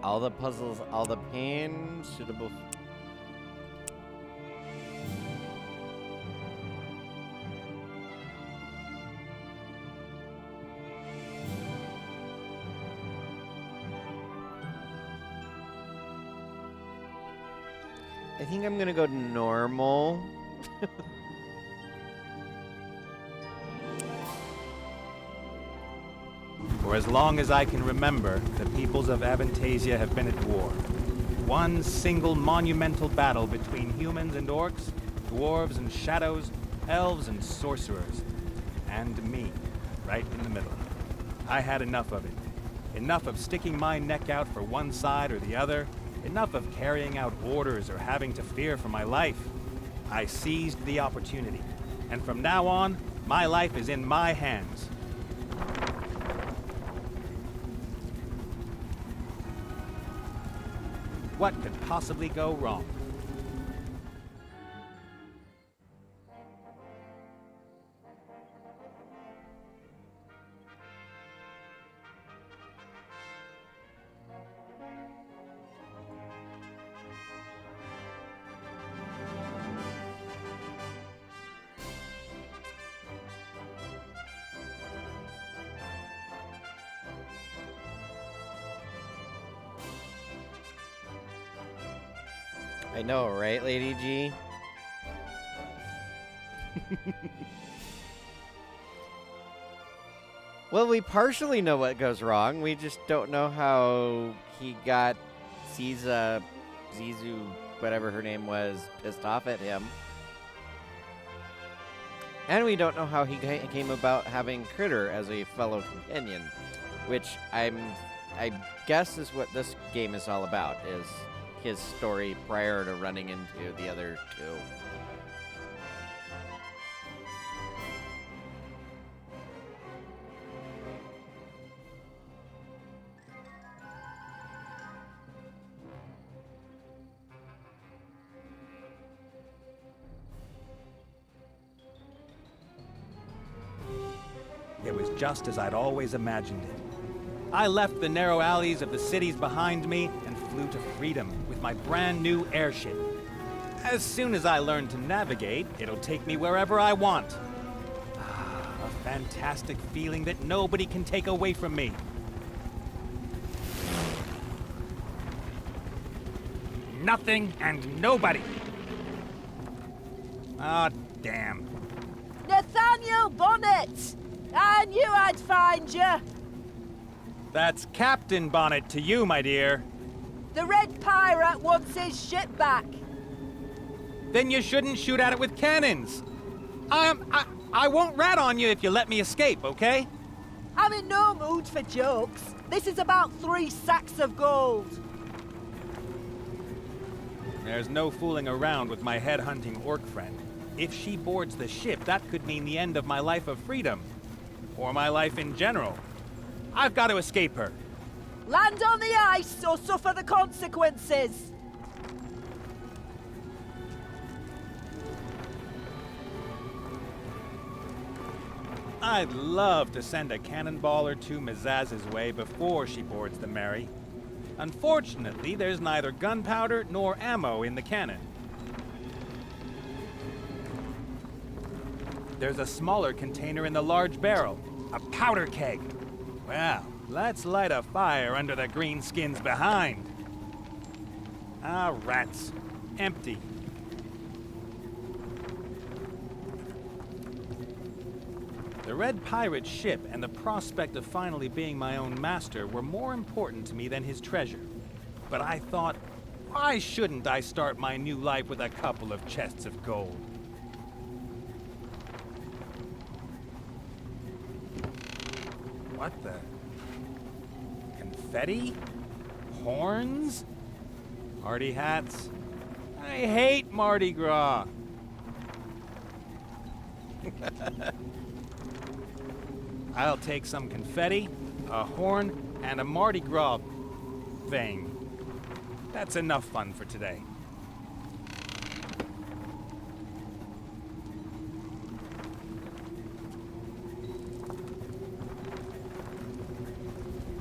All the puzzles, all the pain, suitable. I think I'm gonna go normal. For as long as I can remember, the peoples of Avantasia have been at war. One single monumental battle between humans and orcs, dwarves and shadows, elves and sorcerers, and me, right in the middle. I had enough of it. Enough of sticking my neck out for one side or the other. Enough of carrying out orders or having to fear for my life. I seized the opportunity, and from now on, my life is in my hands. What could possibly go wrong? I know, right, Lady G? Well, we partially know what goes wrong. We just don't know how he got Zizu, whatever her name was, pissed off at him. And we don't know how he came about having Critter as a fellow companion, which I guess is what this game is all about, is his story prior to running into the other two. It was just as I'd always imagined it. I left the narrow alleys of the cities behind me and flew to freedom with my brand new airship. As soon as I learn to navigate, it'll take me wherever I want. A fantastic feeling that nobody can take away from me. Nothing and nobody. Ah, damn. Nathaniel Bonnet! I knew I'd find you! That's Captain Bonnet to you, my dear. The Red Pirate wants his ship back. Then you shouldn't shoot at it with cannons. I won't rat on you if you let me escape, okay? I'm in no mood for jokes. This is about 3 sacks of gold. There's no fooling around with my head-hunting orc friend. If she boards the ship, that could mean the end of my life of freedom. Or my life in general. I've got to escape her. Land on the ice or suffer the consequences. I'd love to send a cannonball or two Mazaz's way before she boards the Mary. Unfortunately, there's neither gunpowder nor ammo in the cannon. There's a smaller container in the large barrel, a powder keg. Well, let's light a fire under the greenskins behind. Ah, rats. Empty. The Red Pirate ship and the prospect of finally being my own master were more important to me than his treasure. But I thought, why shouldn't I start my new life with a couple of chests of gold? What the? Confetti? Horns? Party hats? I hate Mardi Gras! I'll take some confetti, a horn, and a Mardi Gras thing. That's enough fun for today.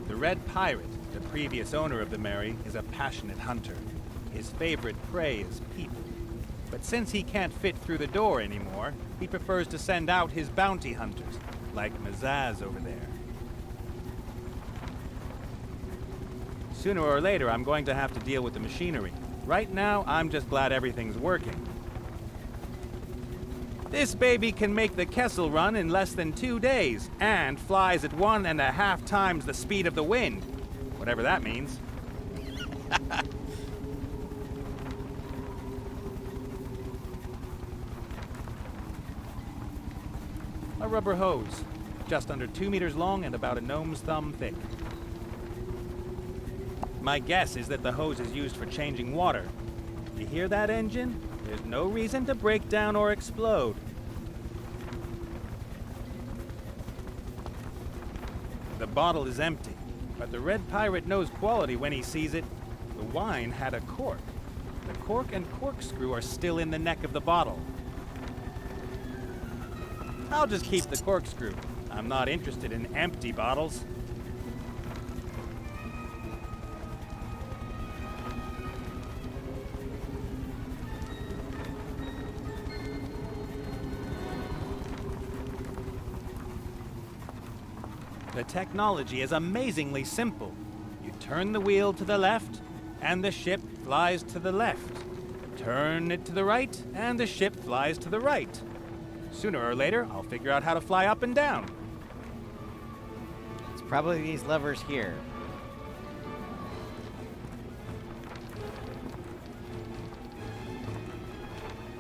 The Red Pirate, previous owner of the Mary is a passionate hunter. His favorite prey is people. But since he can't fit through the door anymore, he prefers to send out his bounty hunters, like Mazaz over there. Sooner or later, I'm going to have to deal with the machinery. Right now, I'm just glad everything's working. This baby can make the Kessel run in less than 2 days, and flies at 1.5 times the speed of the wind. Whatever that means. A rubber hose, just under 2 meters long and about a gnome's thumb thick. My guess is that the hose is used for changing water. You hear that engine? There's no reason to break down or explode. The bottle is empty, but the Red Pirate knows quality when he sees it. The wine had a cork. The cork and corkscrew are still in the neck of the bottle. I'll just keep the corkscrew. I'm not interested in empty bottles. The technology is amazingly simple. You turn the wheel to the left, and the ship flies to the left. Turn it to the right, and the ship flies to the right. Sooner or later, I'll figure out how to fly up and down. It's probably these levers here.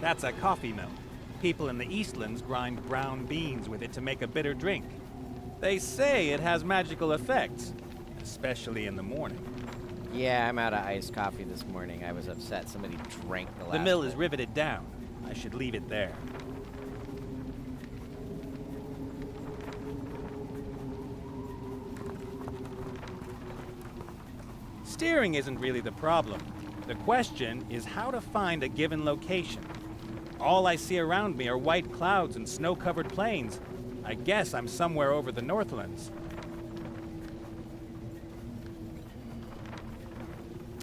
That's a coffee mill. People in the Eastlands grind brown beans with it to make a bitter drink. They say it has magical effects, especially in the morning. Yeah, I'm out of iced coffee this morning. I was upset somebody drank the last The mill is one. riveted down. I should leave it there. Steering isn't really the problem. The question is how to find a given location. All I see around me are white clouds and snow-covered plains. I guess I'm somewhere over the Northlands.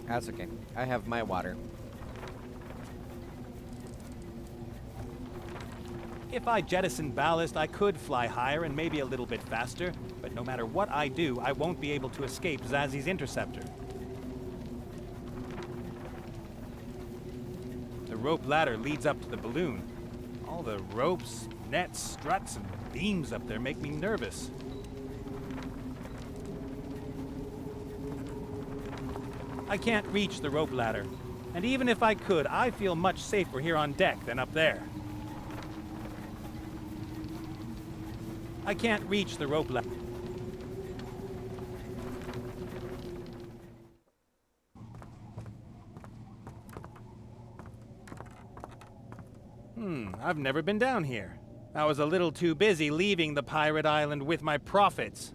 That's okay. I have my water. If I jettison ballast, I could fly higher and maybe a little bit faster, but no matter what I do, I won't be able to escape Zazi's interceptor. The rope ladder leads up to the balloon. All the ropes, nets, struts, and beams up there make me nervous. I can't reach the rope ladder, and even if I could, I feel much safer here on deck than up there. I can't reach the rope ladder. I've never been down here. I was a little too busy leaving the pirate island with my profits.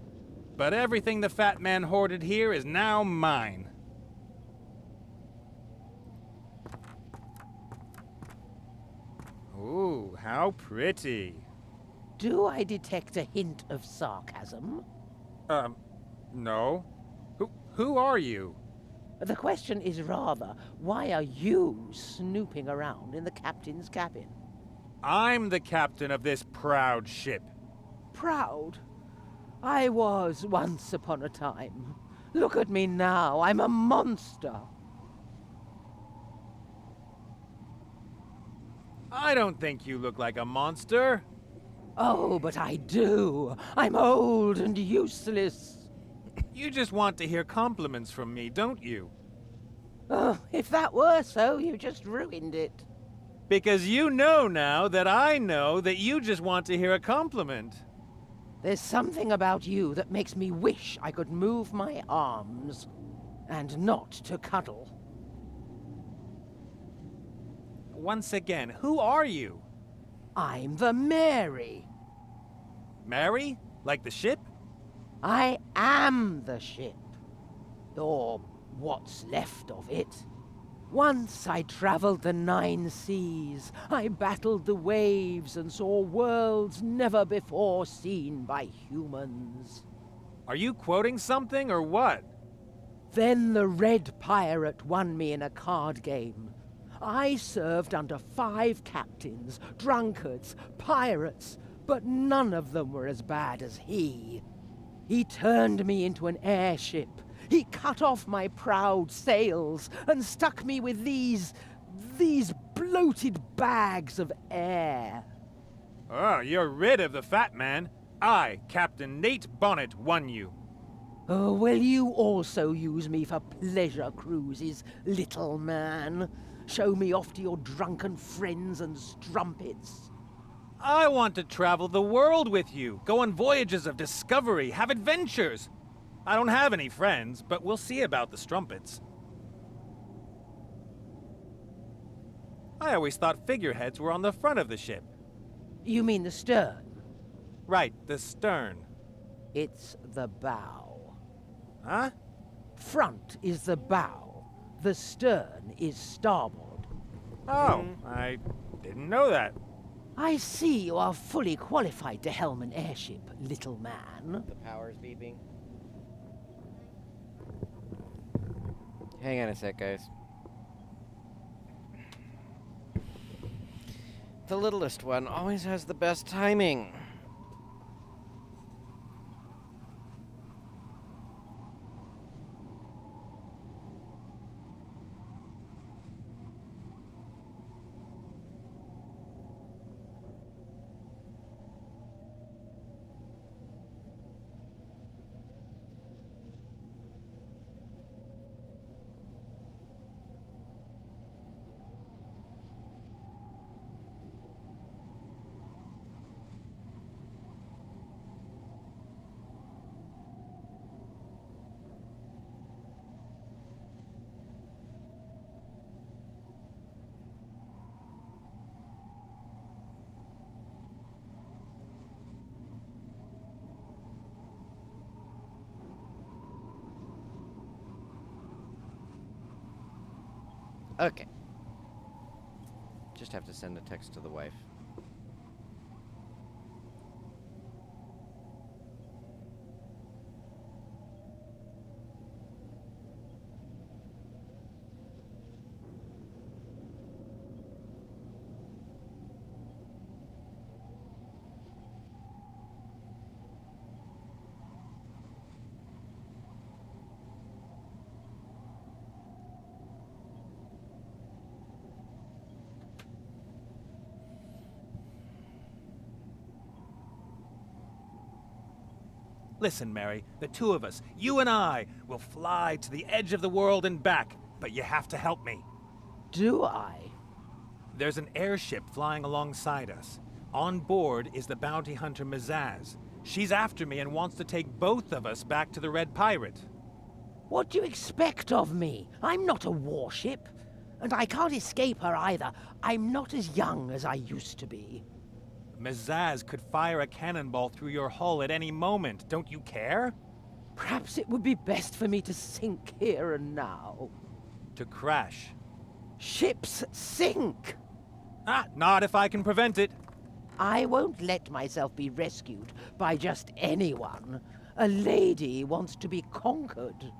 But everything the fat man hoarded here is now mine. Ooh, how pretty. Do I detect a hint of sarcasm? No. Who are you? The question is rather, why are you snooping around in the captain's cabin? I'm the captain of this proud ship. Proud? I was once upon a time. Look at me now, I'm a monster. I don't think you look like a monster. Oh, but I do. I'm old and useless. You just want to hear compliments from me, don't you? Oh, if that were so, you just ruined it. Because you know now that I know that you just want to hear a compliment. There's something about you that makes me wish I could move my arms and not to cuddle. Once again, who are you? I'm the Mary. Mary? Like the ship? I am the ship. Or what's left of it. Once I traveled the 9 seas. I battled the waves and saw worlds never before seen by humans. Are you quoting something or what? Then the Red Pirate won me in a card game. I served under 5 captains, drunkards, pirates, but none of them were as bad as he. He turned me into an airship. He cut off my proud sails and stuck me with these bloated bags of air. Oh, you're rid of the fat man. I, Captain Nate Bonnet, won you. Oh, will you also use me for pleasure cruises, little man? Show me off to your drunken friends and strumpets. I want to travel the world with you, go on voyages of discovery, have adventures. I don't have any friends, but we'll see about the strumpets. I always thought figureheads were on the front of the ship. You mean the stern? Right, the stern. It's the bow. Huh? Front is the bow. The stern is starboard. Oh, I didn't know that. I see you are fully qualified to helm an airship, little man. The power's beeping. Hang on a sec, guys. The littlest one always has the best timing. Okay. Just have to send a text to the wife. Listen, Mary, the two of us, you and I, will fly to the edge of the world and back, but you have to help me. Do I? There's an airship flying alongside us. On board is the bounty hunter Mazaz. She's after me and wants to take both of us back to the Red Pirate. What do you expect of me? I'm not a warship. And I can't escape her either. I'm not as young as I used to be. Mazaz could fire a cannonball through your hull at any moment. Don't you care? Perhaps it would be best for me to sink here and now. To crash. Ships sink! Ah, not if I can prevent it. I won't let myself be rescued by just anyone. A lady wants to be conquered.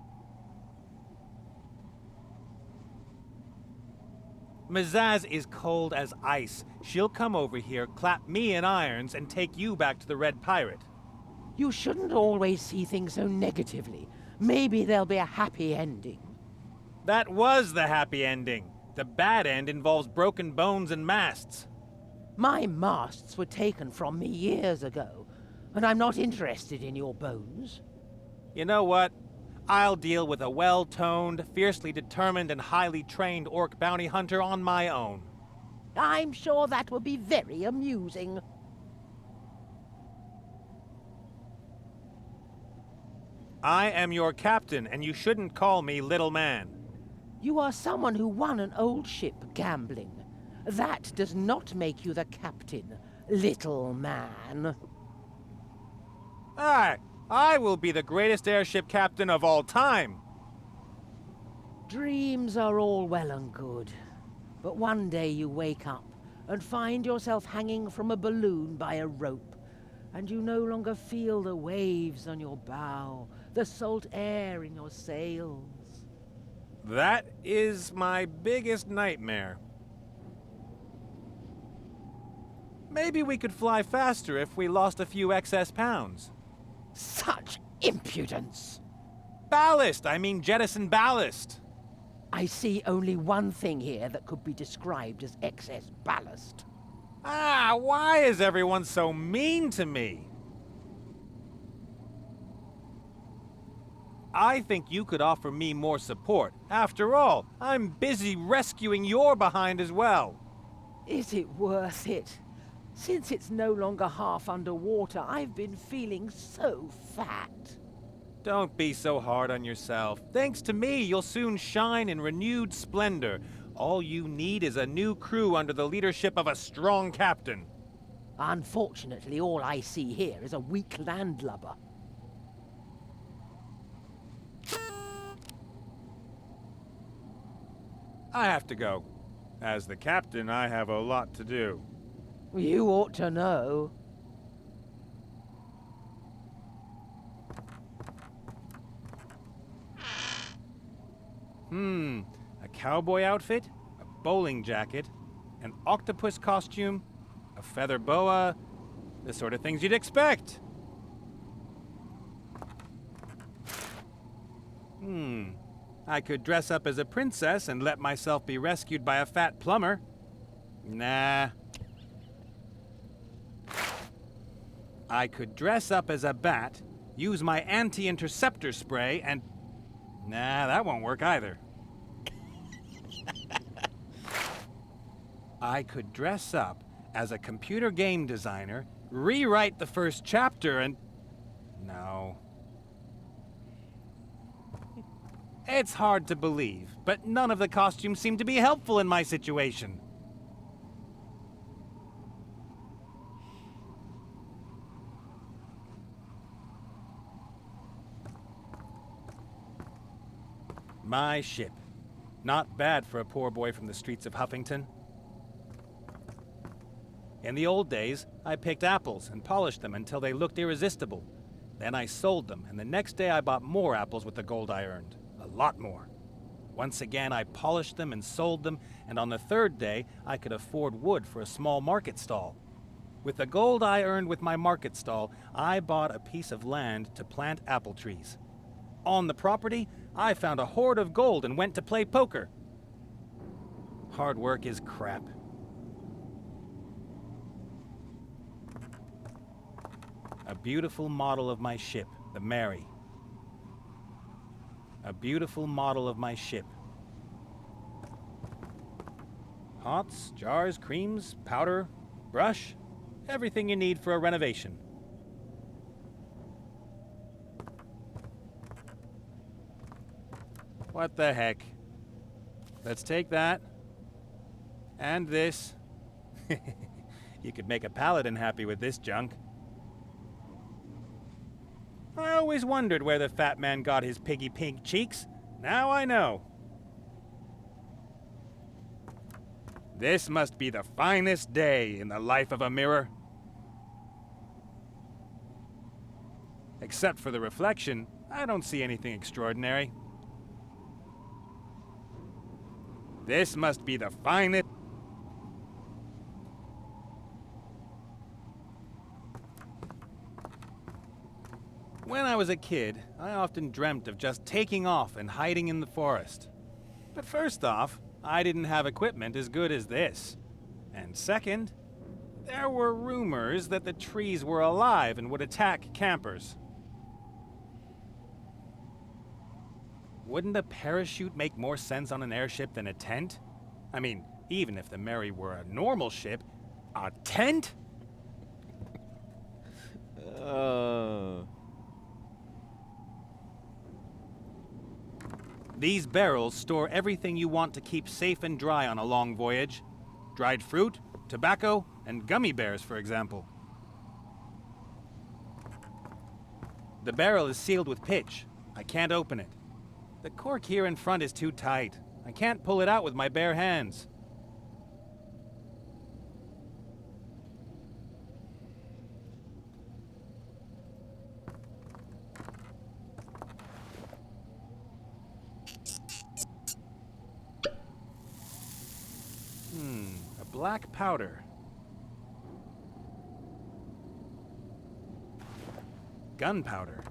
Mazaz is cold as ice. She'll come over here, clap me in irons, and take you back to the Red Pirate. You shouldn't always see things so negatively. Maybe there'll be a happy ending. That was the happy ending. The bad end involves broken bones and masts. My masts were taken from me years ago, and I'm not interested in your bones. You know what? I'll deal with a well-toned, fiercely determined, and highly trained orc bounty hunter on my own. I'm sure that will be very amusing. I am your captain, and you shouldn't call me little man. You are someone who won an old ship gambling. That does not make you the captain, little man. I will be the greatest airship captain of all time. Dreams are all well and good, but one day you wake up and find yourself hanging from a balloon by a rope, and you no longer feel the waves on your bow, the salt air in your sails. That is my biggest nightmare. Maybe we could fly faster if we lost a few excess pounds. Such impudence! Ballast! I mean jettison ballast! I see only one thing here that could be described as excess ballast. Ah, why is everyone so mean to me? I think you could offer me more support. After all, I'm busy rescuing your behind as well. Is it worth it? Since it's no longer half underwater, I've been feeling so fat. Don't be so hard on yourself. Thanks to me, you'll soon shine in renewed splendor. All you need is a new crew under the leadership of a strong captain. Unfortunately, all I see here is a weak landlubber. I have to go. As the captain, I have a lot to do. You ought to know. A cowboy outfit, a bowling jacket, an octopus costume, a feather boa, the sort of things you'd expect. I could dress up as a princess and let myself be rescued by a fat plumber. Nah. I could dress up as a bat, use my anti-interceptor spray, and... Nah, that won't work either. I could dress up as a computer game designer, rewrite the first chapter, and... No. It's hard to believe, but none of the costumes seem to be helpful in my situation. My ship. Not bad for a poor boy from the streets of Huffington. In the old days, I picked apples and polished them until they looked irresistible. Then I sold them, and the next day I bought more apples with the gold I earned. A lot more. Once again, I polished them and sold them, and on the third day, I could afford wood for a small market stall. With the gold I earned with my market stall, I bought a piece of land to plant apple trees. On the property, I found a hoard of gold and went to play poker. Hard work is crap. A beautiful model of my ship, the Mary. A beautiful model of my ship. Pots, jars, creams, powder, brush, everything you need for a renovation. What the heck? Let's take that. And this. You could make a paladin happy with this junk. I always wondered where the fat man got his piggy pink cheeks. Now I know. This must be the finest day in the life of a mirror. Except for the reflection, I don't see anything extraordinary. This must be the finest... When I was a kid, I often dreamt of just taking off and hiding in the forest. But first off, I didn't have equipment as good as this. And second, there were rumors that the trees were alive and would attack campers. Wouldn't a parachute make more sense on an airship than a tent? I mean, even if the Mary were a normal ship, a tent? These barrels store everything you want to keep safe and dry on a long voyage. Dried fruit, tobacco, and gummy bears, for example. The barrel is sealed with pitch. I can't open it. The cork here in front is too tight. I can't pull it out with my bare hands. black powder. Gunpowder.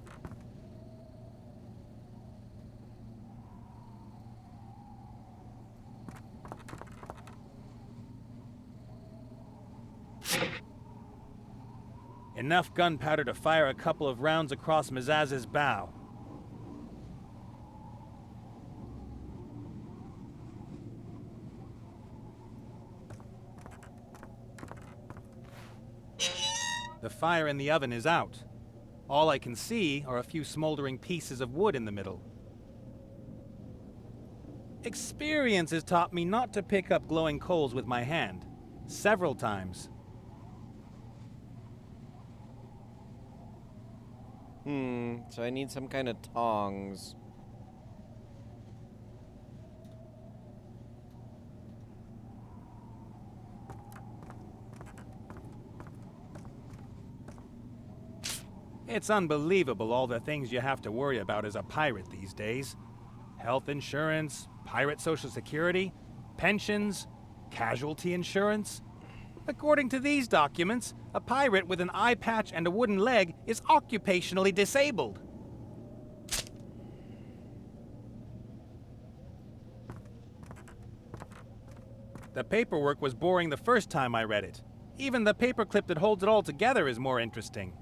Enough gunpowder to fire a couple of rounds across Mazaz's bow. The fire in the oven is out. All I can see are a few smoldering pieces of wood in the middle. Experience has taught me not to pick up glowing coals with my hand. Several times. So I need some kind of tongs. It's unbelievable all the things you have to worry about as a pirate these days. Health insurance, pirate social security, pensions, casualty insurance. According to these documents, a pirate with an eye patch and a wooden leg is occupationally disabled. The paperwork was boring the first time I read it. Even the paperclip that holds it all together is more interesting.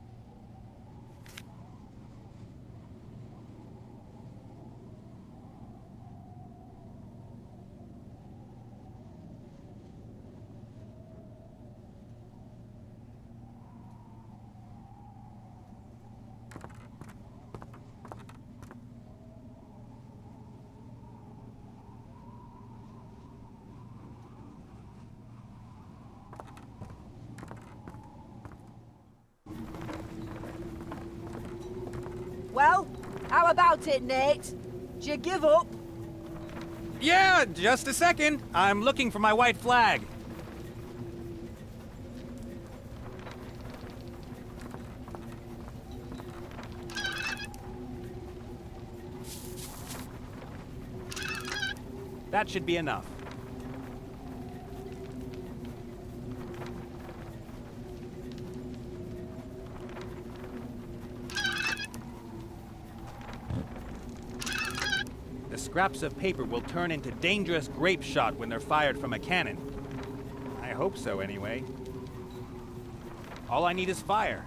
Well, how about it, Nate? Do you give up? Yeah, just a second. I'm looking for my white flag. That should be enough. The scraps of paper will turn into dangerous grape shot when they're fired from a cannon. I hope so, anyway. All I need is fire.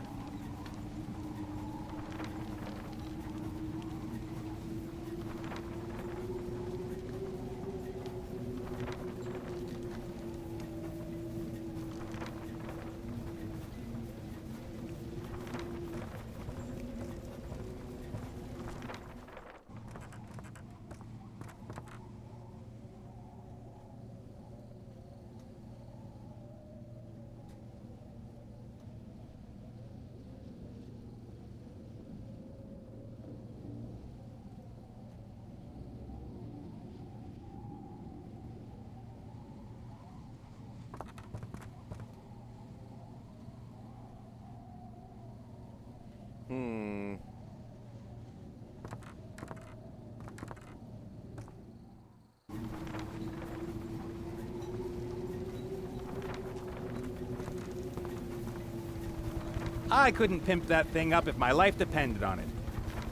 I couldn't pimp that thing up if my life depended on it.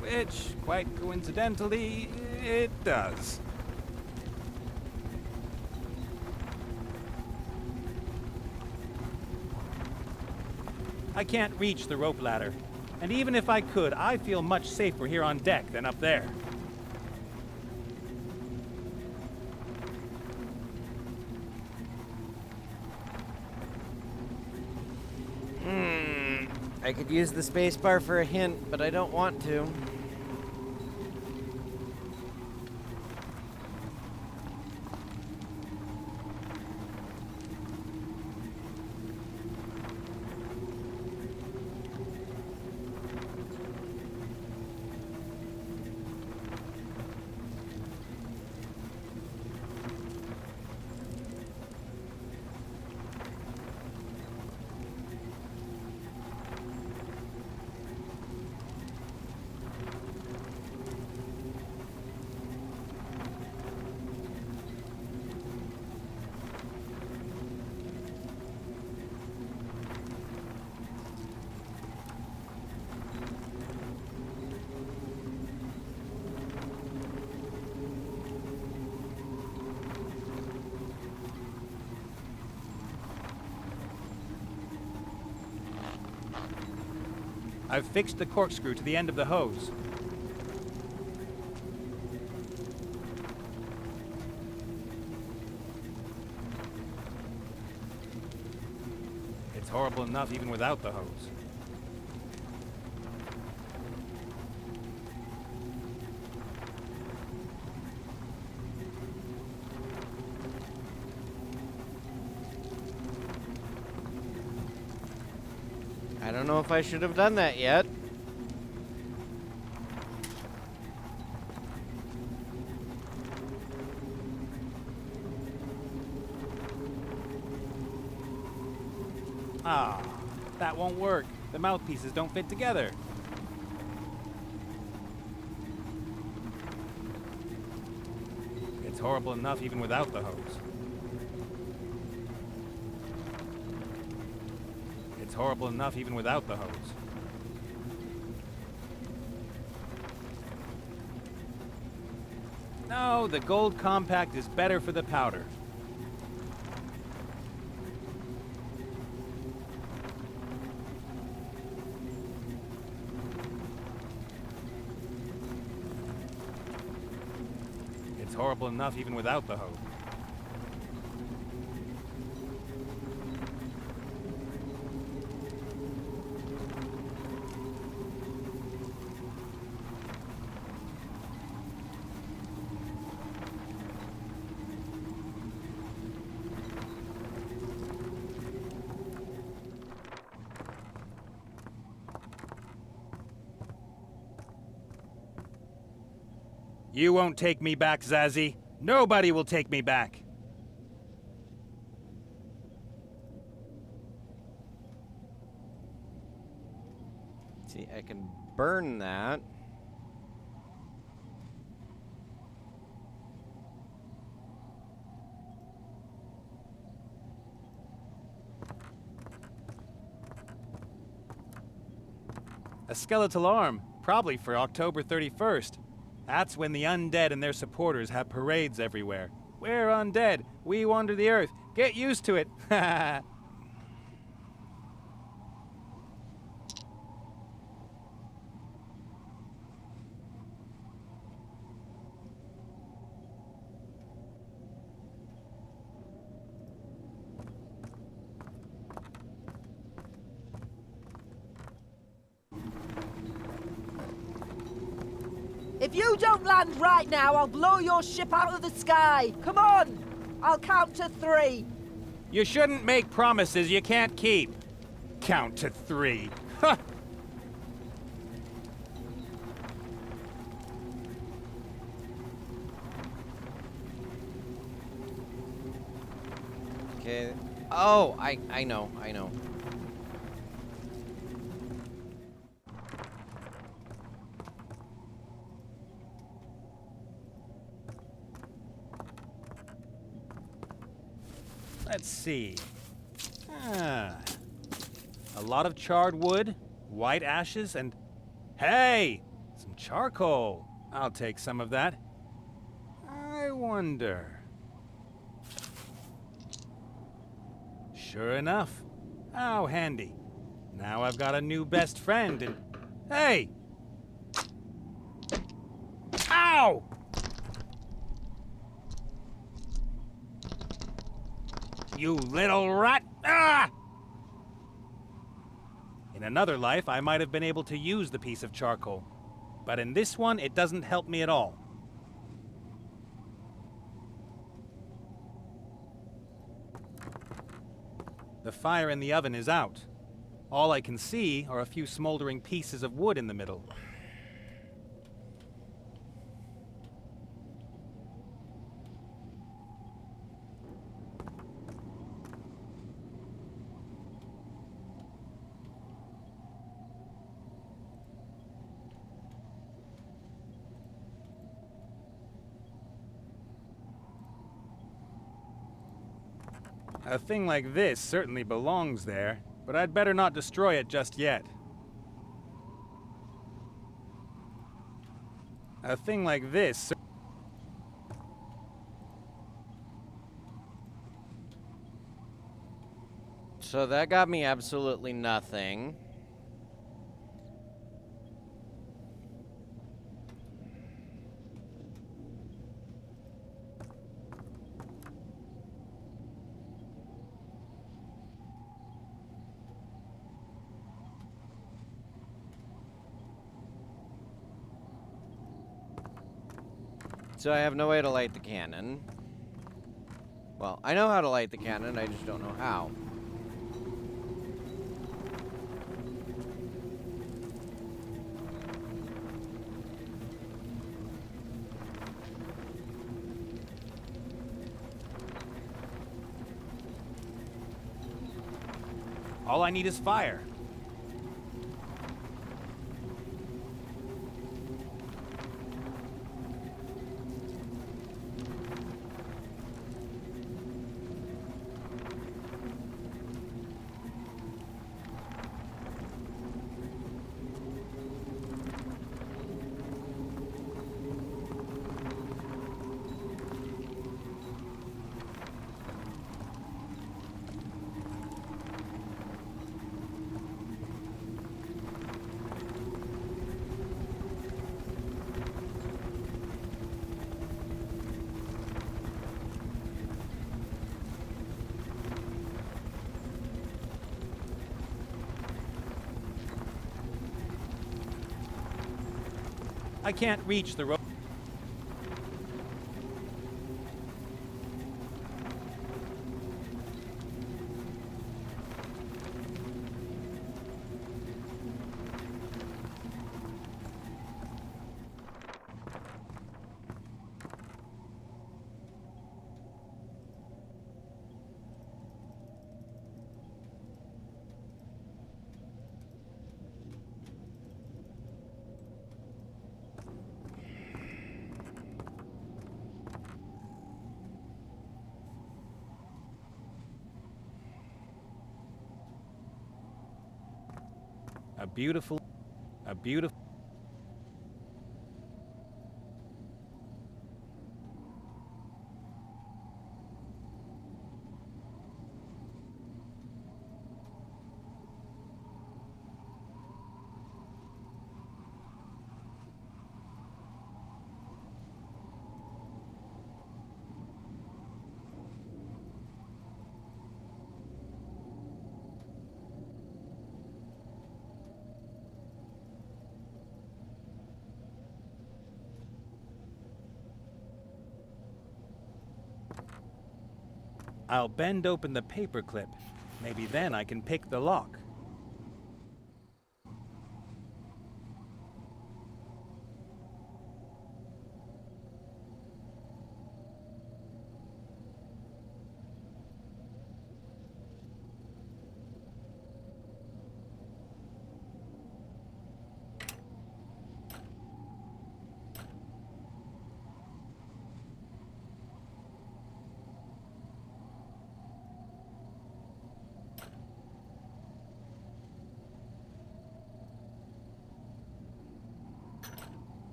Which, quite coincidentally, it does. I can't reach the rope ladder. And even if I could, I feel much safer here on deck than up there. I could use the spacebar for a hint, but I don't want to. I've fixed the corkscrew to the end of the hose. It's horrible enough even without the hose. I don't know if I should have done that yet. Ah, that won't work. The mouthpieces don't fit together. It's horrible enough even without the hose. It's horrible enough even without the hose. No, the gold compact is better for the powder. It's horrible enough even without the hose. You won't take me back, Zazzy. Nobody will take me back. See, I can burn that. A skeletal arm, probably for October 31st. That's when the undead and their supporters have parades everywhere. We're undead. We wander the earth. Get used to it. If you don't land right now, I'll blow your ship out of the sky. Come on! I'll count to 3. You shouldn't make promises you can't keep. Count to 3. Huh. Okay. Oh, I know. Let's see. A lot of charred wood, white ashes, and... Hey! Some charcoal. I'll take some of that. I wonder... Sure enough. How handy. Now I've got a new best friend and... Hey! Ow! You little rat! Ah! In another life, I might have been able to use the piece of charcoal. But in this one, it doesn't help me at all. The fire in the oven is out. All I can see are a few smoldering pieces of wood in the middle. A thing like this certainly belongs there, but I'd better not destroy it just yet. A thing like this... So that got me absolutely nothing. So I have no way to light the cannon. Well, I know how to light the cannon, I just don't know how. All I need is fire. I can't reach the rope. A beautiful. I'll bend open the paperclip. Maybe then I can pick the lock.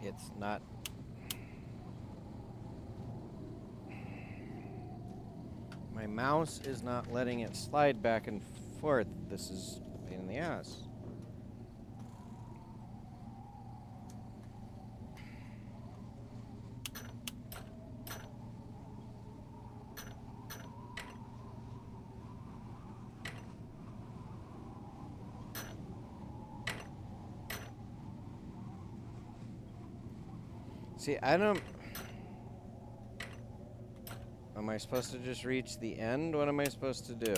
It's not... My mouse is not letting it slide back and forth. This is a pain in the ass. See, I don't... Am I supposed to just reach the end? What am I supposed to do?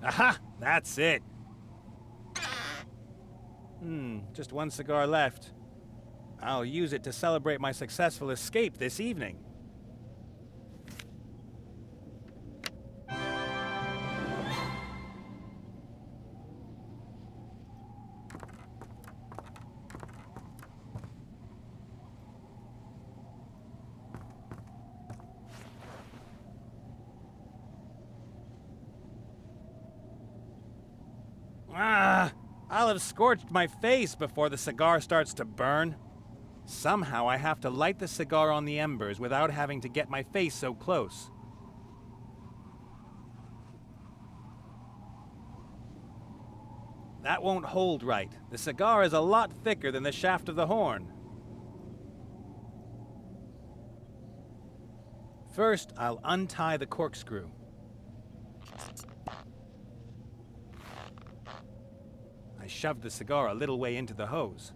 Aha! That's it! Just one cigar left. I'll use it to celebrate my successful escape this evening. I'll have scorched my face before the cigar starts to burn. Somehow I have to light the cigar on the embers without having to get my face so close. That won't hold right. The cigar is a lot thicker than the shaft of the horn. First, I'll untie the corkscrew. I shoved the cigar a little way into the hose.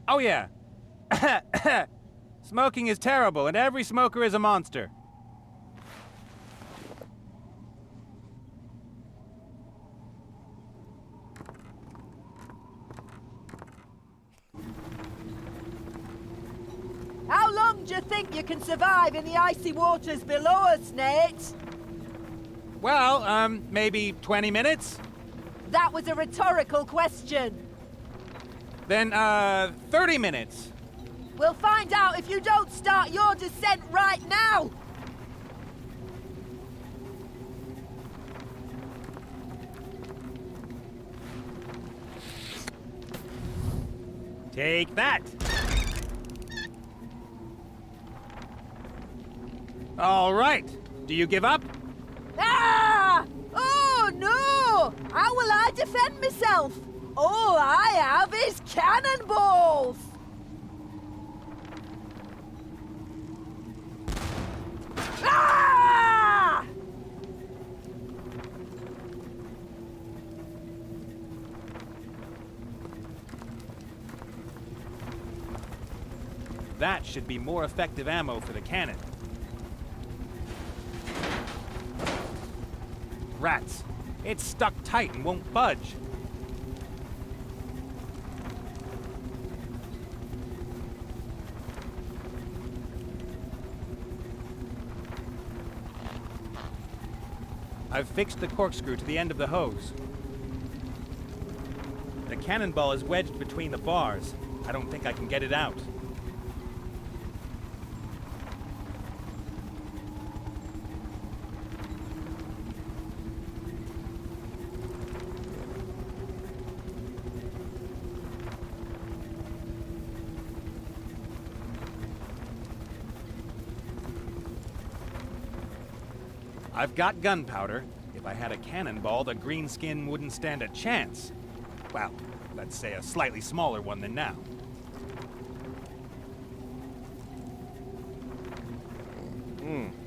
Oh yeah. Smoking is terrible, and every smoker is a monster. How long do you think you can survive in the icy waters below us, Nate? Well, maybe 20 minutes? That was a rhetorical question. Then, 30 minutes. We'll find out if you don't start your descent right now! Take that! All right. Do you give up? Ah! Oh, no! How will I defend myself? All I have is cannonballs! Ah! That should be more effective ammo for the cannon. Rats. It's stuck tight and won't budge. I've fixed the corkscrew to the end of the hose. The cannonball is wedged between the bars. I don't think I can get it out. I've got gunpowder. If I had a cannonball, the green skin wouldn't stand a chance. Well, let's say a slightly smaller one than now.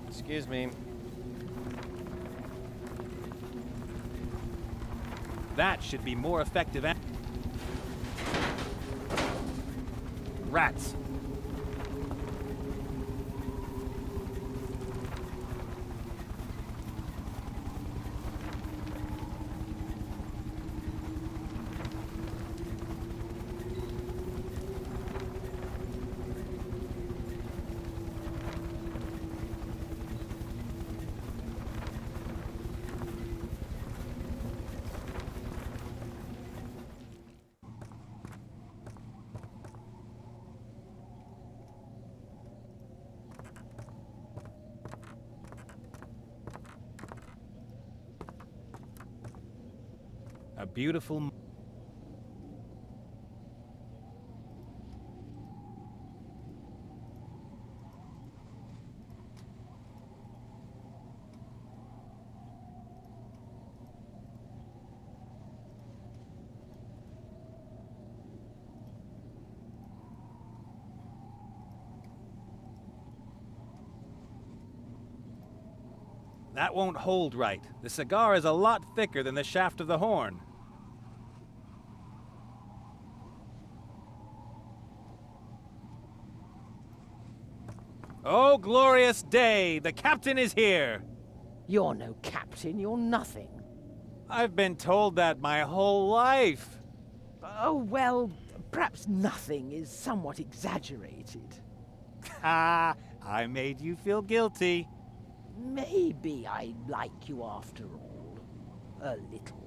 Excuse me. That should be more effective. Rats. A beautiful... That won't hold right. The cigar is a lot thicker than the shaft of the horn. Oh, glorious day! The captain is here! You're no captain, you're nothing. I've been told that my whole life. Oh, well, perhaps nothing is somewhat exaggerated. Ha! I made you feel guilty. Maybe I like you after all. A little.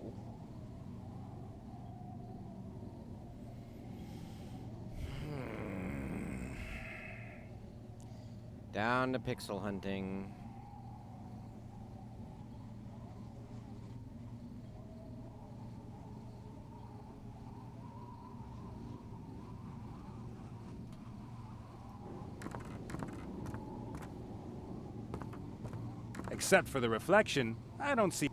Down to pixel hunting. Except for the reflection, I don't see.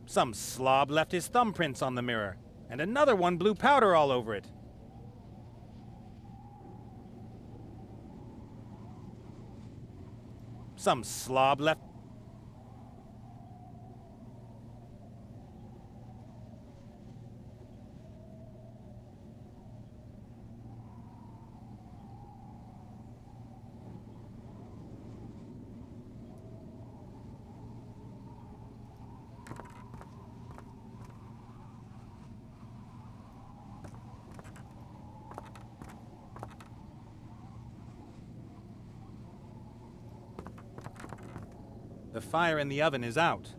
Some slob left his thumbprints on the mirror, and another one blew powder all over it. Some slob left. The fire in the oven is out.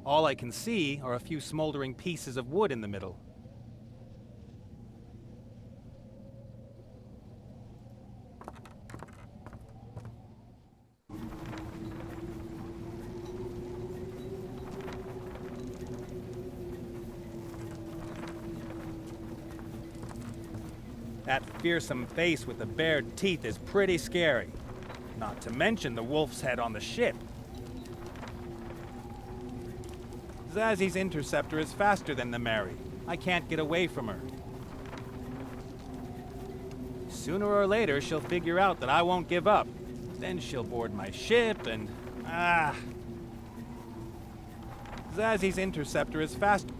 All I can see are a few smoldering pieces of wood in the middle. That fearsome face with the bared teeth is pretty scary. Not to mention the wolf's head on the ship. Zazzy's interceptor is faster than the Mary. I can't get away from her. Sooner or later, she'll figure out that I won't give up. Then she'll board my ship and... Zazzy's interceptor is faster.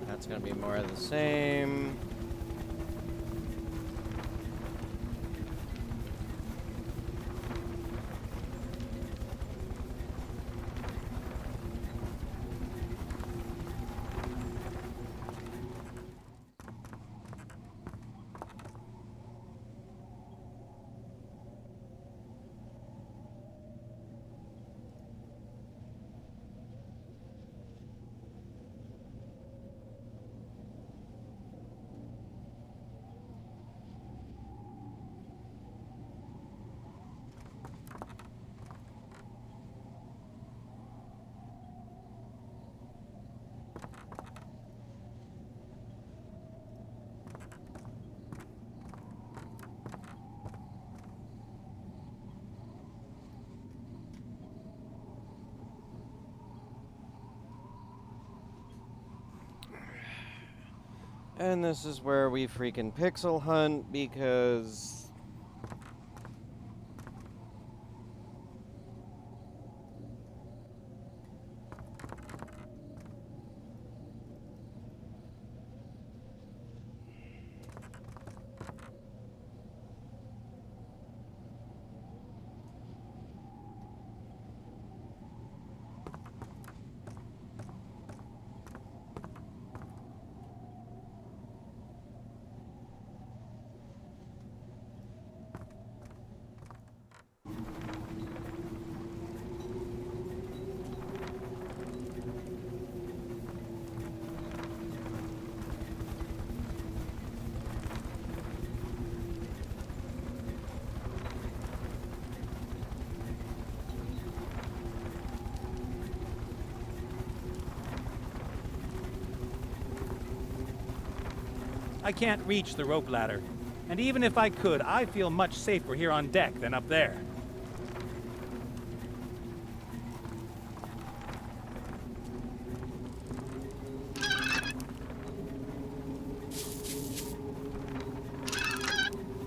That's gonna be more of the same. And this is where we freaking pixel hunt because... I can't reach the rope ladder. And even if I could, I feel much safer here on deck than up there.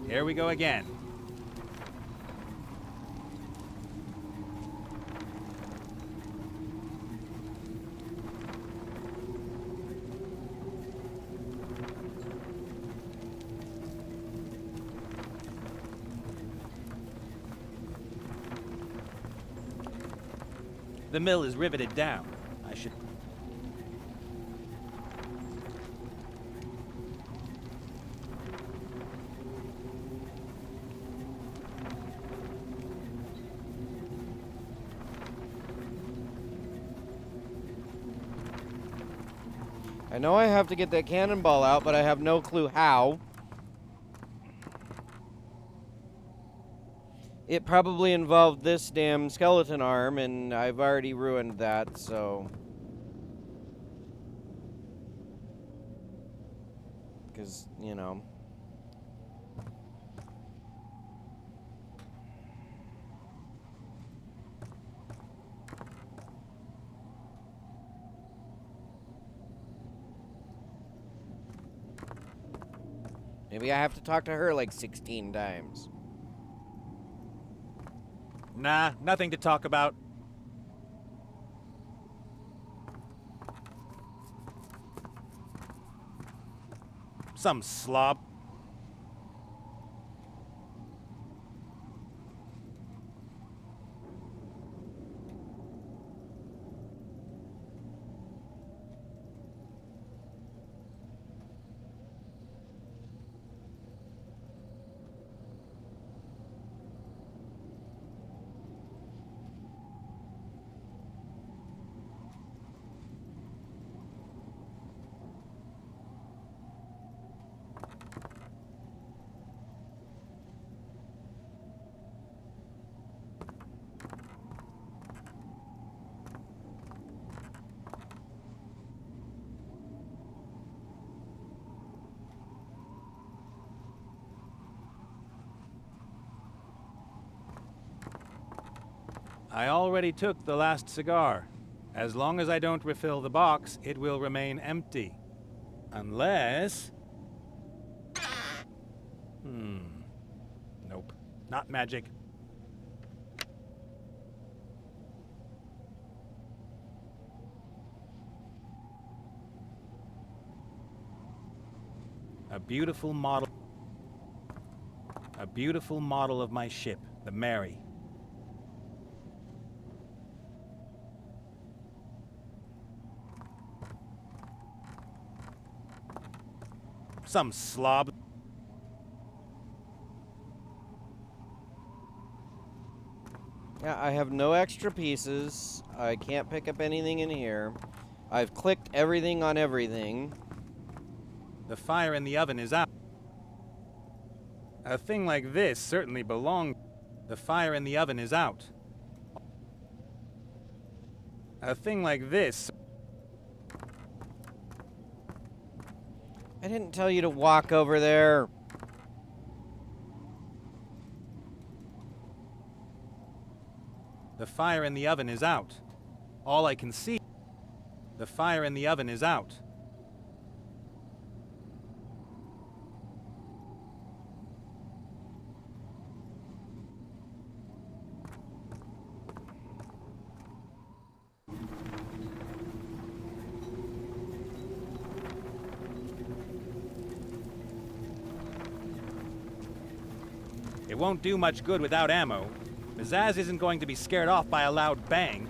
Here we go again. The mill is riveted down. I should... I know I have to get that cannonball out, but I have no clue how. It probably involved this damn skeleton arm, and I've already ruined that, so... Because, you know... Maybe I have to talk to her like 16 times. Nah, nothing to talk about. Some slob. I already took the last cigar. As long as I don't refill the box, it will remain empty. Unless... Nope. Not magic. A beautiful model of my ship, the Mary. Some slob. Yeah, I have no extra pieces. I can't pick up anything in here. I've clicked everything on everything. The fire in the oven is out. A thing like this certainly belonged. The fire in the oven is out. A thing like this... I didn't tell you to walk over there. The fire in the oven is out. All I can see... The fire in the oven is out. It won't do much good without ammo. Pizzazz isn't going to be scared off by a loud bang.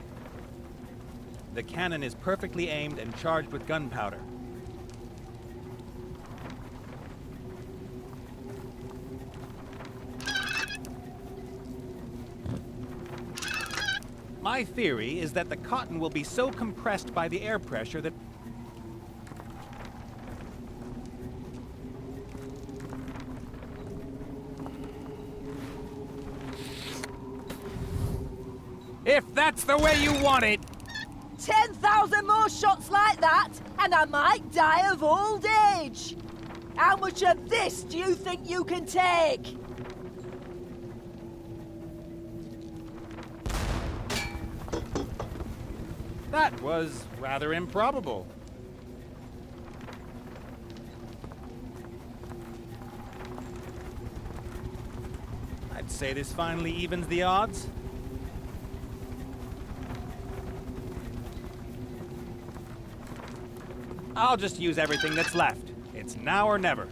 The cannon is perfectly aimed and charged with gunpowder. My theory is that the cotton will be so compressed by the air pressure that... If that's the way you want it! 10,000 more shots like that, and I might die of old age! How much of this do you think you can take? That was rather improbable. say this finally evens the odds? I'll just use everything that's left. It's now or never.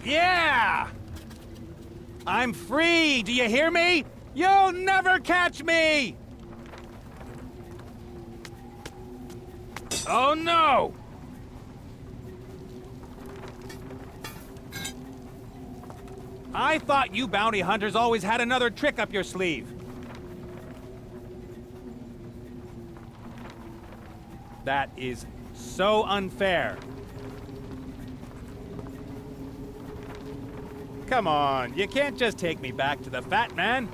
Yeah! I'm free! Do you hear me? You'll never catch me! Oh no! I thought you bounty hunters always had another trick up your sleeve. That is so unfair. Come on, you can't just take me back to the fat man.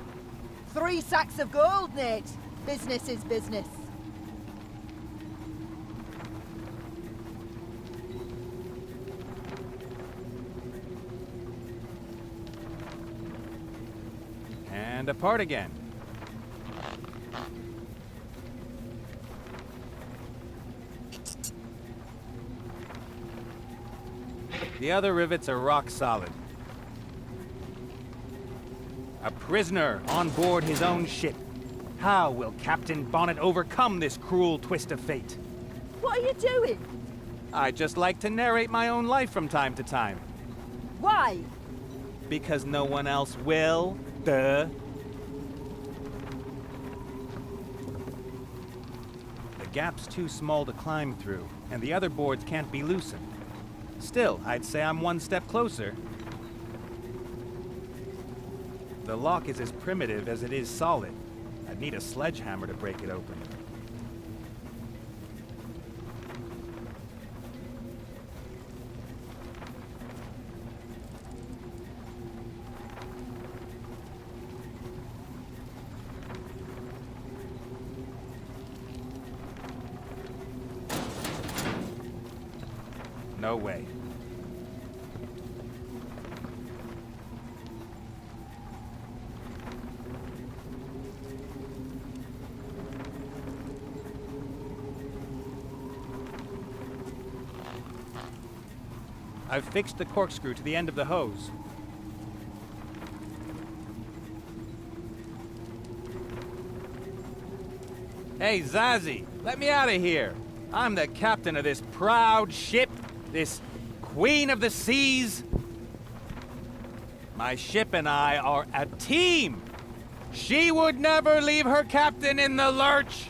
3 sacks of gold, Nate. Business is business. And apart again. The other rivets are rock solid. A prisoner on board his own ship. How will Captain Bonnet overcome this cruel twist of fate? What are you doing? I just like to narrate my own life from time to time. Why? Because no one else will. Duh. The gap's too small to climb through, and the other boards can't be loosened. Still, I'd say I'm one step closer. The lock is as primitive as it is solid. I'd need a sledgehammer to break it open. No way. I've fixed the corkscrew to the end of the hose. Hey, Zazie, let me out of here. I'm the captain of this proud ship, this queen of the seas. My ship and I are a team. She would never leave her captain in the lurch.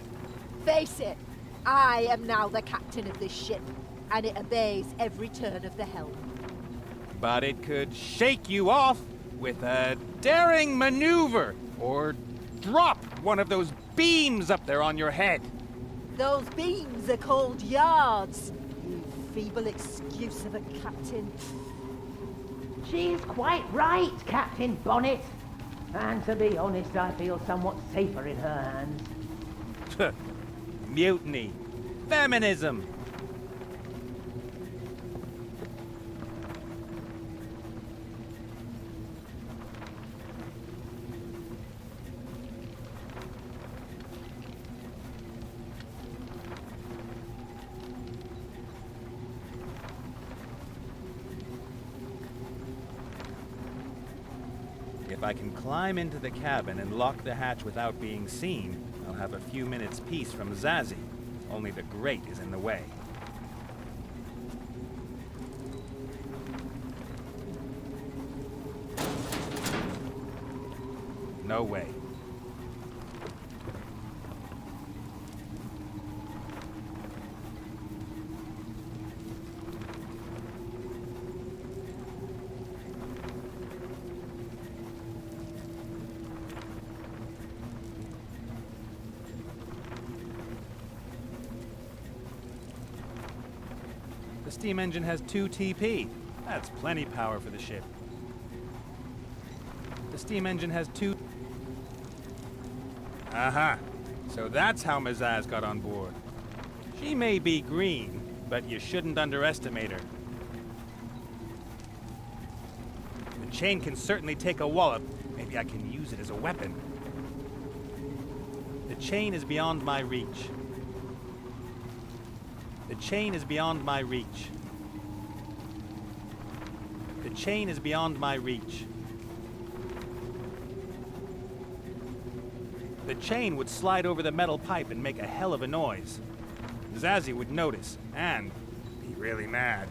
Face it, I am now the captain of this ship, and it obeys every turn of the helm. But it could shake you off with a daring maneuver, or drop one of those beams up there on your head. Those beams are called yards. You feeble excuse of a captain. She's quite right, Captain Bonnet. And to be honest, I feel somewhat safer in her hands. Mutiny. Feminism. If I can climb into the cabin and lock the hatch without being seen, I'll have a few minutes' peace from Zazie. Only the grate is in the way. No way. The steam engine has 2 TP. That's plenty power for the ship. The steam engine has 2... Uh-huh. So that's how Mazaz got on board. She may be green, but you shouldn't underestimate her. The chain can certainly take a wallop. Maybe I can use it as a weapon. The chain is beyond my reach. The chain is beyond my reach. The chain is beyond my reach. The chain would slide over the metal pipe and make a hell of a noise. Zazzy would notice and be really mad.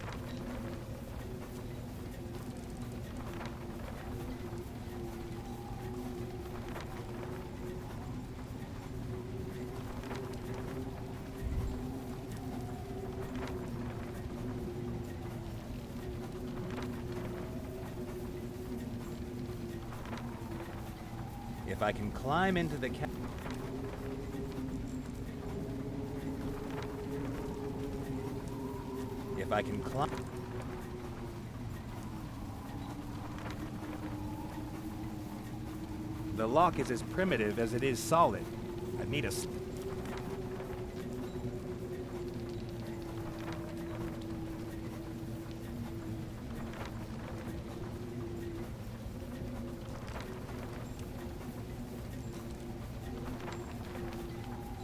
If I can climb into the If I can climb... The lock is as primitive as it is solid. I need a...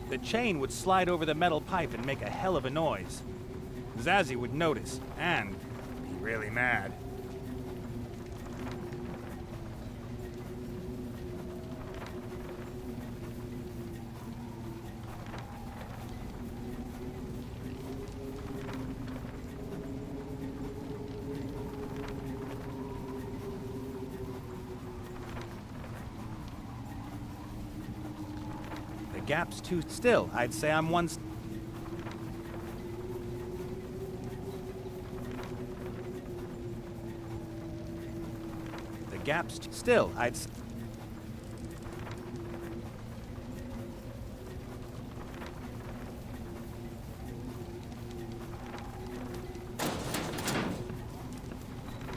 The chain would slide over the metal pipe and make a hell of a noise. Zazzy would notice and be really mad. The gap's too still. I'd say I'm one... The gap's still. I'd...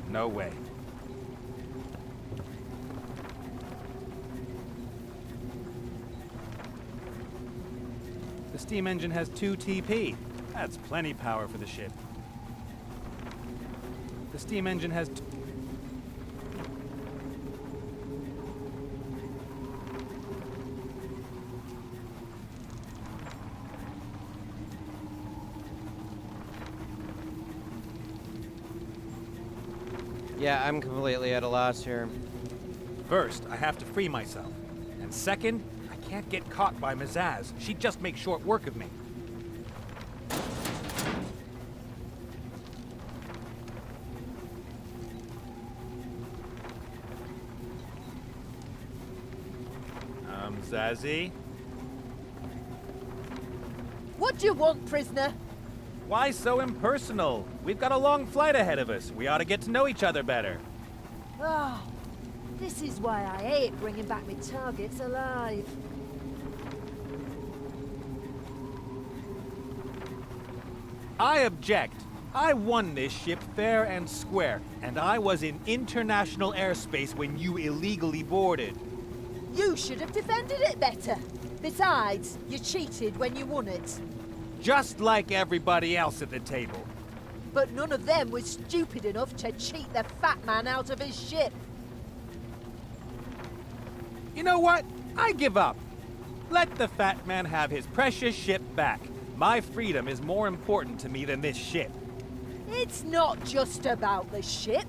No way. The steam engine has 2 TP. That's plenty power for the ship. The steam engine has... Yeah, I'm completely at a loss here. First, I have to free myself. And second, I can't get caught by Mazaz. She'd just make short work of me. Zazzy? What do you want, prisoner? Why so impersonal? We've got a long flight ahead of us. We ought to get to know each other better. Oh, this is why I hate bringing back my targets alive. I object. I won this ship fair and square, and I was in international airspace when you illegally boarded. You should have defended it better. Besides, you cheated when you won it. Just like everybody else at the table. But none of them was stupid enough to cheat the fat man out of his ship. You know what? I give up. Let the fat man have his precious ship back. My freedom is more important to me than this ship. It's not just about the ship.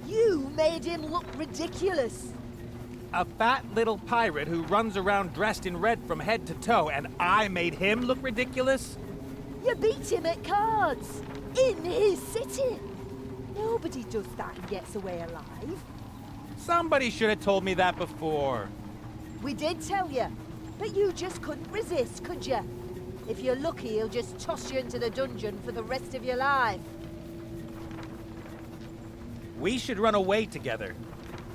You made him look ridiculous. A fat little pirate who runs around dressed in red from head to toe, and I made him look ridiculous? You beat him at cards. In his city. Nobody does that and gets away alive. Somebody should have told me that before. We did tell you, but you just couldn't resist, could you? If you're lucky, he'll just toss you into the dungeon for the rest of your life. We should run away together.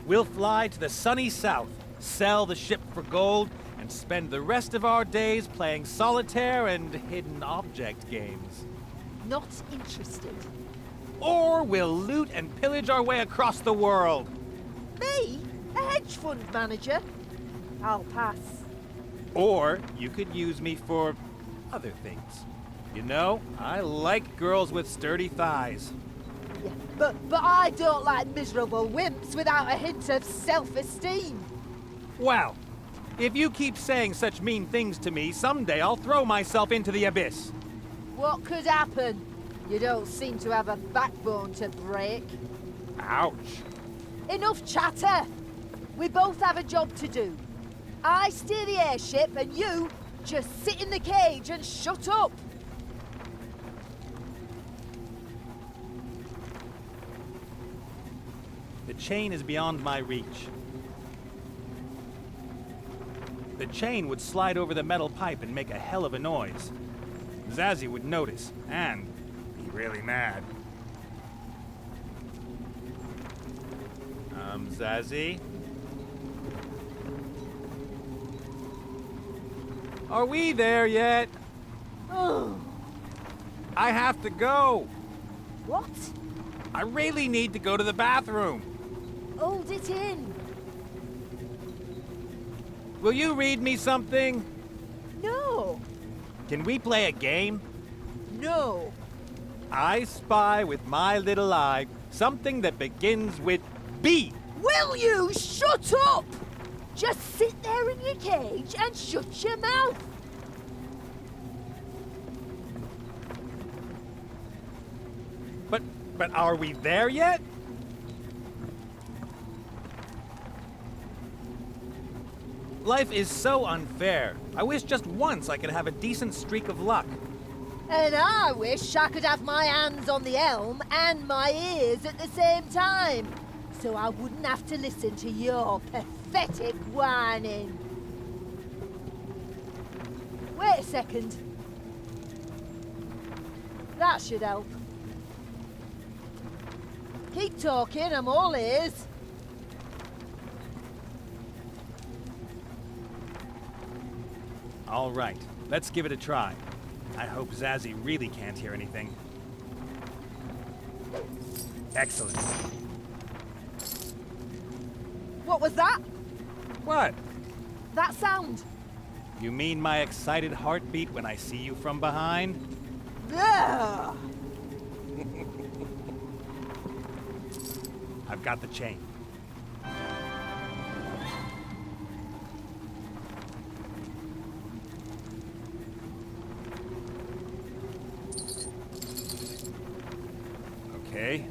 We'll fly to the sunny south, sell the ship for gold, and spend the rest of our days playing solitaire and hidden object games. Not interested. Or we'll loot and pillage our way across the world. Me? A hedge fund manager? I'll pass. Or you could use me for other things. You know, I like girls with sturdy thighs. Yeah, but I don't like miserable wimps without a hint of self-esteem. Well, if you keep saying such mean things to me, someday I'll throw myself into the abyss. What could happen? You don't seem to have a backbone to break. Ouch. Enough chatter! We both have a job to do. I steer the airship and you just sit in the cage and shut up. The chain is beyond my reach. The chain would slide over the metal pipe and make a hell of a noise. Zazzy would notice and be really mad. Zazzy? Are we there yet? Oh, I have to go. what? I really need to go to the bathroom. Hold it in. Will you read me something? No. Can we play a game? No. I spy with my little eye something that begins with B. Will you shut up? Just sit there in your cage and shut your mouth. But are we there yet? Life is so unfair. I wish just once I could have a decent streak of luck. And I wish I could have my hands on the helm and my ears at the same time, so I wouldn't have to listen to your pathetic whining. Wait a second. That should help. Keep talking, I'm all ears. All right, let's give it a try. I hope Zazzy really can't hear anything. Excellent. What was that? What? That sound? You mean my excited heartbeat when I see you from behind? Ugh. I've got the chain. Okay.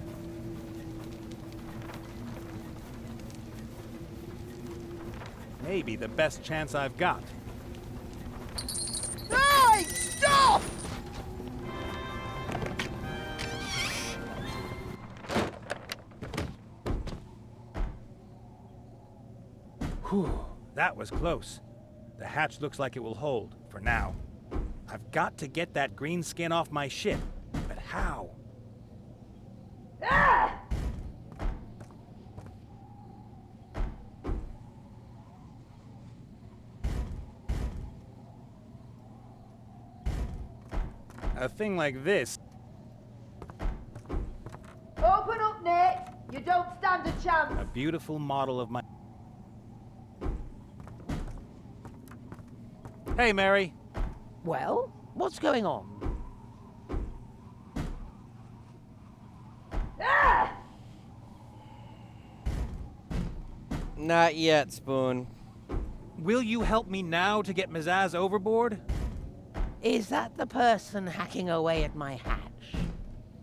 Maybe the best chance I've got. Hey, stop! Whew, that was close. The hatch looks like it will hold, for now. I've got to get that green skin off my ship, but how? Ah! A thing like this. Open up, Nate. You don't stand a chance. A beautiful model of my... Hey, Mary. Well, what's going on? Ah! Not yet, Spoon. Will you help me now to get Mizaz overboard? Is that the person hacking away at my hatch?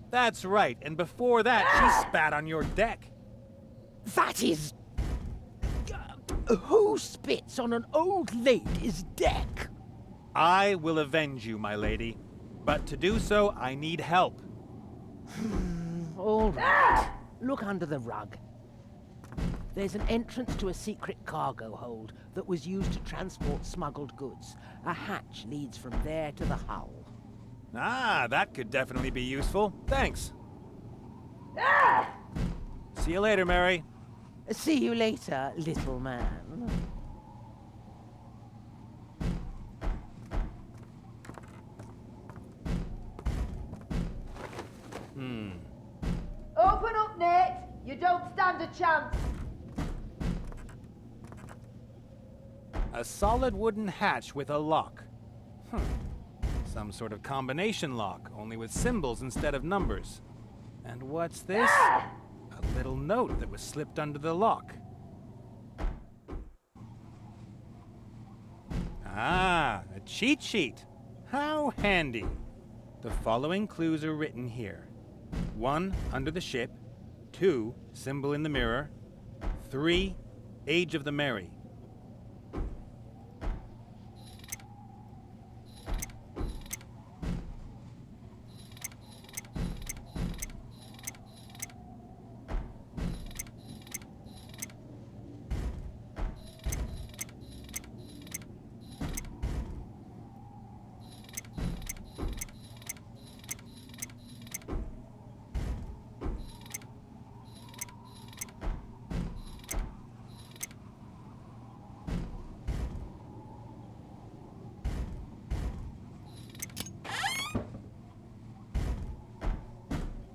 That's right, and before that, she spat on your deck. That is... Who spits on an old lady's deck? I will avenge you, my lady. But to do so, I need help. All right. Look under the rug. There's an entrance to a secret cargo hold that was used to transport smuggled goods. A hatch leads from there to the hull. Ah, that could definitely be useful. Thanks. See you later, Mary. See you later, little man. Open up, Nate. You don't stand a chance. A solid wooden hatch with a lock. Some sort of combination lock, only with symbols instead of numbers. And what's this? A little note that was slipped under the lock. Ah, a cheat sheet. How handy. The following clues are written here. 1, under the ship. 2, symbol in the mirror. 3, age of the Mary.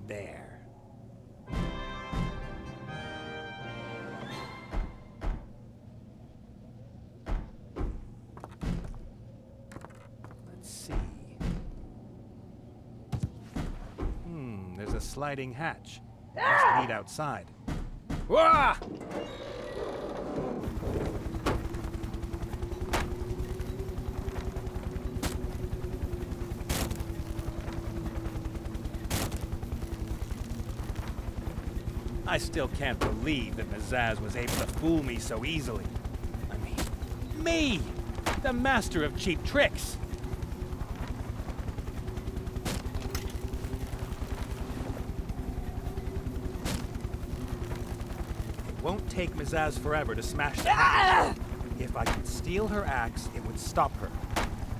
There. Let's see. There's a sliding hatch. Must lead outside. Wah! I still can't believe that Mazaz was able to fool me so easily. I mean, me! The master of cheap tricks! It won't take Mazaz forever to smash the hatch. If I could steal her axe, it would stop her.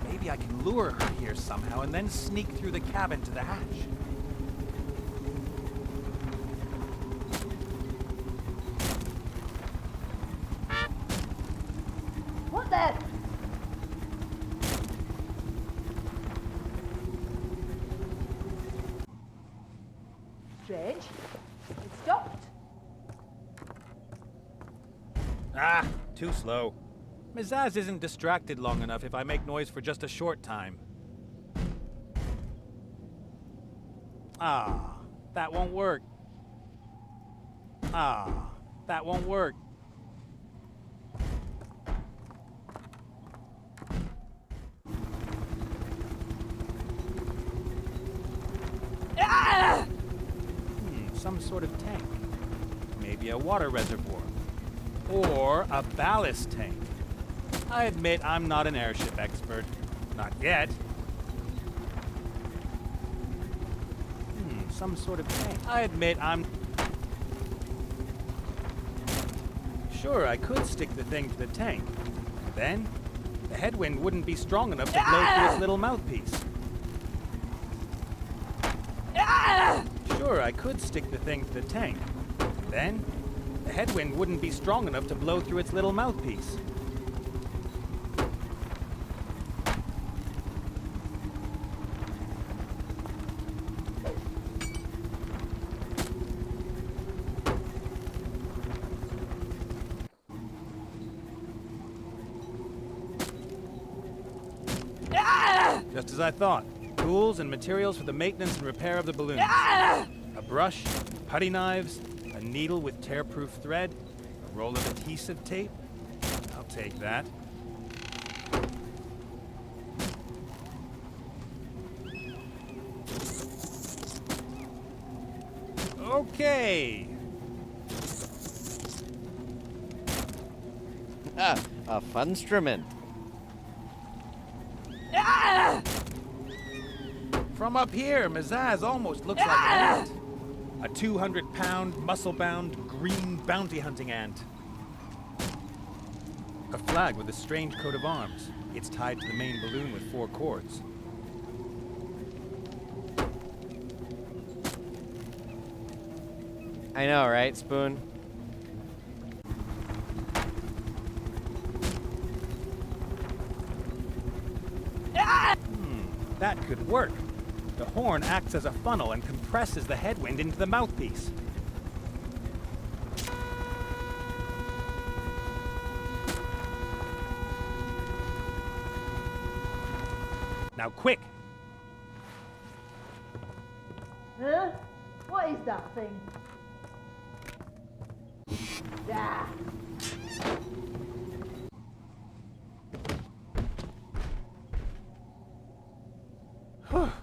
Maybe I can lure her here somehow and then sneak through the cabin to the hatch. What the? Strange. It stopped. Ah, too slow. Mazaz isn't distracted long enough if I make noise for just a short time. Ah, that won't work. Ah, that won't work. Some sort of tank. Maybe a water reservoir. Or a ballast tank. I admit I'm not an airship expert. Not yet. Some sort of tank. I admit I'm... Sure, I could stick the thing to the tank. Then, the headwind wouldn't be strong enough to blow through its little mouthpiece. Sure, I could stick the thing to the tank. Then, the headwind wouldn't be strong enough to blow through its little mouthpiece. Just as I thought. Tools and materials for the maintenance and repair of the balloons. A brush, putty knives, a needle with tear-proof thread, a roll of adhesive tape. I'll take that. Okay. A fun instrument. From up here, Mazaz almost looks like an ant. A 200-pound, muscle-bound, green bounty hunting ant. A flag with a strange coat of arms. It's tied to the main balloon with 4 cords. I know, right, Spoon? That could work. The horn acts as a funnel and compresses the headwind into the mouthpiece. Now quick! Huh? What is that thing? Ah!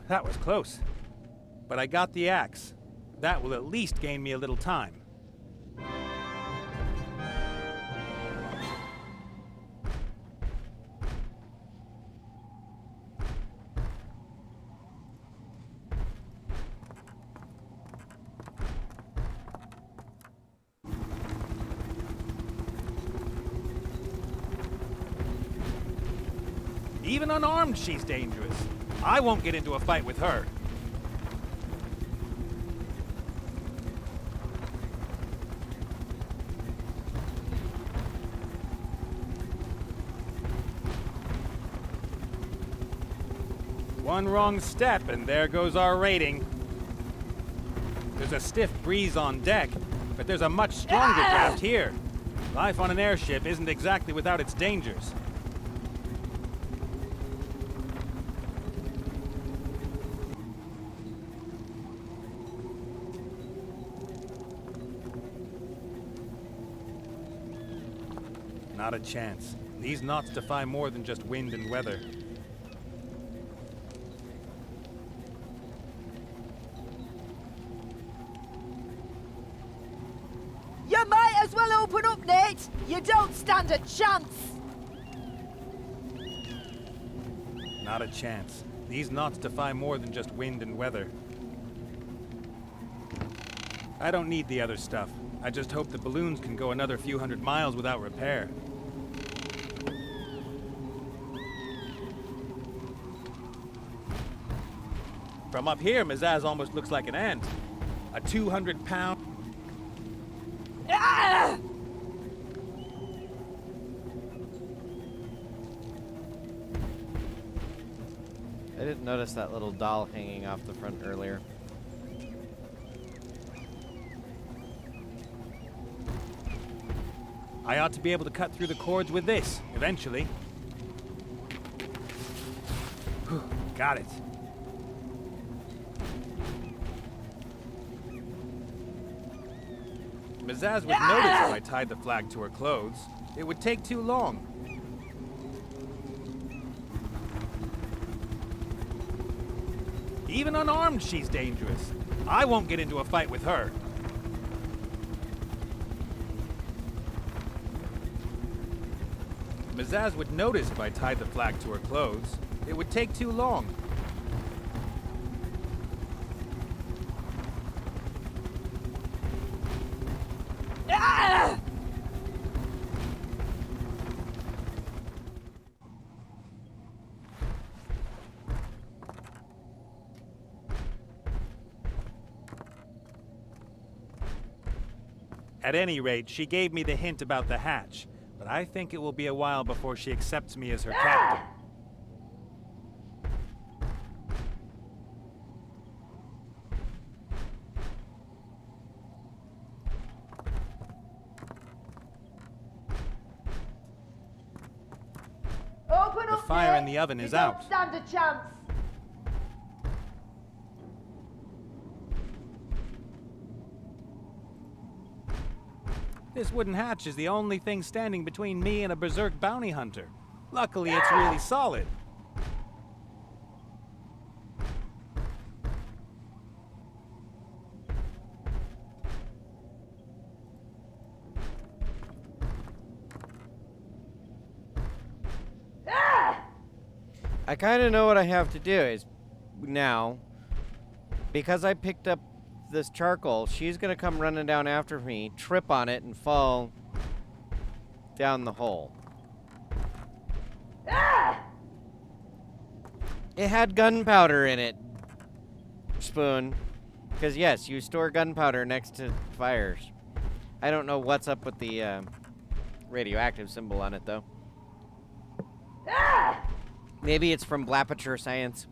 That was close. But I got the axe. That will at least gain me a little time. Even unarmed, she's dangerous. I won't get into a fight with her. One wrong step, and there goes our rating. There's a stiff breeze on deck, but there's a much stronger draft here. Life on an airship isn't exactly without its dangers. Not a chance. These knots defy more than just wind and weather. You might as well open up, Nate! You don't stand a chance! Not a chance. These knots defy more than just wind and weather. I don't need the other stuff. I just hope the balloons can go another few hundred miles without repair. From up here, Mazaz almost looks like an ant. A 200-pound... Ah! I didn't notice that little doll hanging off the front earlier. I ought to be able to cut through the cords with this, eventually. Whew, got it. Mazaz would notice if I tied the flag to her clothes. It would take too long. Even unarmed, she's dangerous. I won't get into a fight with her. Mazaz would notice if I tied the flag to her clothes. It would take too long. Ah! At any rate, she gave me the hint about the hatch, but I think it will be a while before she accepts me as her captain. Open The up, fire Nate. in the oven You is don't out. stand a chance! This wooden hatch is the only thing standing between me and a berserk bounty hunter. Luckily, it's really solid. I kind of know what I have to do is now, because I picked up this charcoal, she's going to come running down after me, trip on it, and fall down the hole. It had gunpowder in it, Spoon. Because, yes, you store gunpowder next to fires. I don't know what's up with the radioactive symbol on it, though. Maybe it's from Blapature Science.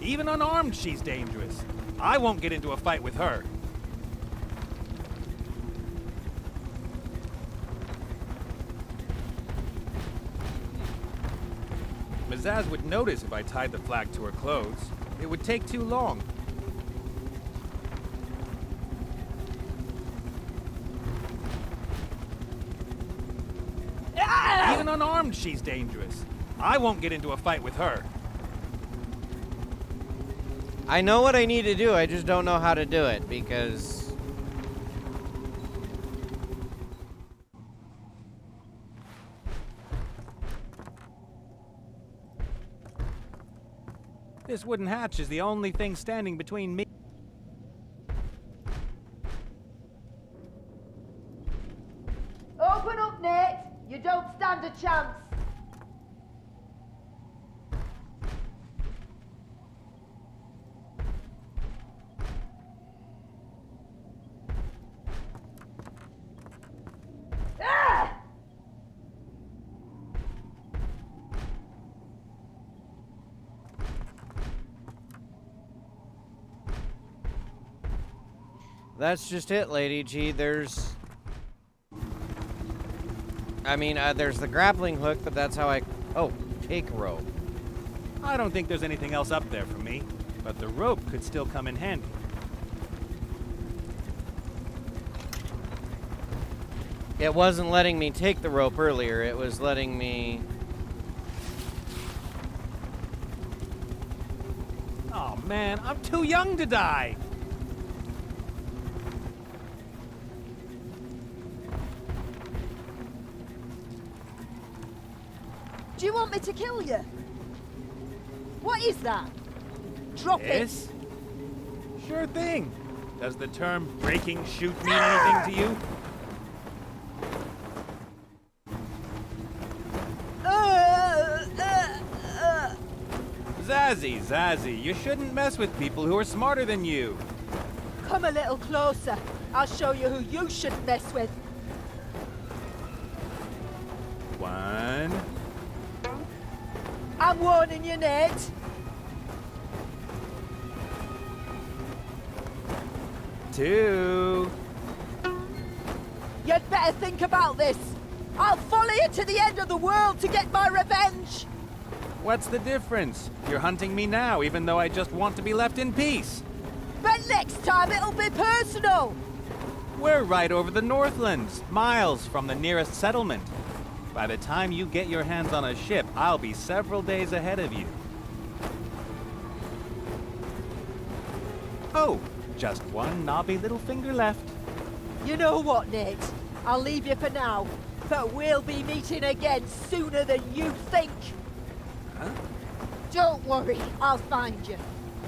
Even unarmed, she's dangerous. I won't get into a fight with her. Mazaz would notice if I tied the flag to her clothes. It would take too long. Even unarmed, she's dangerous. I won't get into a fight with her. I know what I need to do, I just don't know how to do it, because... This wooden hatch is the only thing standing between me. Open up, Nate. You don't stand a chance. Ah! That's just it, Lady G. There's the grappling hook, but that's how I... Oh, take rope. I don't think there's anything else up there for me, but the rope could still come in handy. It wasn't letting me take the rope earlier, it was letting me... Oh man, I'm too young to die! Do you want me to kill you? What is that? Drop Yes? it. Sure thing. Does the term breaking shoot mean anything to you? Zazzy, you shouldn't mess with people who are smarter than you. Come a little closer. I'll show you who you shouldn't mess with. 1. I'm warning you, Nate. 2. You'd better think about this. I'll follow you to the end of the world to get my revenge. What's the difference? You're hunting me now, even though I just want to be left in peace. But next time it'll be personal. We're right over the Northlands, miles from the nearest settlement. By the time you get your hands on a ship, I'll be several days ahead of you. Oh, just one knobby little finger left. You know what, Nate? I'll leave you for now, but we'll be meeting again sooner than you think. Huh? Don't worry, I'll find you.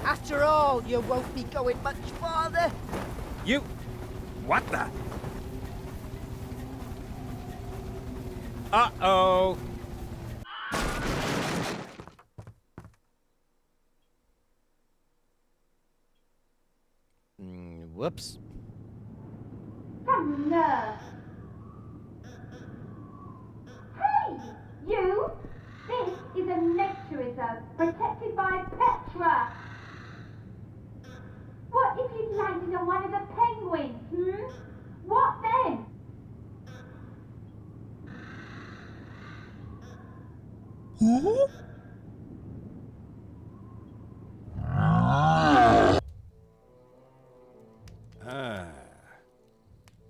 After all, you won't be going much farther. You... What the... Uh-oh. Whoops. Some nerve. Hey, you! This is a nature reserve protected by Petra. What if you landed on one of the penguins, What then?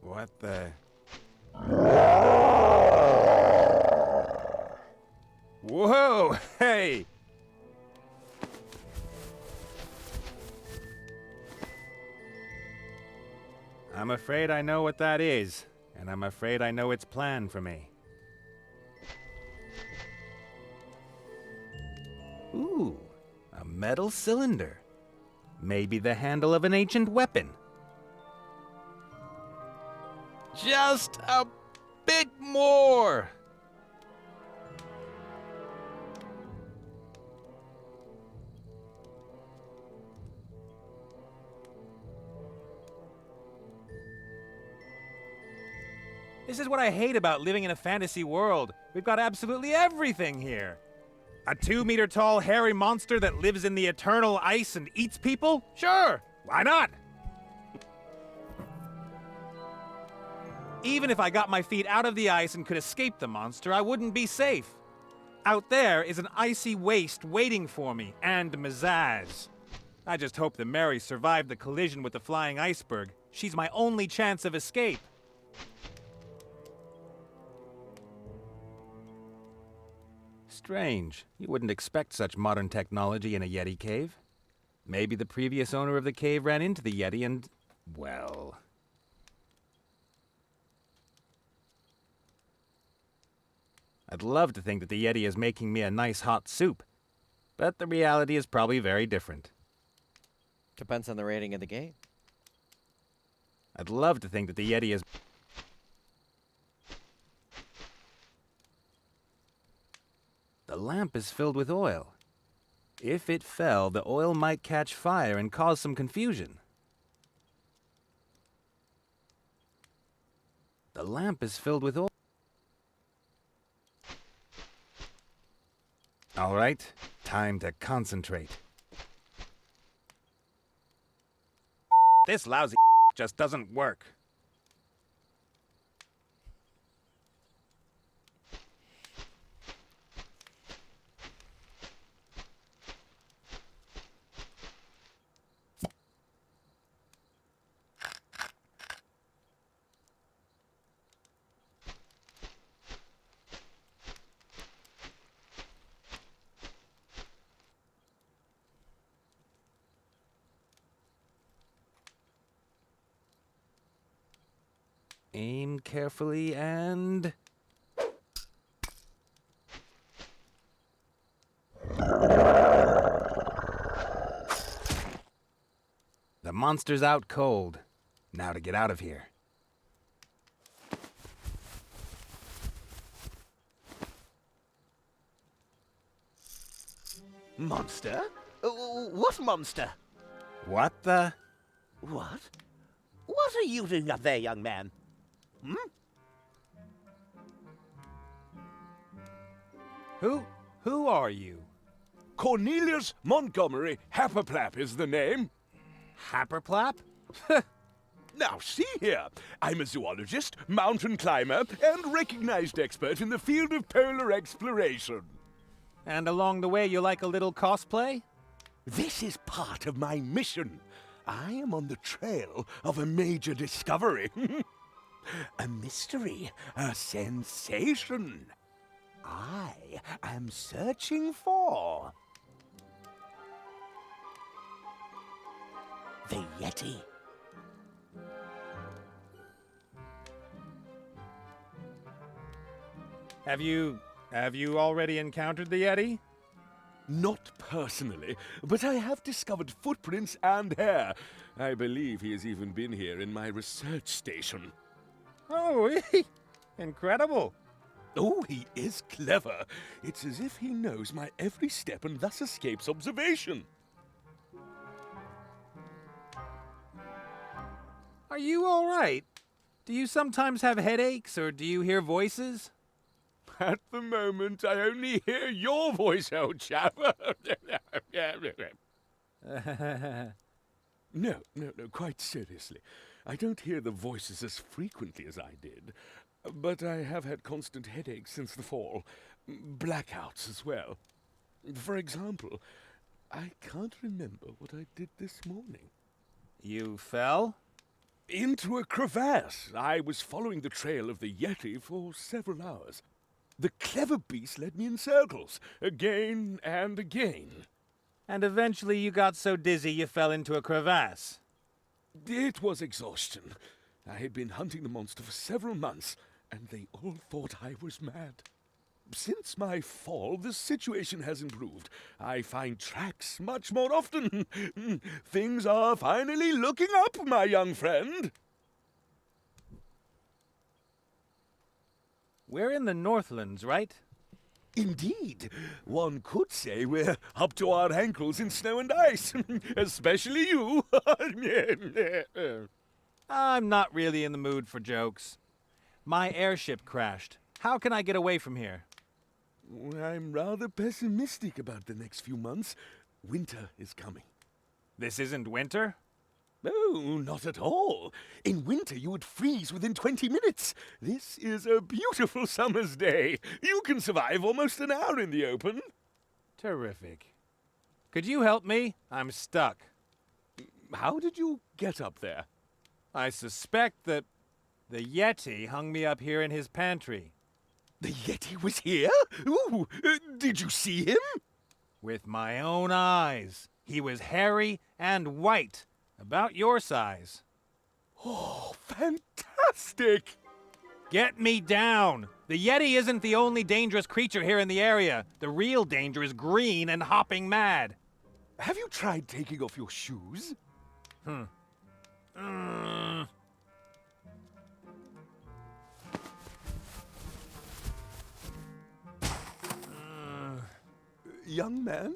What the... Whoa! Hey! I'm afraid I know what that is, and I'm afraid I know its plan for me. Ooh, a metal cylinder. Maybe the handle of an ancient weapon. Just a bit more! This is what I hate about living in a fantasy world. We've got absolutely everything here. A 2-meter tall hairy monster that lives in the eternal ice and eats people? Sure, why not? Even if I got my feet out of the ice and could escape the monster, I wouldn't be safe. Out there is an icy waste waiting for me, and Mazaz. I just hope that Mary survived the collision with the flying iceberg. She's my only chance of escape. Strange. You wouldn't expect such modern technology in a Yeti cave. Maybe the previous owner of the cave ran into the Yeti and, well... I'd love to think that the Yeti is making me a nice hot soup, but the reality is probably very different. Depends on the rating of the game. I'd love to think that the Yeti is... The lamp is filled with oil. If it fell, the oil might catch fire and cause some confusion. The lamp is filled with oil. All right, time to concentrate. This lousy just doesn't work. Aim carefully and... The monster's out cold. Now to get out of here. Monster? What monster? What the... What? What are you doing up there, young man? Who are you? Cornelius Montgomery Happerplap is the name. Happerplap? Now, see here. I'm a zoologist, mountain climber, and recognized expert in the field of polar exploration. And along the way you like a little cosplay? This is part of my mission. I am on the trail of a major discovery. A mystery, a sensation. I am searching for... the Yeti. Have you already encountered the Yeti? Not personally, but I have discovered footprints and hair. I believe he has even been here in my research station. Oh, incredible. Oh, he is clever. It's as if he knows my every step and thus escapes observation. Are you all right? Do you sometimes have headaches, or do you hear voices? At the moment, I only hear your voice, old chap. No, quite seriously. I don't hear the voices as frequently as I did, but I have had constant headaches since the fall. Blackouts as well. For example, I can't remember what I did this morning. You fell? Into a crevasse. I was following the trail of the Yeti for several hours. The clever beast led me in circles, again and again. And eventually you got so dizzy you fell into a crevasse. It was exhaustion. I had been hunting the monster for several months, and they all thought I was mad. Since my fall, the situation has improved. I find tracks much more often. Things are finally looking up, my young friend. We're in the Northlands, right? Indeed. One could say we're up to our ankles in snow and ice. Especially you. I'm not really in the mood for jokes. My airship crashed. How can I get away from here? I'm rather pessimistic about the next few months. Winter is coming. This isn't winter? Oh, not at all. In winter, you would freeze within 20 minutes. This is a beautiful summer's day. You can survive almost an hour in the open. Terrific. Could you help me? I'm stuck. How did you get up there? I suspect that the Yeti hung me up here in his pantry. The Yeti was here? Ooh, did you see him? With my own eyes. He was hairy and white, about your size. Oh, fantastic! Get me down! The Yeti isn't the only dangerous creature here in the area. The real danger is green and hopping mad. Have you tried taking off your shoes? Young man?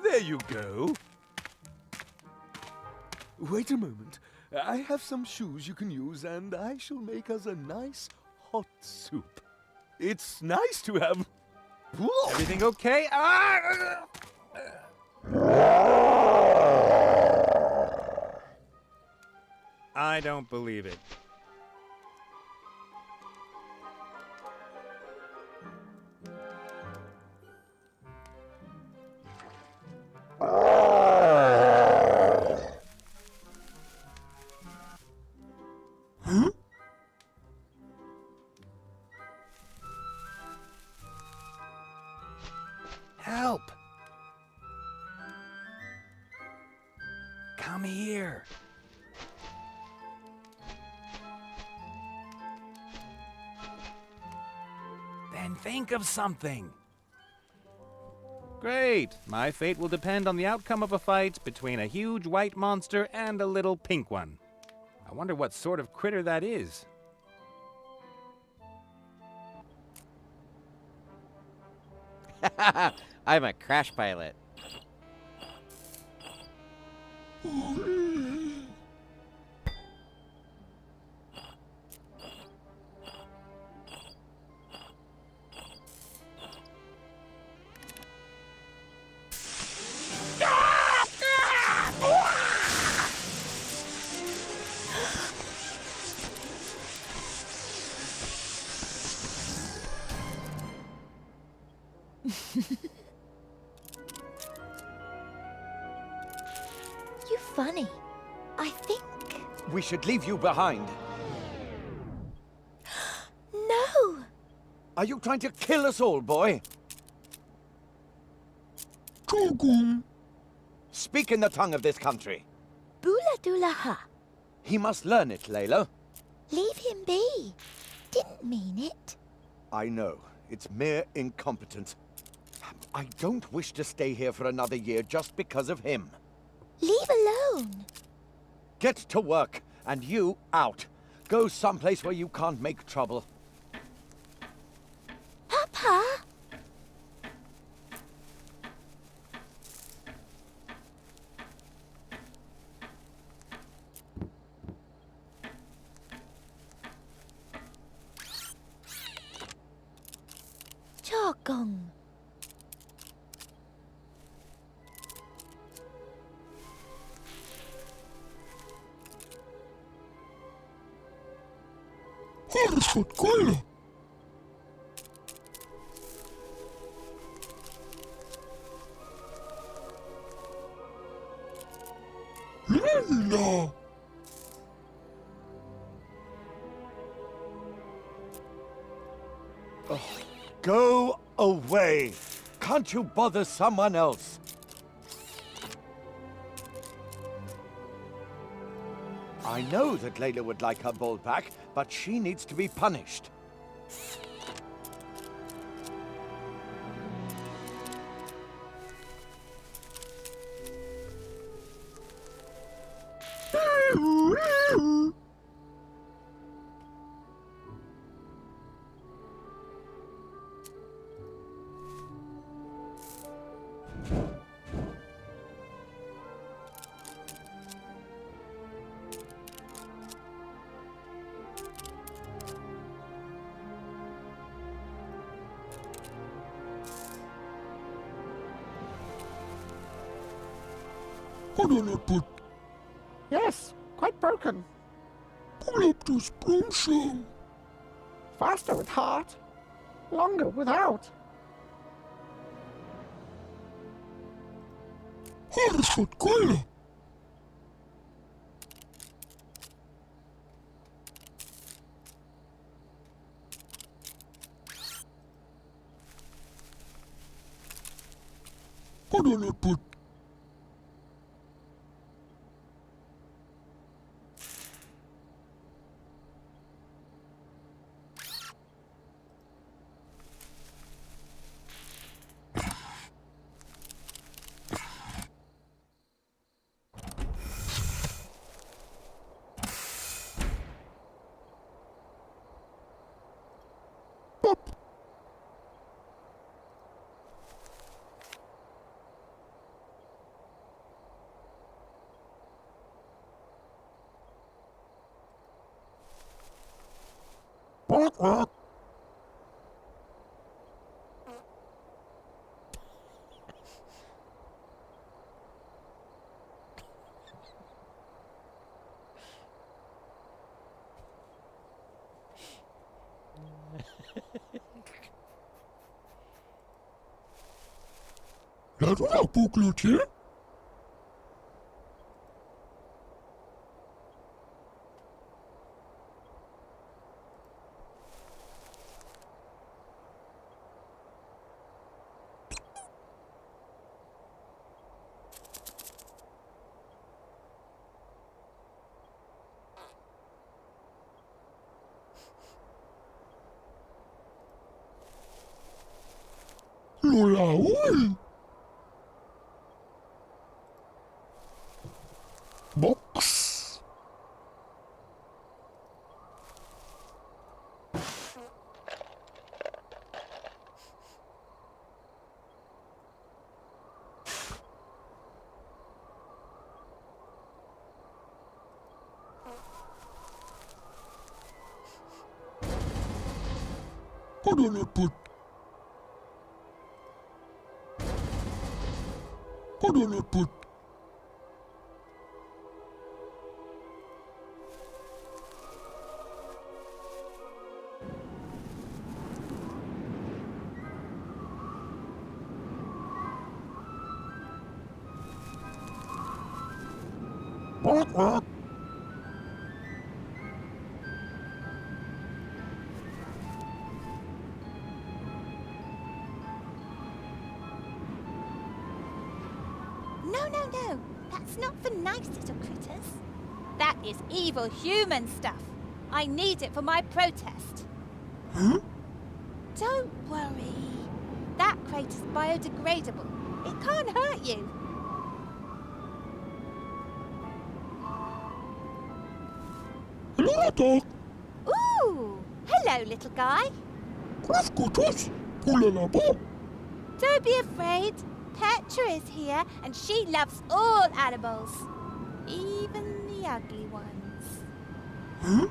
There you go. Wait a moment. I have some shoes you can use, and I shall make us a nice hot soup. It's nice to have... Everything okay? Ah! I don't believe it. Help! Come here. Then think of something. Great. My fate will depend on the outcome of a fight between a huge white monster and a little pink one. I wonder what sort of critter that is. I'm a crash pilot. You funny. I think... We should leave you behind. No! Are you trying to kill us all, boy? Speak in the tongue of this country. Bula dula ha. He must learn it, Layla. Leave him be. Didn't mean it. I know. It's mere incompetence. I don't wish to stay here for another year just because of him. Leave alone. Get to work, and you out. Go someplace where you can't make trouble. Papa! Chogong. Go away! Can't you bother someone else? I know that Layla would like her ball back, but she needs to be punished. Hold on a bit. Yes, quite broken. Pull up the spring some. Faster with heart, longer without. Harder for color. Hold on a bit. Pop. Quack, quack. Laat me nog boekloetje. Lola, oei. Box. Hold on a bit. Hold on a bit. Quack, quack. No, no, no. That's not for nice little critters. That is evil human stuff. I need it for my protest. Huh? Don't worry. That crate is biodegradable. It can't hurt you. Lola, dog. Ooh! Hello, little guy. Graf Kutus. Pulala, bob. Don't be afraid. Petra is here, and she loves all animals, even the ugly ones. Huh?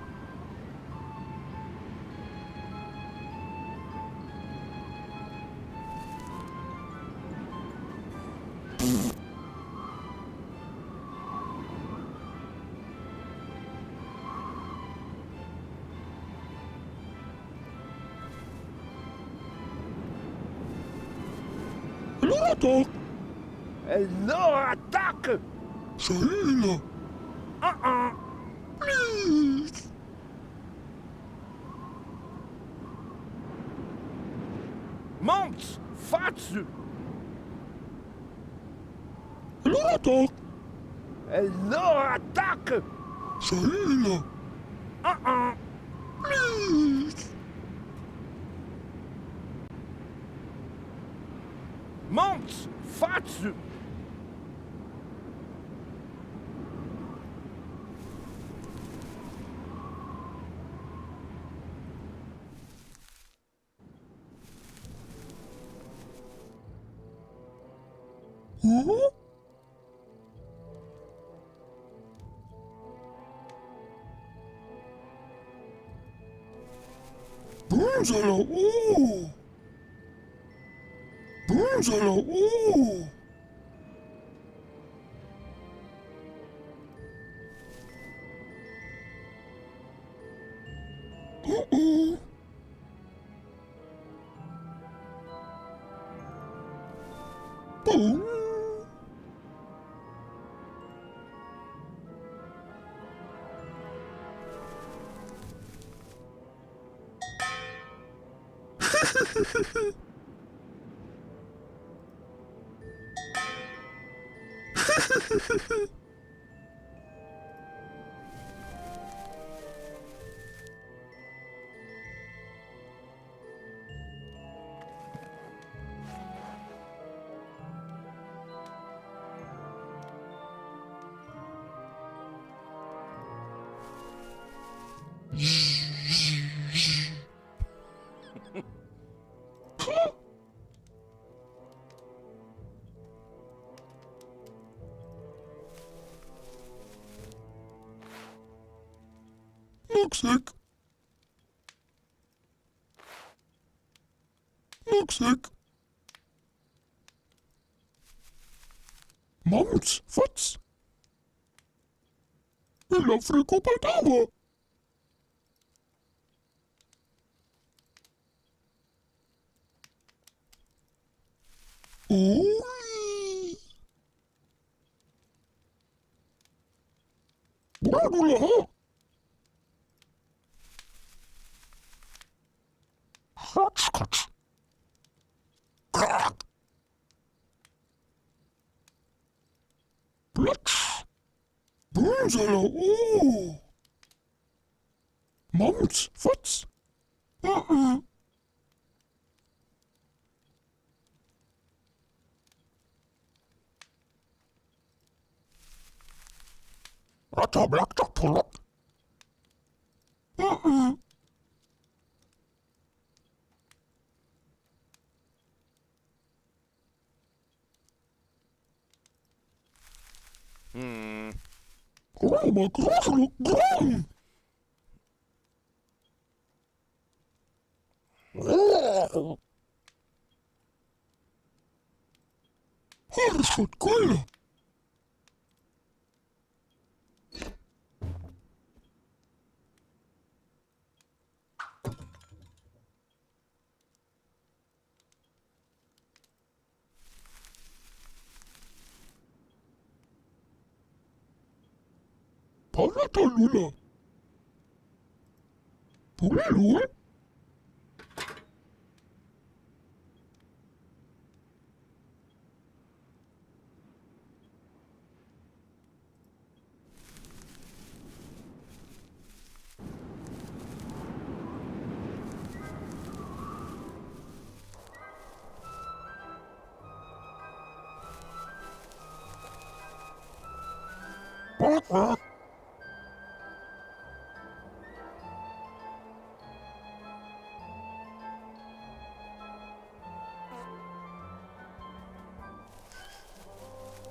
Lola, dog. Hello, attack! Salila. Please. Monks, Fatsu! Lola, dog. Hello, attack! Salila. Please. Monks, Fatsu! Huh? Boomzala, ooh! Boomzala, ooh! Looks like Mums, Futz. Eller Frikopatava. Oj. Bra du ha. Hotskotch. Crack. Blitz. Bunzala. Oh. Mums, Futz. Rata blakta pulak. Groma groslo grom. Harrisford kolla. Palata lula. Pulelu. Quack.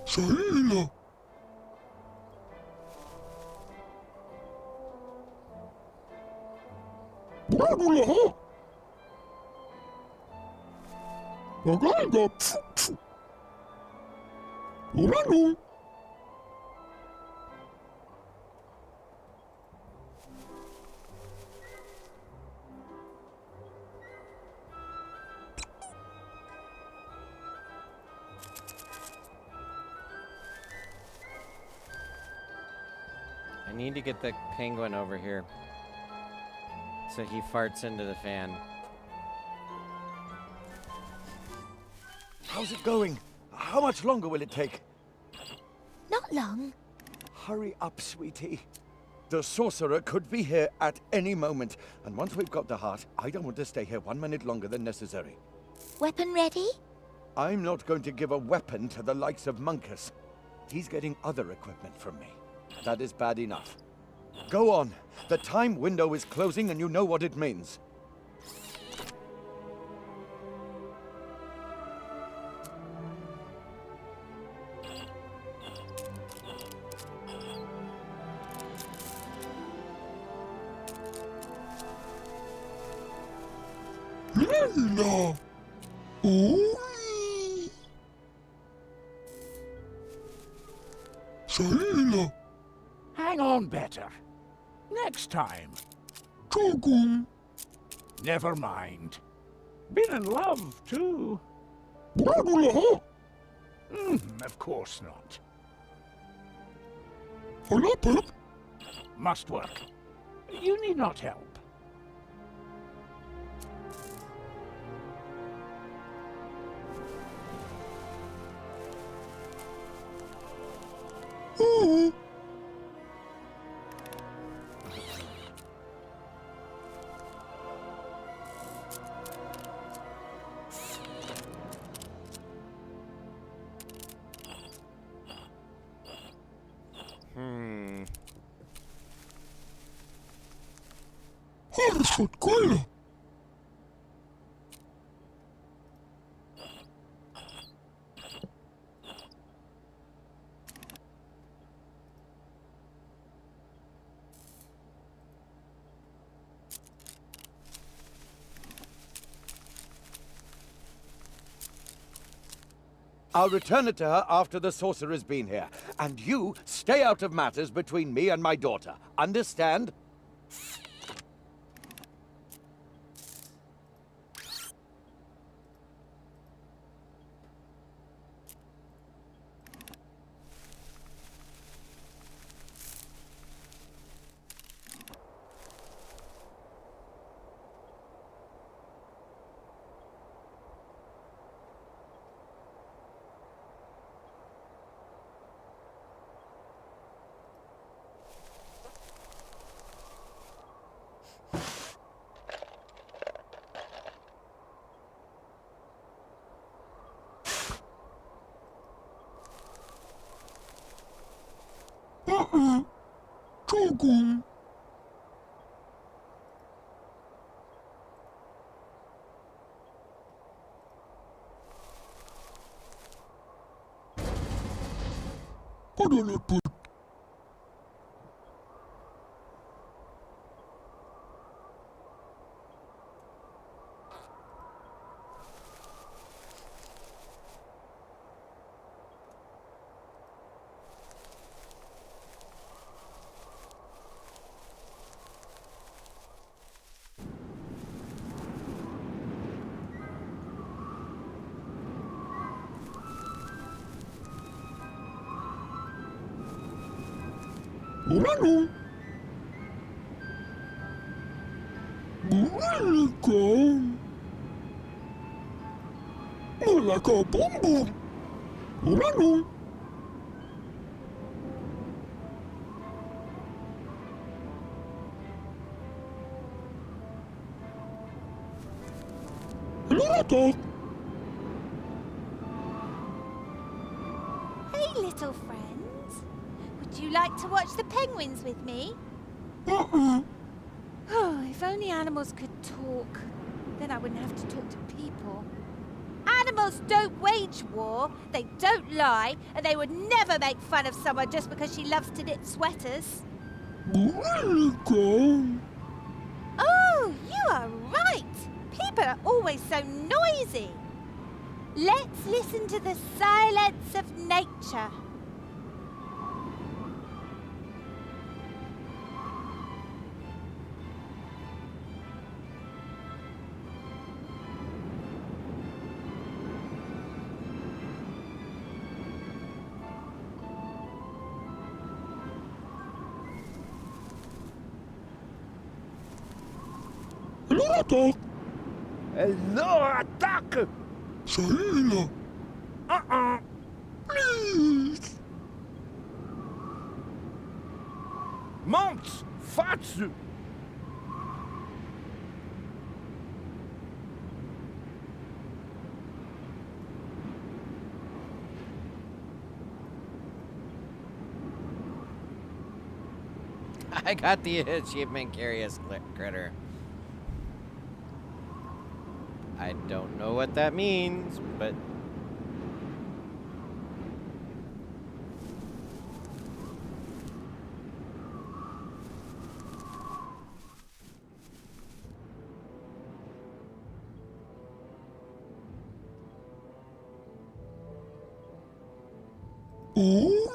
Saila. Bradula ha. Maganda. Uranu. I need to get the penguin over here so he farts into the fan. How's it going? How much longer will it take? Not long. Hurry up, sweetie. The sorcerer could be here at any moment, and once we've got the heart, I don't want to stay here 1 minute longer than necessary. Weapon ready? I'm not going to give a weapon to the likes of Munkus. He's getting other equipment from me. That is bad enough. Go on. The time window is closing and you know what it means. Lila. Oj. Saila. Hang on better. Next time. Togum. Never mind. Been in love, too. Bradula ha. Of course not. Alapet. Must work. You need not help. Oh, Hmm. alles wat kunnen. I'll return it to her after the sorcerer's been here. And you stay out of matters between me and my daughter. Understand? 조금. 꼬르르 뭐라노? 뭐랄까? 뭐랄까 봄봄 뭐라노? 뭐라다? Hey, little friends. Would you like to watch the penguins with me? Oh, if only animals could talk. Then I wouldn't have to talk to people. Animals don't wage war, they don't lie, and they would never make fun of someone just because she loves to knit sweaters. 뭐랄까? Oh, you are right. People are always so noisy. Let's listen to the silence of nature. 뭐라다? Alors, attaque! 사일아, Uh-uh. please. Monte! Fatsu! I got the achievement curious critter. I don't know what that means, but 오이.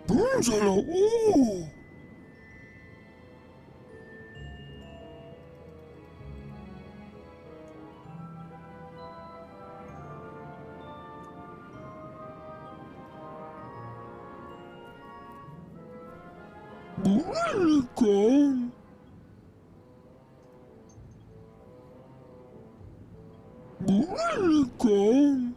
문제라, 오. Welcome. Welcome.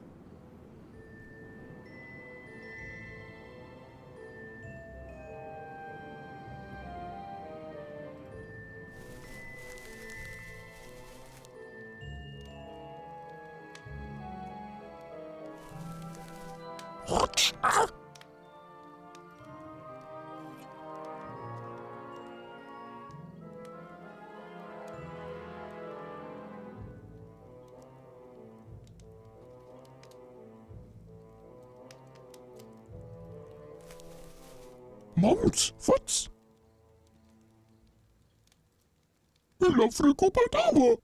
What? Mums, Futz. Illa friku patawa.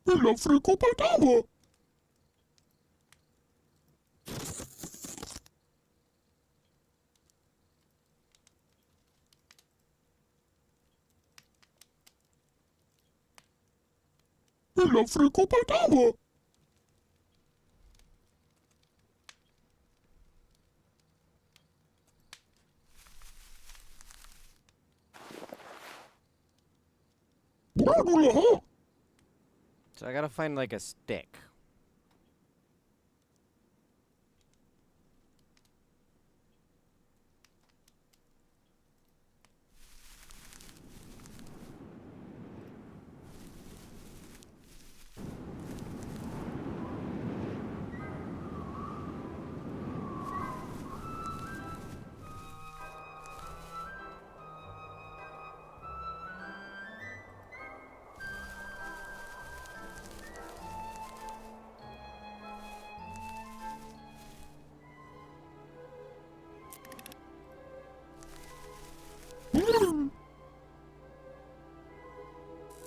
Illa friku patawa. Illa friku patawa. So I gotta find like a stick.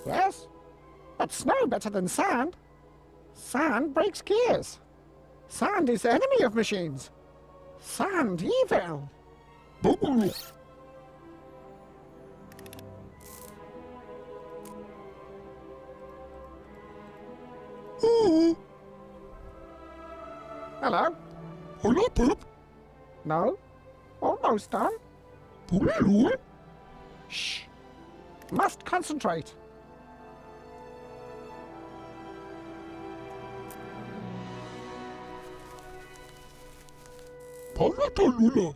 Yes? But snow better than sand. Sand breaks gears. Sand is the enemy of machines. Sand evil. Hello? Hola, Pep. No? Almost done. Hello. Shh. Must concentrate. Palatalula.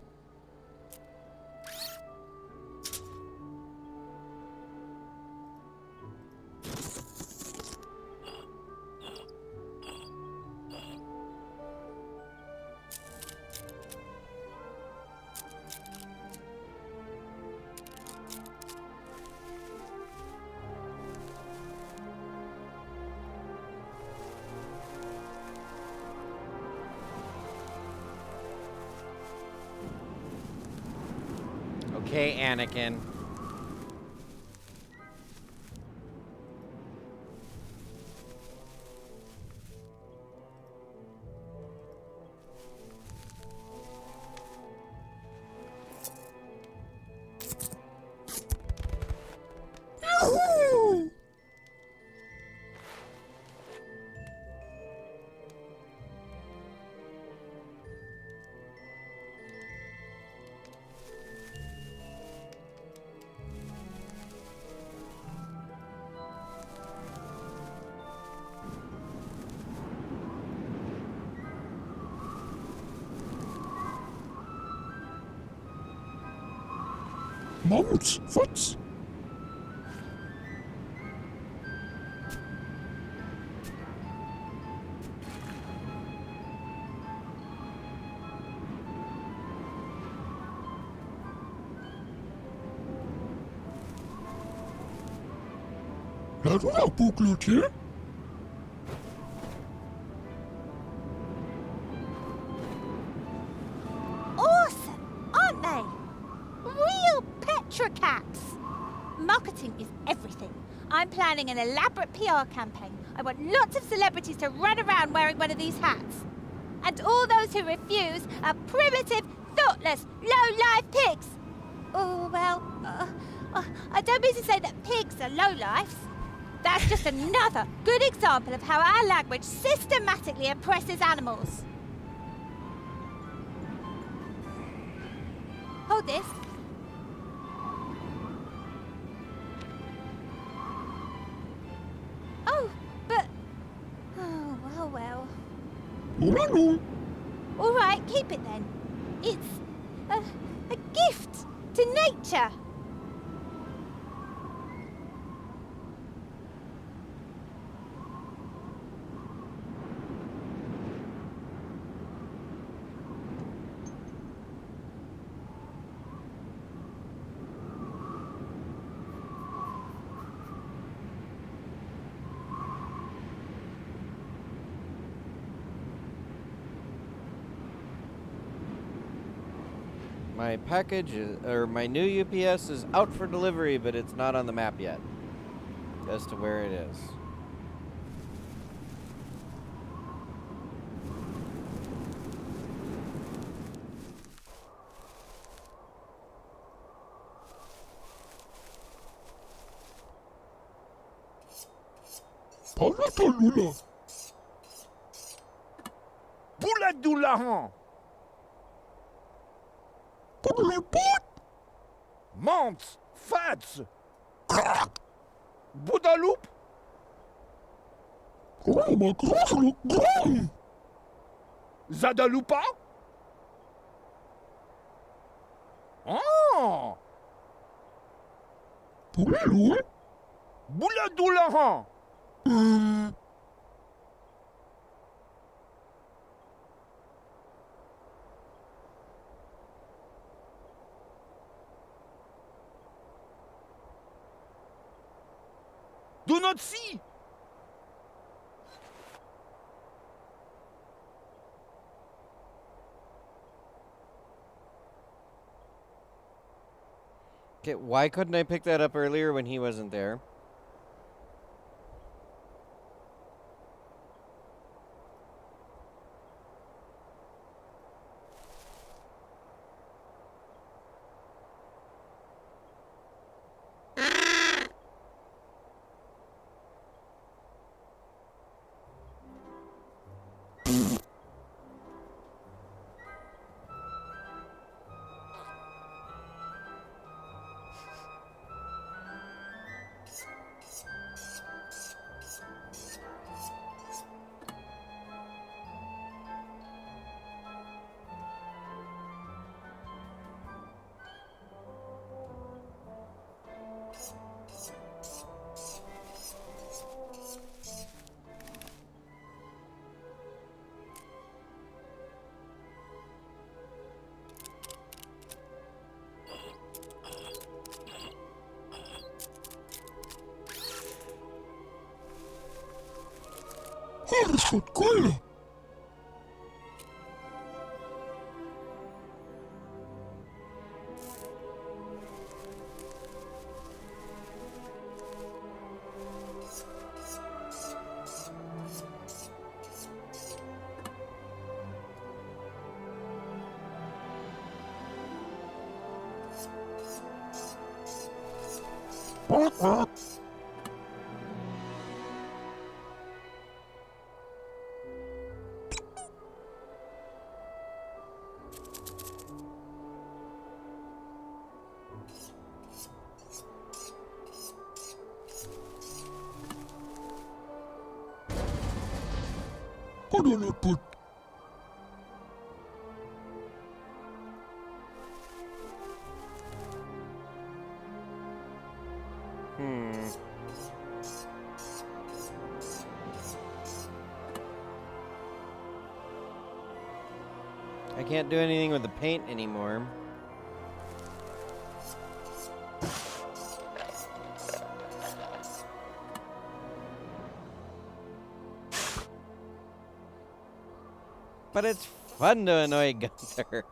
Okay, Anakin. Yahoo! Mums, Futz. Laat me nou, boekloetje. Awesome, aren't they? Real petrocats. Marketing is everything. I'm planning an elaborate PR campaign. I want lots of celebrities to run around wearing one of these hats. And all those who refuse are primitive, thoughtless, low-life pigs. Oh, well, I don't mean to say that pigs are lowlifes. That's just another good example of how our language systematically oppresses animals. hold this. Oh, but... Oh, well. Bueno. All right, keep it then. It's a gift to nature. My package, or my new UPS is out for delivery, but it's not on the map yet as to where it is. Palatalula. Bouladoulahan. Pudaliput. Monts. Fats. Boudaloop. Groma groslo grom. Zadaloupa. Ah. Pulelu. Bouladoulahan. Do not see. Okay, why couldn't I pick that up earlier when he wasn't there? Harrison Cola. Put. I can't do anything with the paint anymore. But it's fun to annoy Gunther.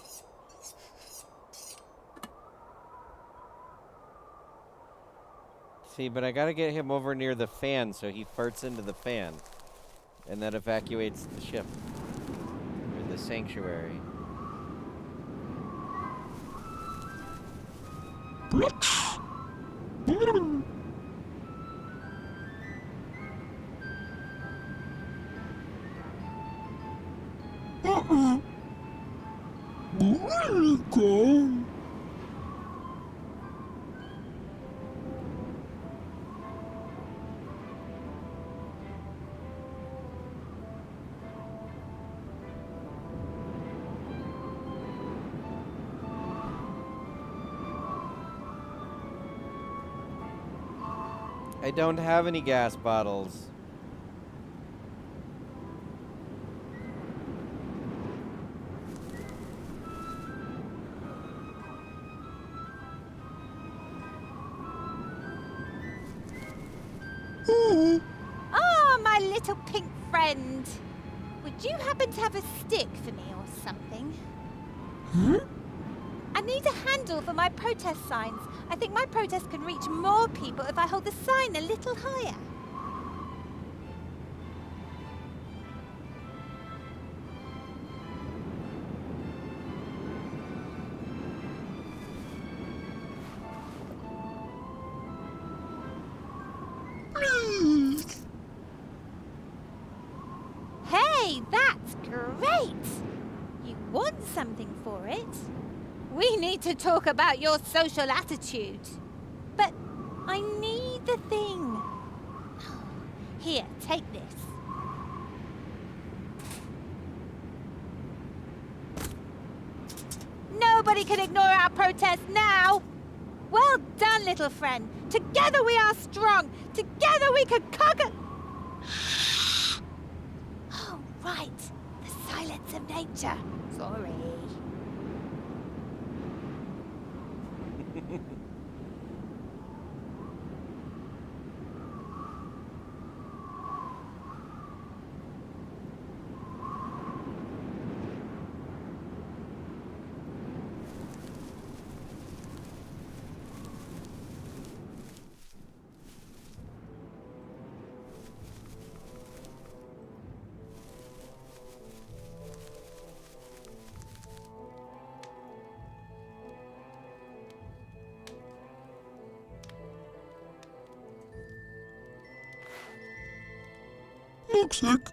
See, but I gotta get him over near the fan so he farts into the fan. And that evacuates the ship. Or the sanctuary. I don't have any gas bottles. Oh, my little pink friend. Would you happen to have a stick for me or something? I need a handle for my protest signs. I think my protest can reach more people if I hold the sign a little higher. Please. Hey, that's great! You want something for it? We need to talk about your social attitude. But I need the thing. Here, take this. Nobody can ignore our protest now! Well done, little friend. Together we are strong. Together we can conquer... Oh, right. The silence of nature. Sorry. Looks like.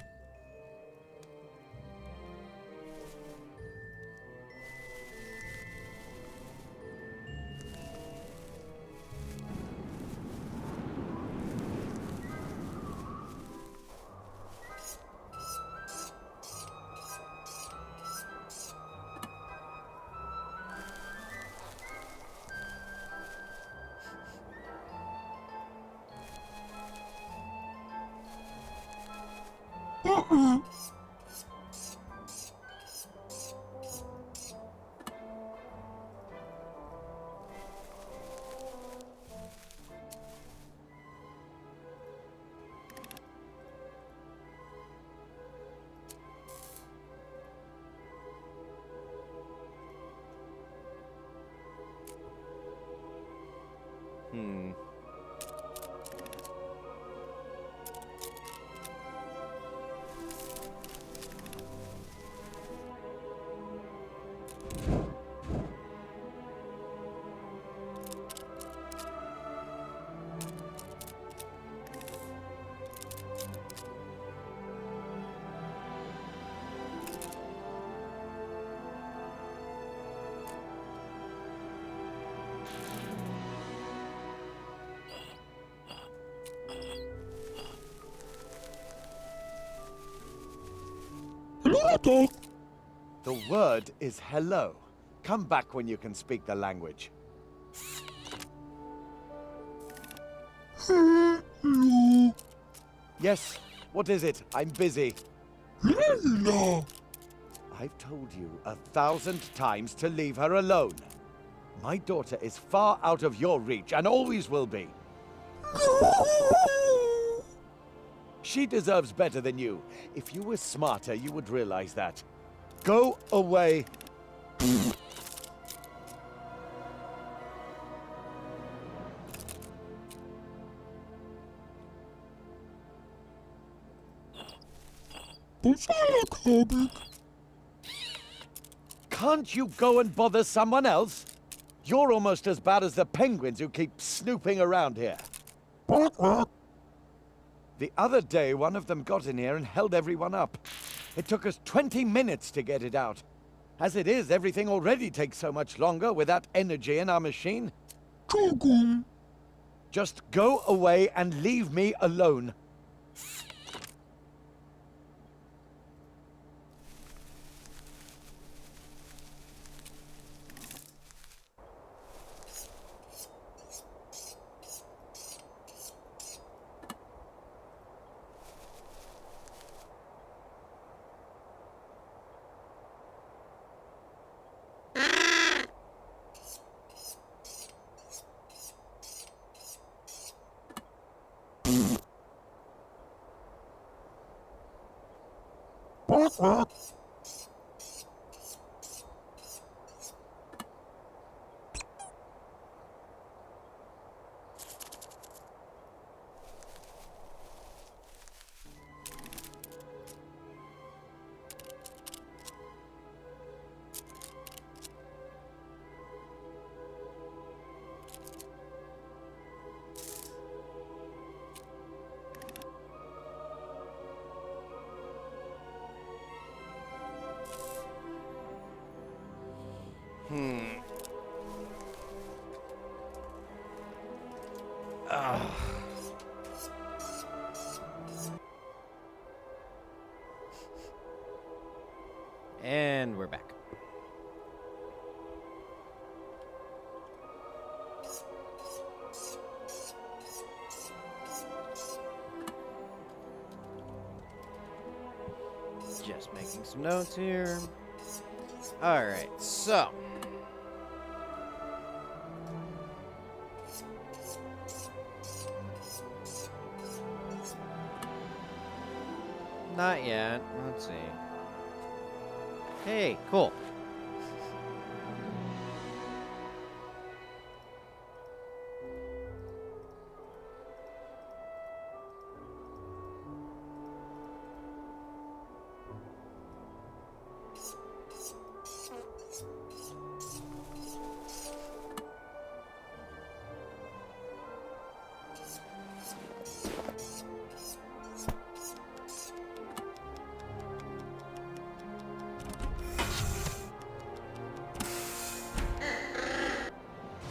Hello. The word is hello. Come back when you can speak the language. Hello. Yes, what is it? I'm busy. Layla. I've told you 1,000 times to leave her alone. My daughter is far out of your reach and always will be. She deserves better than you. If you were smarter, you would realize that. Go away. Can't you go and bother someone else? You're almost as bad as the penguins who keep snooping around here. The other day, one of them got in here and held everyone up. It took us 20 minutes to get it out. As it is, everything already takes so much longer with that energy in our machine. Just go away and leave me alone. Quack, quack. And we're back. Just making some notes here. All right, so. Not yet. Let's see. Hey, cool.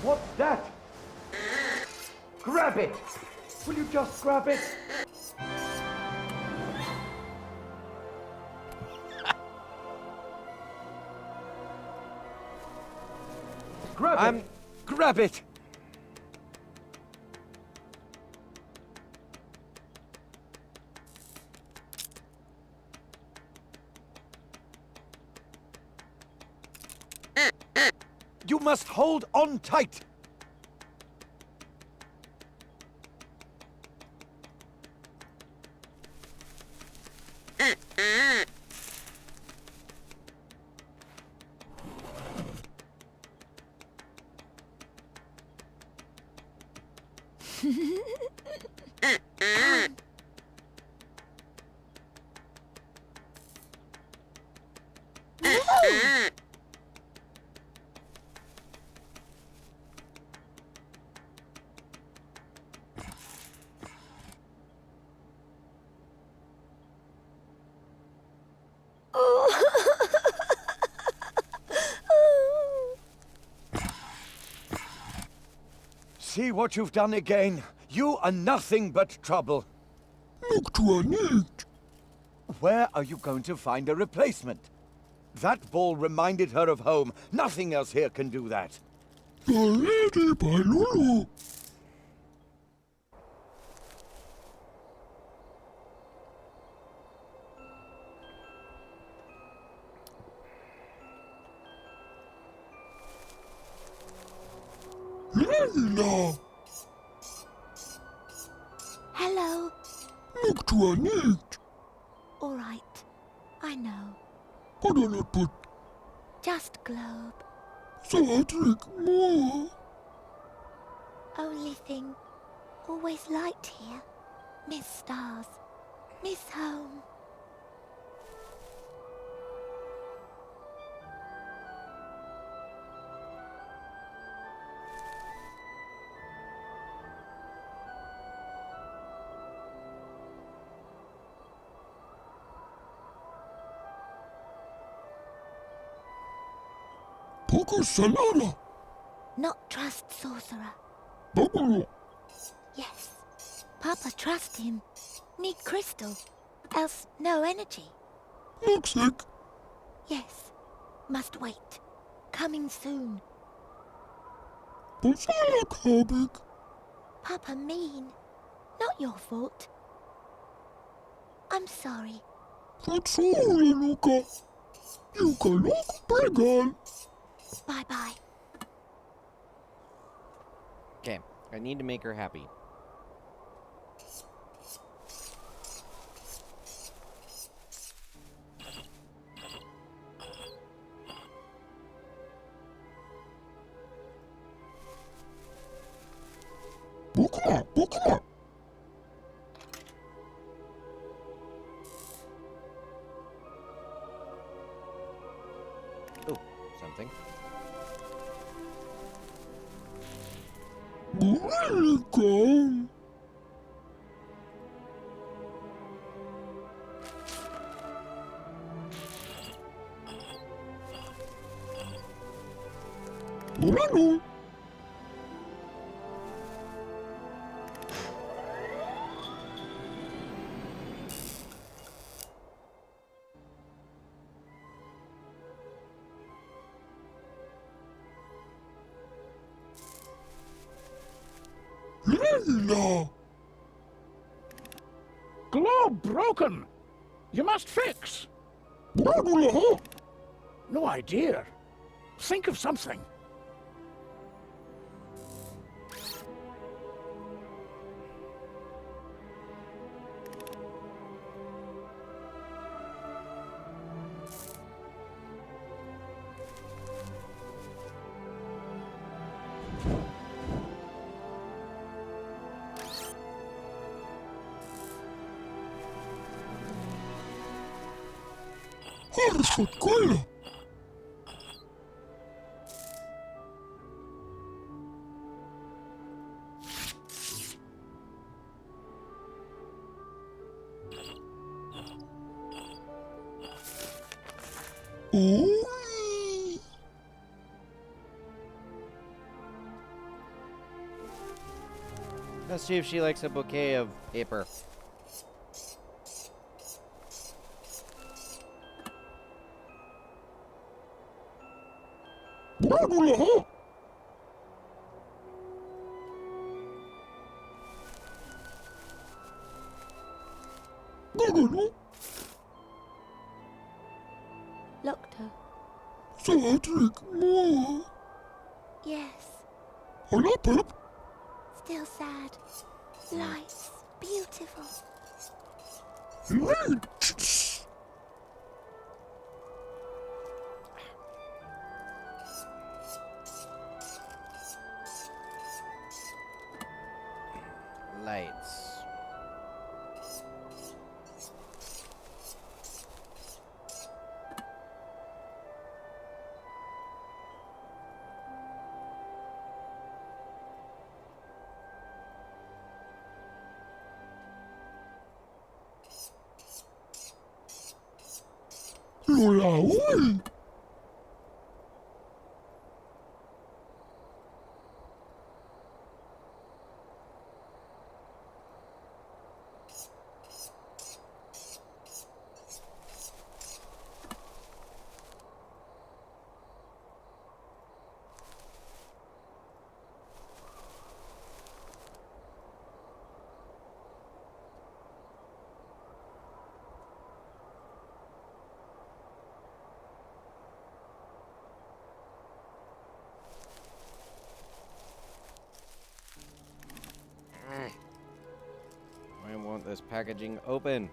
What's that? Grab it! Will you just grab it? Grab it! Grab it! You must hold on tight! See what you've done again. You are nothing but trouble. Look to our need. Where are you going to find a replacement? That ball reminded her of home. Nothing else here can do that. The lady by Lulu. Lila. Hello. Look to our need. All right. I know. Put on a put. Just globe. So I drink more. Only thing. Always light here. Miss stars. Miss home. Poco salada. Not trust sorcerer. Bubble. Yes. Papa trust him. Need crystal. Else no energy. Looks like. Yes. Must wait. Coming soon. Posala kabig. Papa mean. Not your fault. I'm sorry. That's all, Luca. You can look pregal. Bye-bye. Okay, I need to make her happy. Bukma, bukma. Oh, something. Welcome. Bueno. Linda. Globe broken. You must fix. Bradula. No idea. Think of something. Harford cola. Oh. Let's see if she likes a bouquet of paper. Bradula. Gagano. Looked her. Cedric Moore. Yes. Olapep. Still sad. Lights. Beautiful. Lights. Lights. Lola, uy. Why won't this packaging open?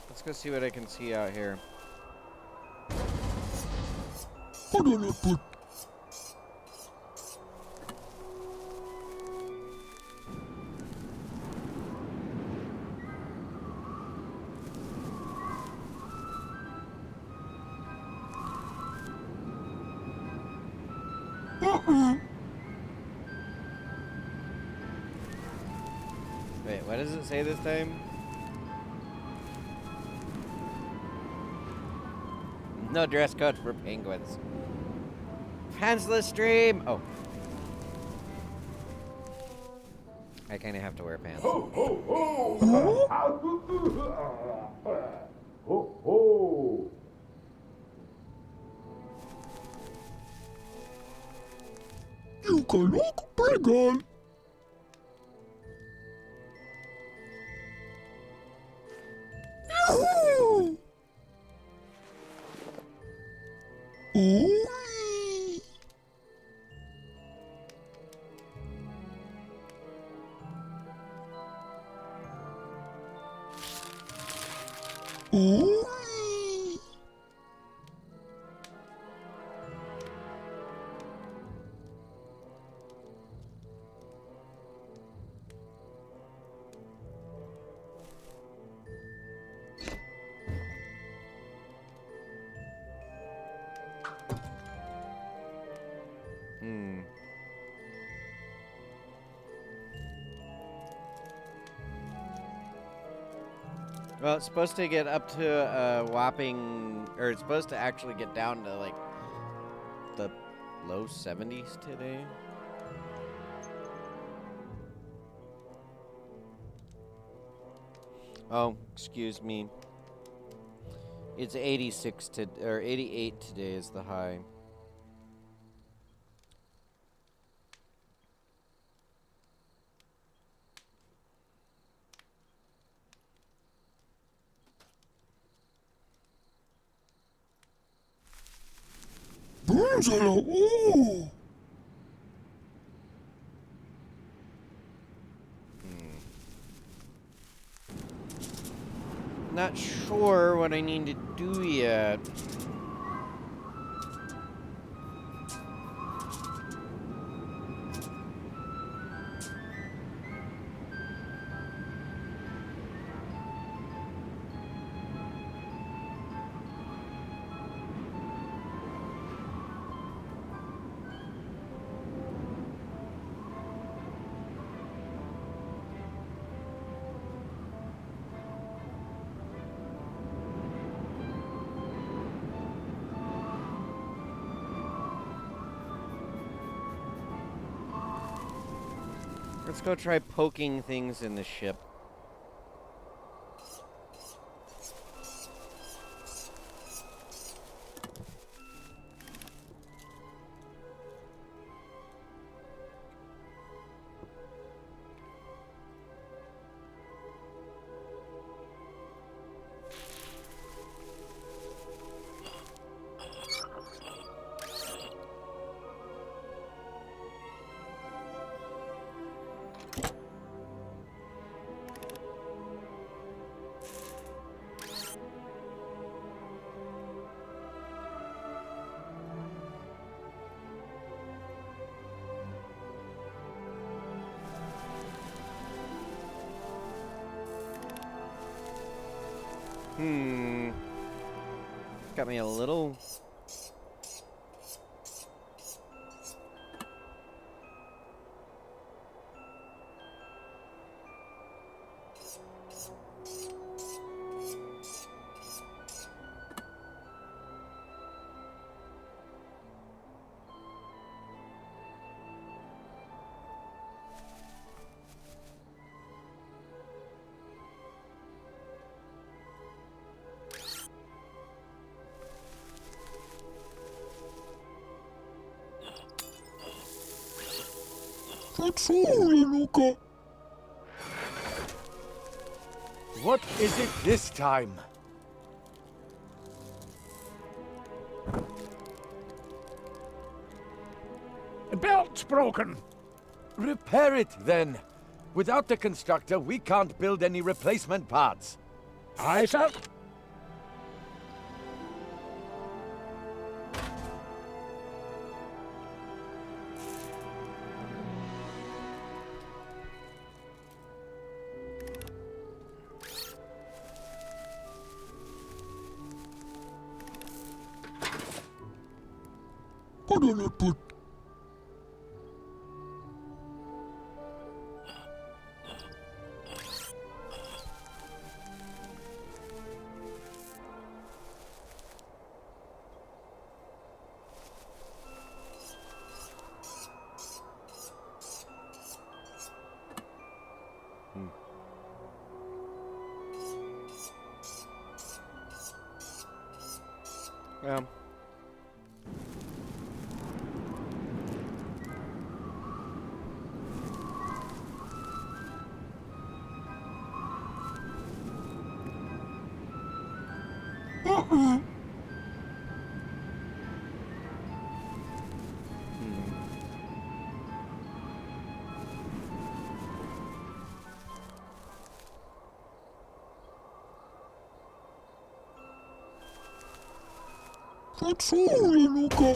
Let's go see what I can see out here. Banana put. Wait, what does it say this time? No dress code for penguins. Pantsless stream! Oh. I kind of have to wear pants. Ho, ho, ho! Ho, ho! You can look pagan. Yahoo! Ooh. Ooh. Hmm. Well, it's supposed to get up to a whopping, or it's supposed to actually get down to like the low 70s today. Oh, excuse me. It's 86 to or 88 today is the high. Bronzolo, ooh. Not sure what I need to do yet. Let's go try poking things in the ship. Got me a little... That's all, Luca. What is it this time? The belt's broken. Repair it, then. Without the constructor, we can't build any replacement parts. Aye, sir. Put on it, put. Well... Poczuli, Luka.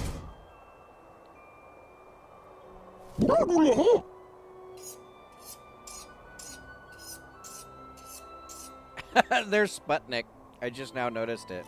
Bragule, huh? There's Sputnik. I just now noticed it.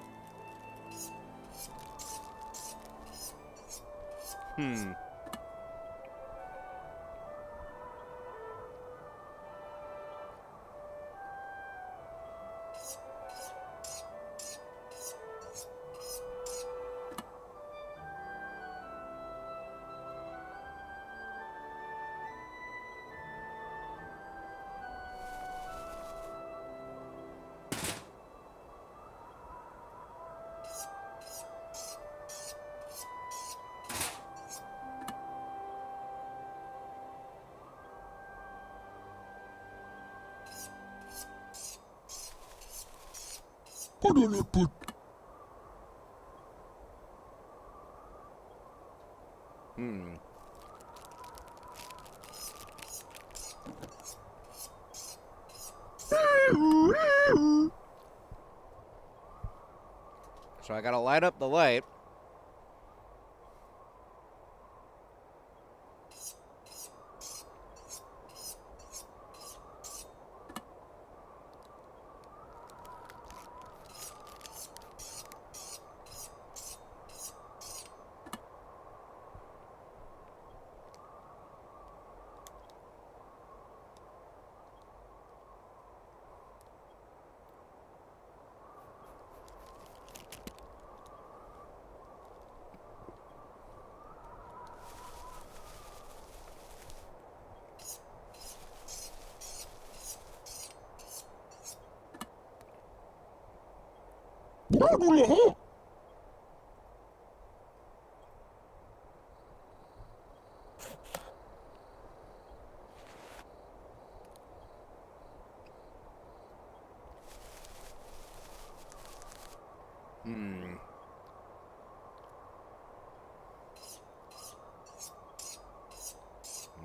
Put on it, put. So I gotta light up the light. Bragule, huh?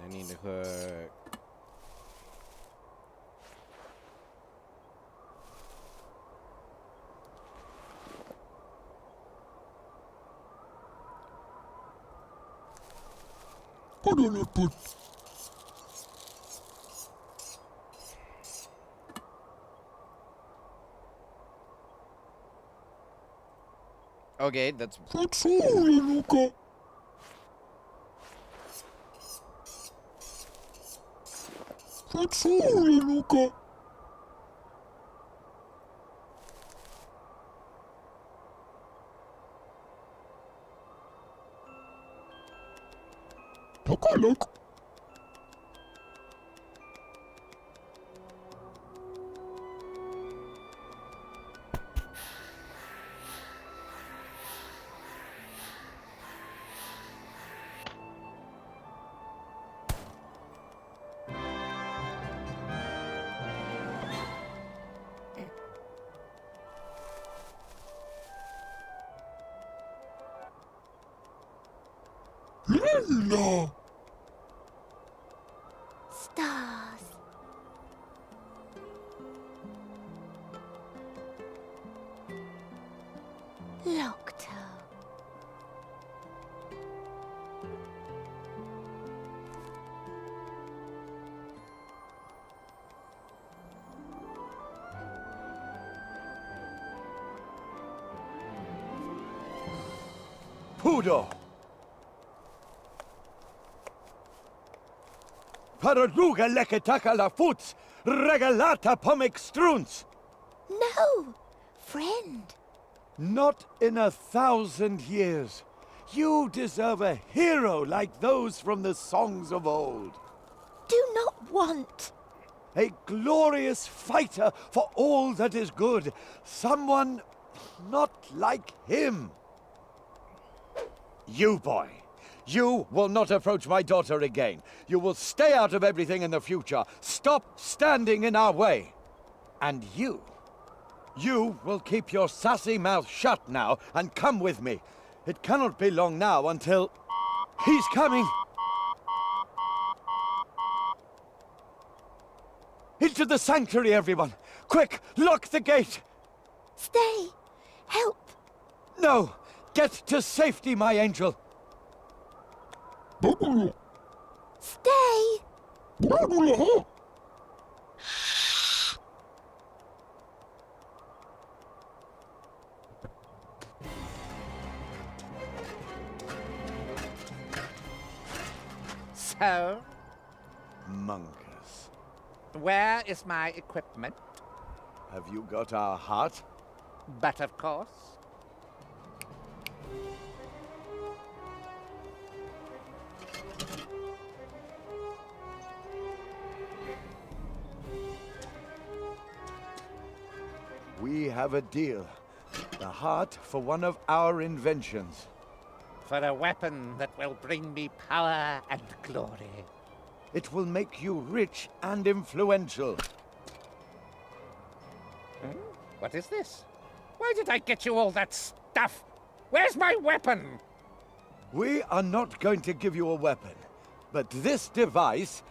I need to hook. Put on it, put. Okay, that's Poczuli, Luka. Poczuli, Luka. Takalak. Lila. Stars. Locked. Pudo! Paraduga leketaka la futs, regalata pomic struns. No, friend. Not in 1,000 years. You deserve a hero like those from the songs of old. Do not want. A glorious fighter for all that is good. Someone not like him. You, boy. You will not approach my daughter again. You will stay out of everything in the future. Stop standing in our way. And you will keep your sassy mouth shut now and come with me. It cannot be long now until... He's coming! Into the sanctuary, everyone! Quick, lock the gate! Stay. Help. No! Get to safety, my angel! Stay! So, Monkus, where is my equipment? have you got our heart? But of course. We have a deal. The heart for one of our inventions. For a weapon that will bring me power and glory. It will make you rich and influential. What is this? Why did I get you all that stuff? Where's my weapon? We are not going to give you a weapon, but this device...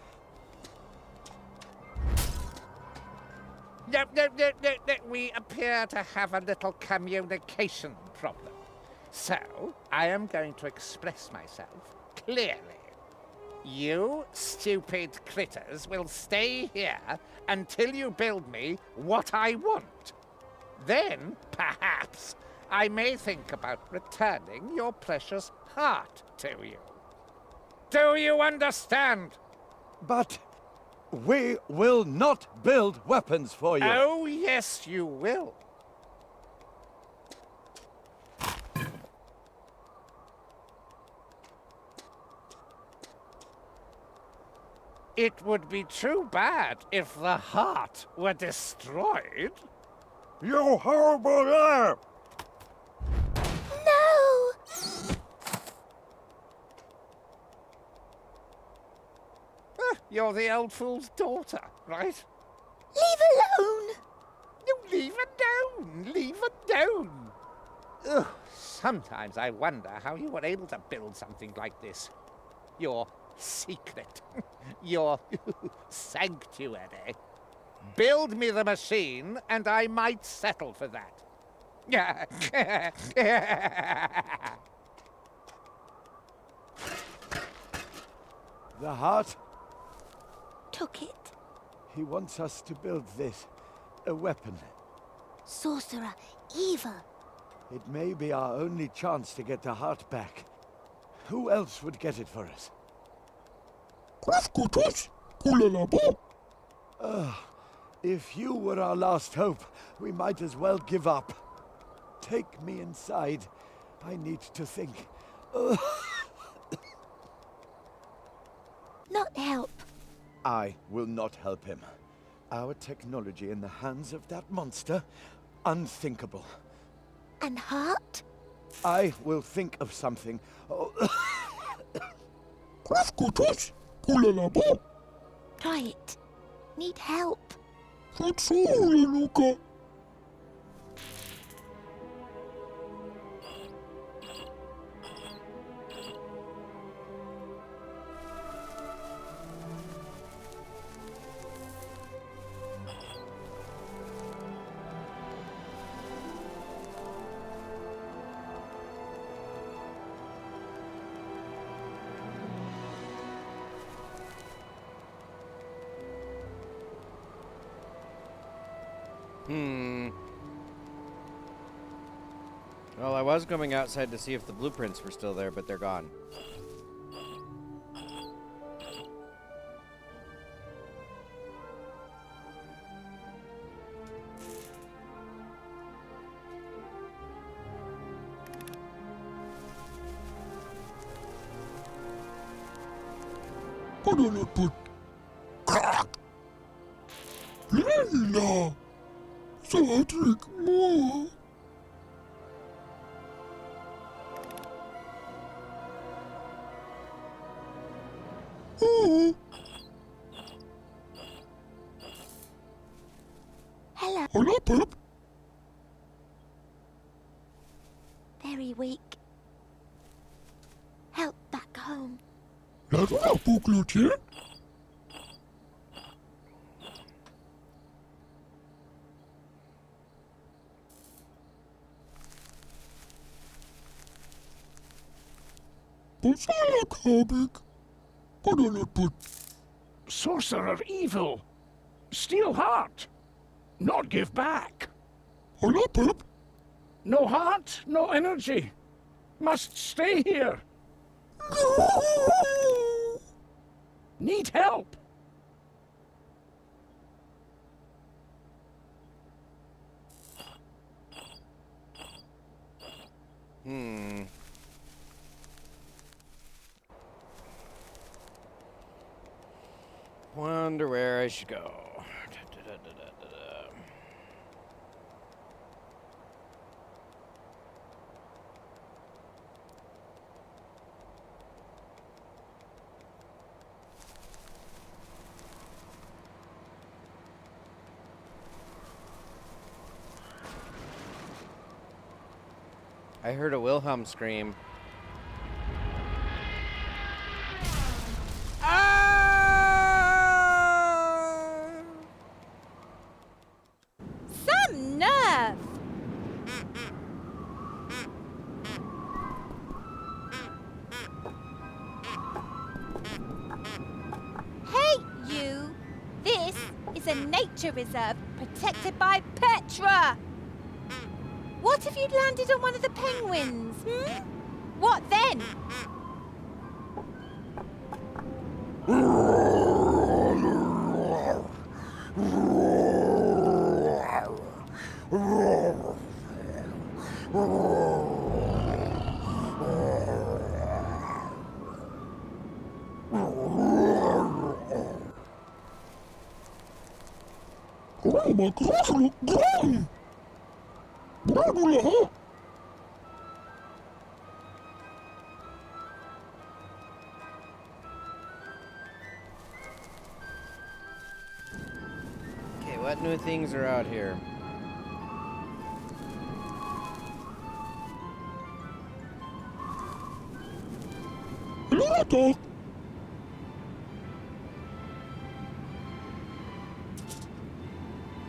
No. We appear to have a little communication problem. So, I am going to express myself clearly. You stupid critters will stay here until you build me what I want. Then, perhaps, I may think about returning your precious heart to you. Do you understand? But we will not build weapons for you. Oh, yes, you will. It would be too bad if the heart were destroyed. You horrible liar! No! You're the old fool's daughter, right? Leave alone! You leave her down! Leave her down! Ugh, sometimes I wonder how you were able to build something like this. Your secret. Your sanctuary. Build me the machine, and I might settle for that. The heart? Took it. He wants us to build this. A weapon. Sorcerer, evil. It may be our only chance to get the heart back. Who else would get it for us? If you were our last hope, we might as well give up. Take me inside. I need to think. Not help. I will not help him. Our technology in the hands of that monster? Unthinkable. And heart? I will think of something. Try it. Need help. Well, I was going outside to see if the blueprints were still there, but they're gone. Lila! Cedric Moore! Hello. Hola, Pep. Very weak. Help back home. Laat me nou, Poekloetje. apples. I like how big. But I not put. Sorcerer evil. Steal heart. Not give back. I like pip. No heart, no energy. Must stay here. No. Need help. Wonder where I should go. I heard a Wilhelm scream. Some nerve! Hey, you! This is a nature reserve protected by Petra! What if you'd landed on one of the penguins? What then? Oh my gosh, look grown. Bravo, huh? Okay, what new things are out here? Little.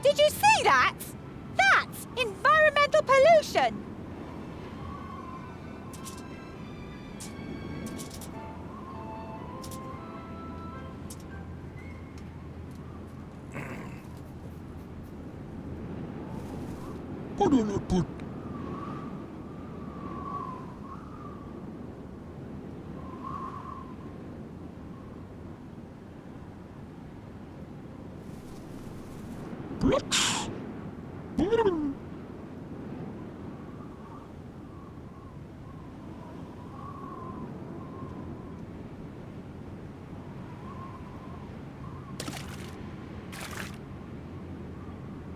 Did you see that? That's environmental pollution! But I not put. Blitz.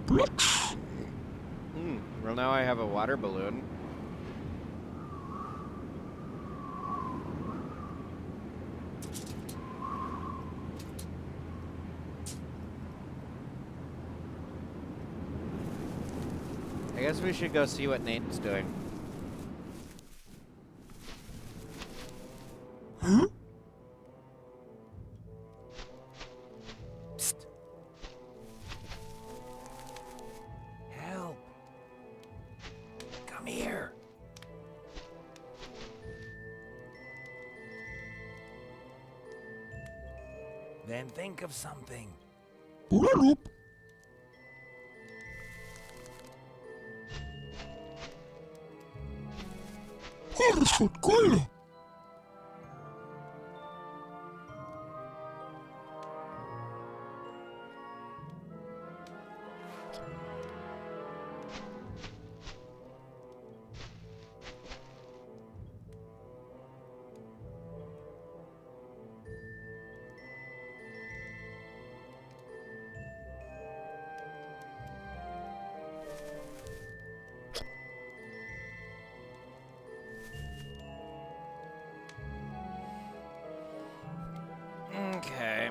Blitz. Well, now I have a water balloon. I guess we should go see what Nate's doing. Huh? Psst. Help. Come here. Then think of something. Well, Harrison, cool. Okay.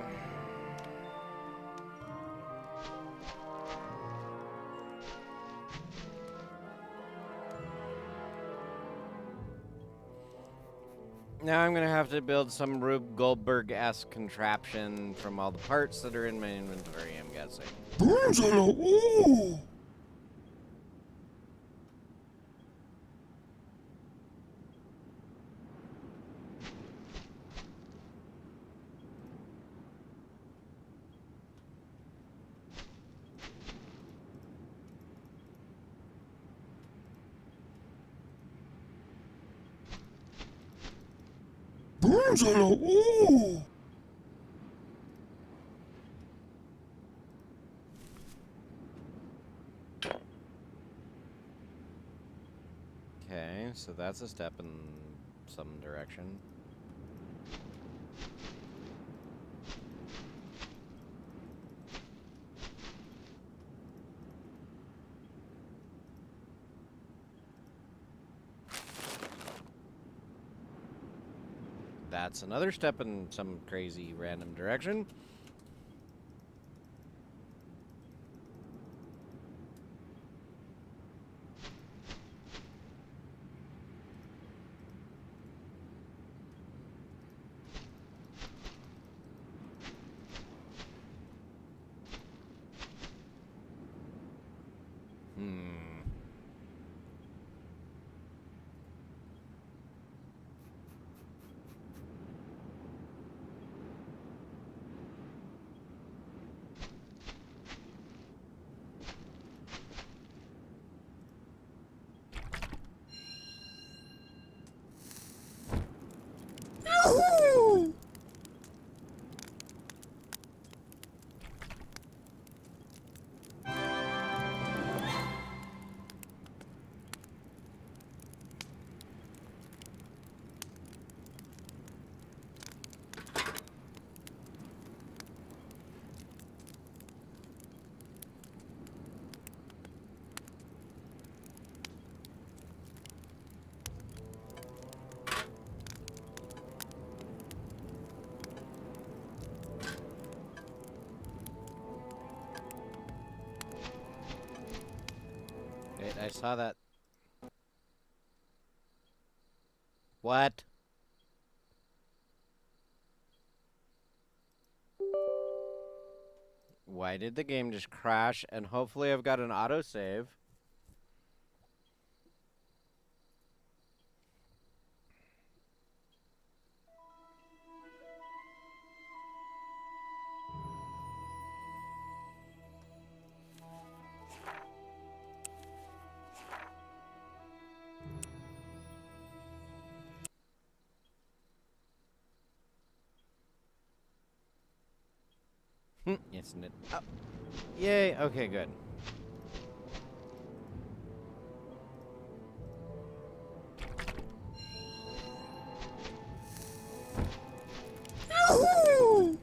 Now I'm gonna have to build some Rube Goldberg-esque contraption from all the parts that are in my inventory, I'm guessing. Angela, ooh. Angela, ooh. Okay, so that's a step in some direction. That's another step in some crazy random direction. Yahoo! Wait, I saw that. What? Why did the game just crash? And hopefully I've got an autosave. Isn't it? Oh. Yay, okay, good. Yahoo!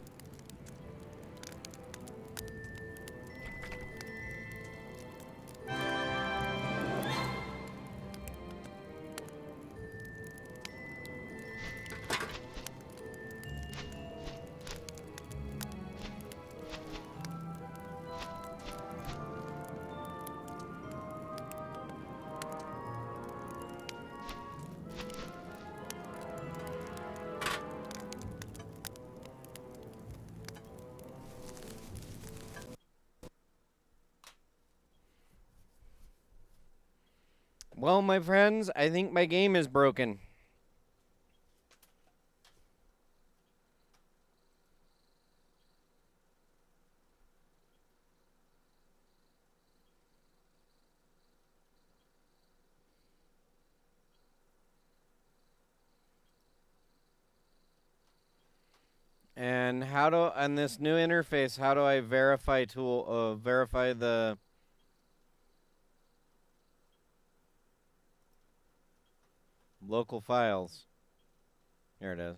Well, my friends, I think my game is broken. And how do on this new interface, how do I verify verify the local files? Here it is.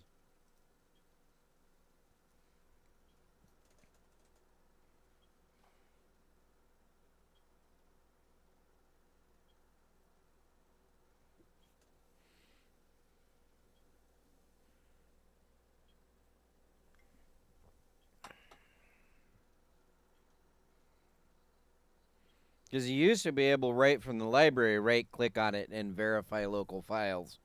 Because you used to be able, right from the library, right-click on it and verify local files.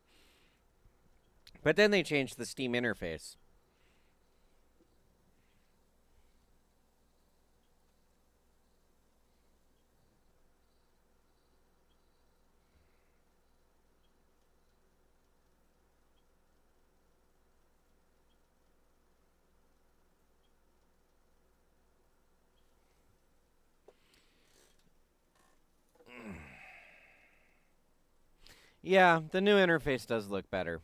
But then they changed the Steam interface. Yeah, the new interface does look better.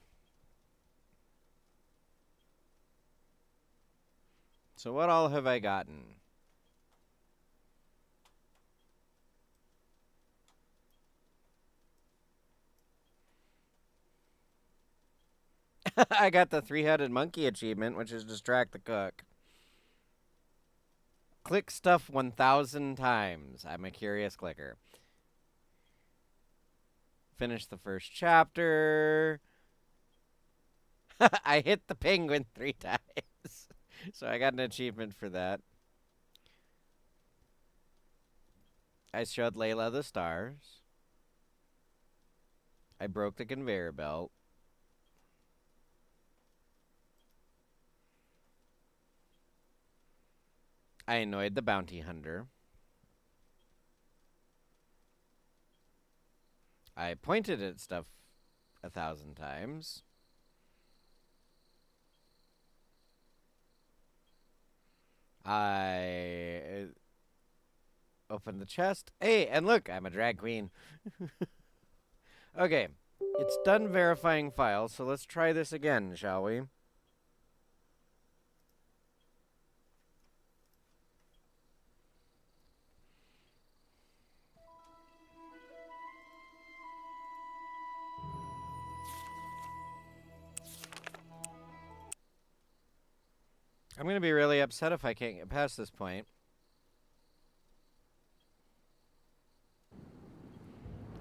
So what all have I gotten? I got the 3-headed monkey achievement, which is distract the cook. Click stuff 1,000 times. I'm a curious clicker. Finish the first chapter. I hit the penguin 3 times. So I got an achievement for that. I showed Layla the stars. I broke the conveyor belt. I annoyed the bounty hunter. I pointed at stuff 1,000 times. I opened the chest. Hey, and look, I'm a drag queen. Okay, it's done verifying files, so let's try this again, shall we? I'm going to be really upset if I can't get past this point.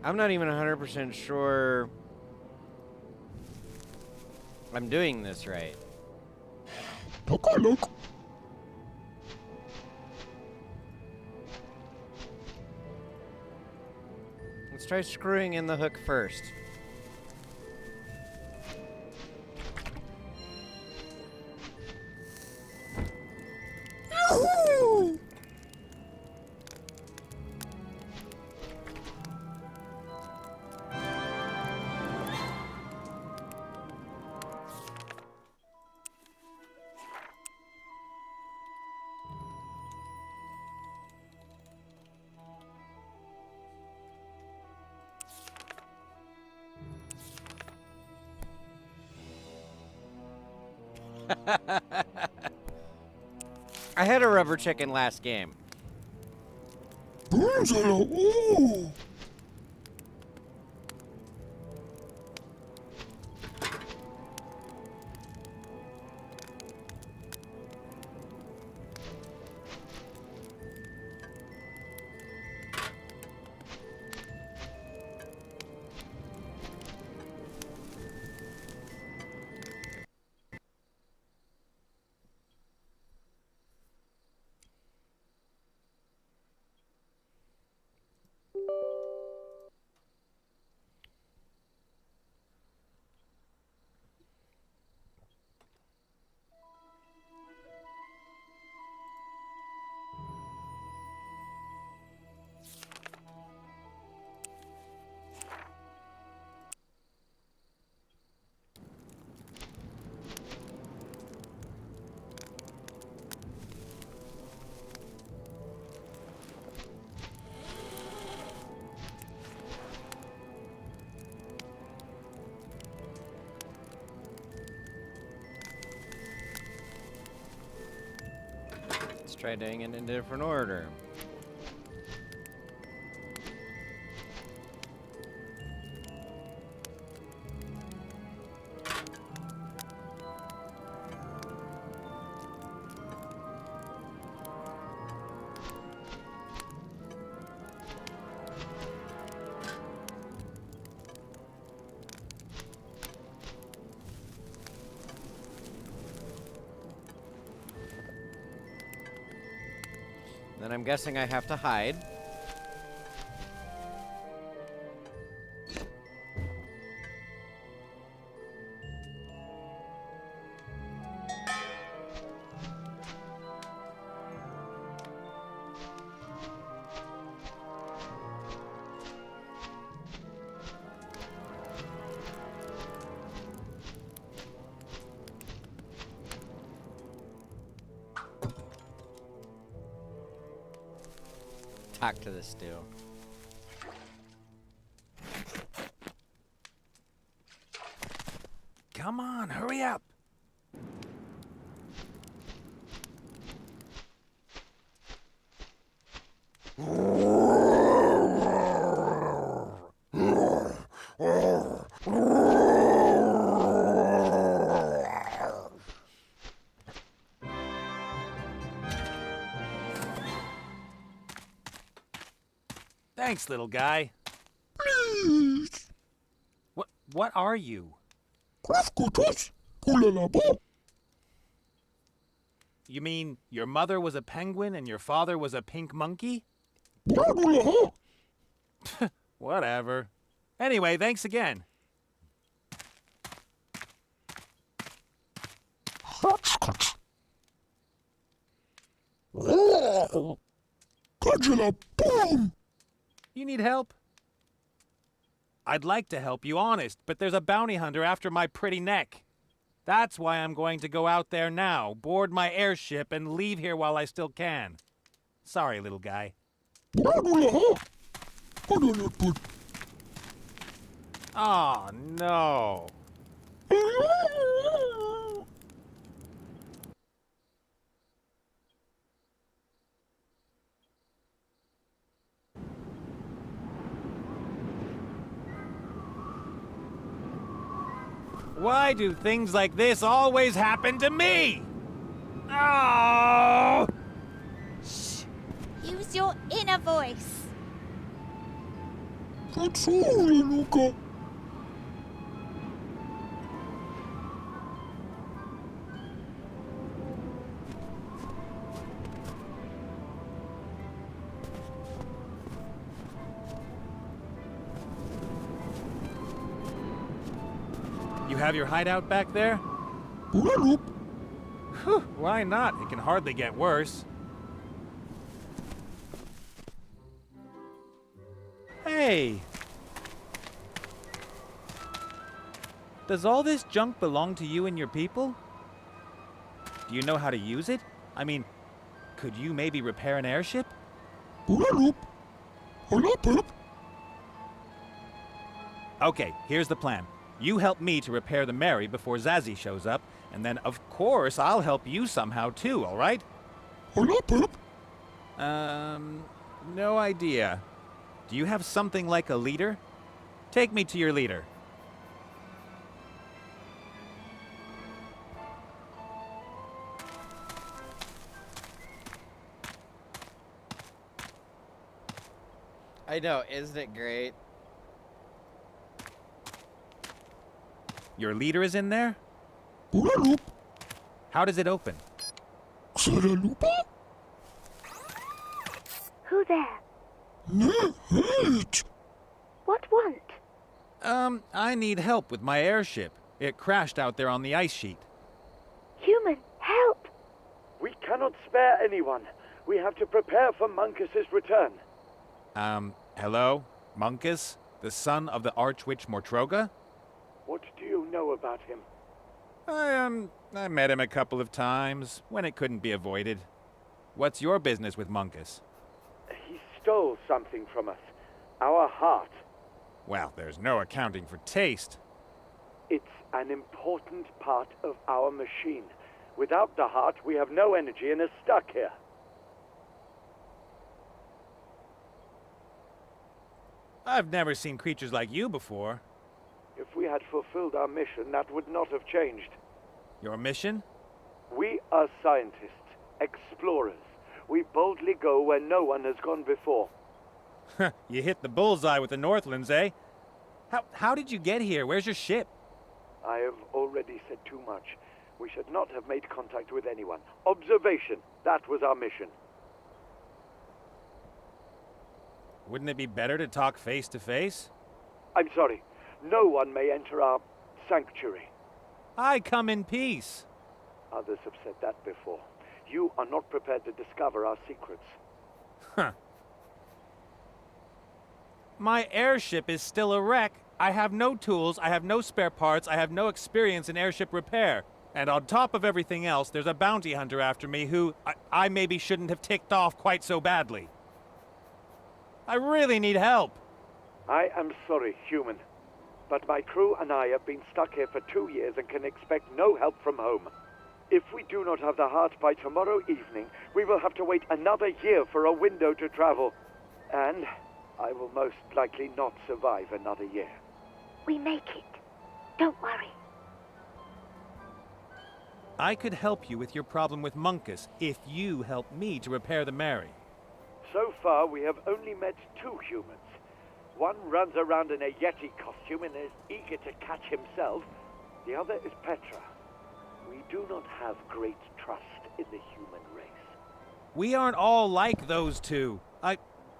I'm not even 100% sure I'm doing this right. Take a look. Let's try screwing in the hook first. Yahoo! I had a rubber chicken last game. Angela, ooh! Let's try doing it in a different order. Then I'm guessing I have to hide. Talk to the stew. Come on, hurry up. Thanks, little guy. Please. What are you? Crafkutus. Pulalabo. You mean your mother was a penguin and your father was a pink monkey? Bradulaha. Whatever. Anyway, thanks again. Hotchkotch. Oh. Kajala boom. You need help? I'd like to help you, honest, but there's a bounty hunter after my pretty neck. That's why I'm going to go out there now, board my airship, and leave here while I still can. Sorry, little guy. Bradulaha. Padalaput. Oh, no. Why do things like this always happen to me? Oh! Shh. Use your inner voice. Katsuri, Luca. You have your hideout back there? Pulalup. Whew, why not? It can hardly get worse. Hey! Does all this junk belong to you and your people? Do you know how to use it? I mean, could you maybe repair an airship? Pulalup. Halapup. Okay, here's the plan. You help me to repair the Mary before Zazie shows up, and then of course I'll help you somehow too, alright? Halapup. No idea. Do you have something like a leader? Take me to your leader. I know, isn't it great? Your leader is in there? Pulalup. How does it open? Xaralupa. Who there? Nehit. What want? I need help with my airship. It crashed out there on the ice sheet. Human, help! We cannot spare anyone. We have to prepare for Muncus's return. Hello? Munkus? The son of the Archwitch Mortroga? What do you know about him? I met him a couple of times, when it couldn't be avoided. What's your business with Munkus? He stole something from us. Our heart. Well, there's no accounting for taste. It's an important part of our machine. Without the heart, we have no energy and are stuck here. I've never seen creatures like you before. If we had fulfilled our mission, that would not have changed. Your mission? We are scientists, explorers. We boldly go where no one has gone before. You hit the bullseye with the Northlands, eh? How did you get here? Where's your ship? I have already said too much. We should not have made contact with anyone. Observation, that was our mission. Wouldn't it be better to talk face to face? I'm sorry. No one may enter our sanctuary. I come in peace. Others have said that before. You are not prepared to discover our secrets. Huh. My airship is still a wreck. I have no tools, I have no spare parts, I have no experience in airship repair. And on top of everything else, there's a bounty hunter after me who I maybe shouldn't have ticked off quite so badly. I really need help. I am sorry, human. But my crew and I have been stuck here for 2 years and can expect no help from home. If we do not have the heart by tomorrow evening, we will have to wait another year for a window to travel. And I will most likely not survive another year. we make it. Don't worry. I could help you with your problem with Munkus if you help me to repair the Mary. So far, we have only met 2 humans. One runs around in a Yeti costume and is eager to catch himself. The other is Petra. We do not have great trust in the human race. We aren't all like those 2.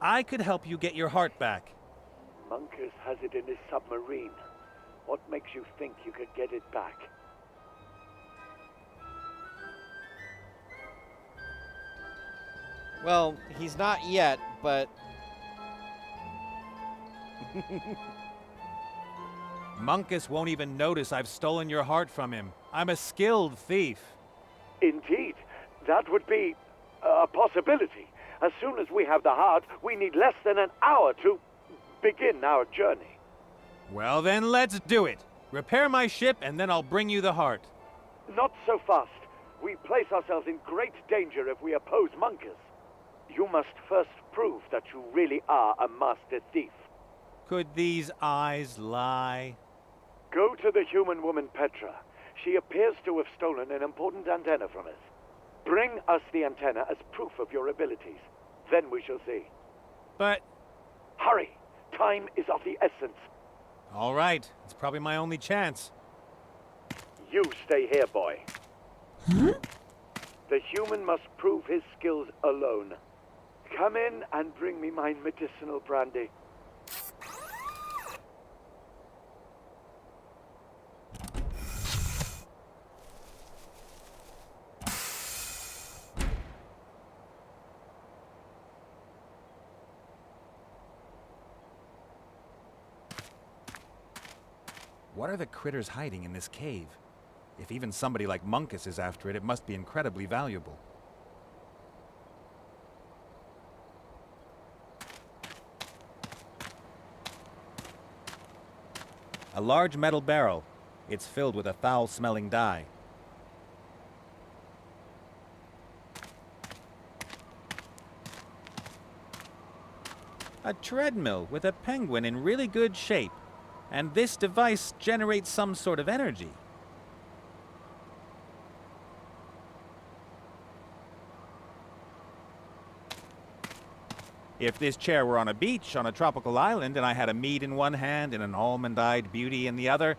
I could help you get your heart back. Munkus has it in his submarine. What makes you think you could get it back? Well, he's not yet, but... Munkus won't even notice I've stolen your heart from him. I'm a skilled thief. Indeed. That would be a possibility. As soon as we have the heart, we need less than an hour to begin our journey. Well then, let's do it. Repair my ship and then I'll bring you the heart. Not so fast. We place ourselves in great danger if we oppose Munkus. You must first prove that you really are a master thief. Could these eyes lie? Go to the human woman Petra. She appears to have stolen an important antenna from us. Bring us the antenna as proof of your abilities. Then we shall see. But... Hurry! Time is of the essence. All right. It's probably my only chance. You stay here, boy. The human must prove his skills alone. Come in and bring me my medicinal brandy. What are the critters hiding in this cave? If even somebody like Munkus is after it, it must be incredibly valuable. A large metal barrel. It's filled with a foul-smelling dye. A treadmill with a penguin in really good shape. And this device generates some sort of energy. If this chair were on a beach on a tropical island and I had a mead in one hand and an almond-eyed beauty in the other,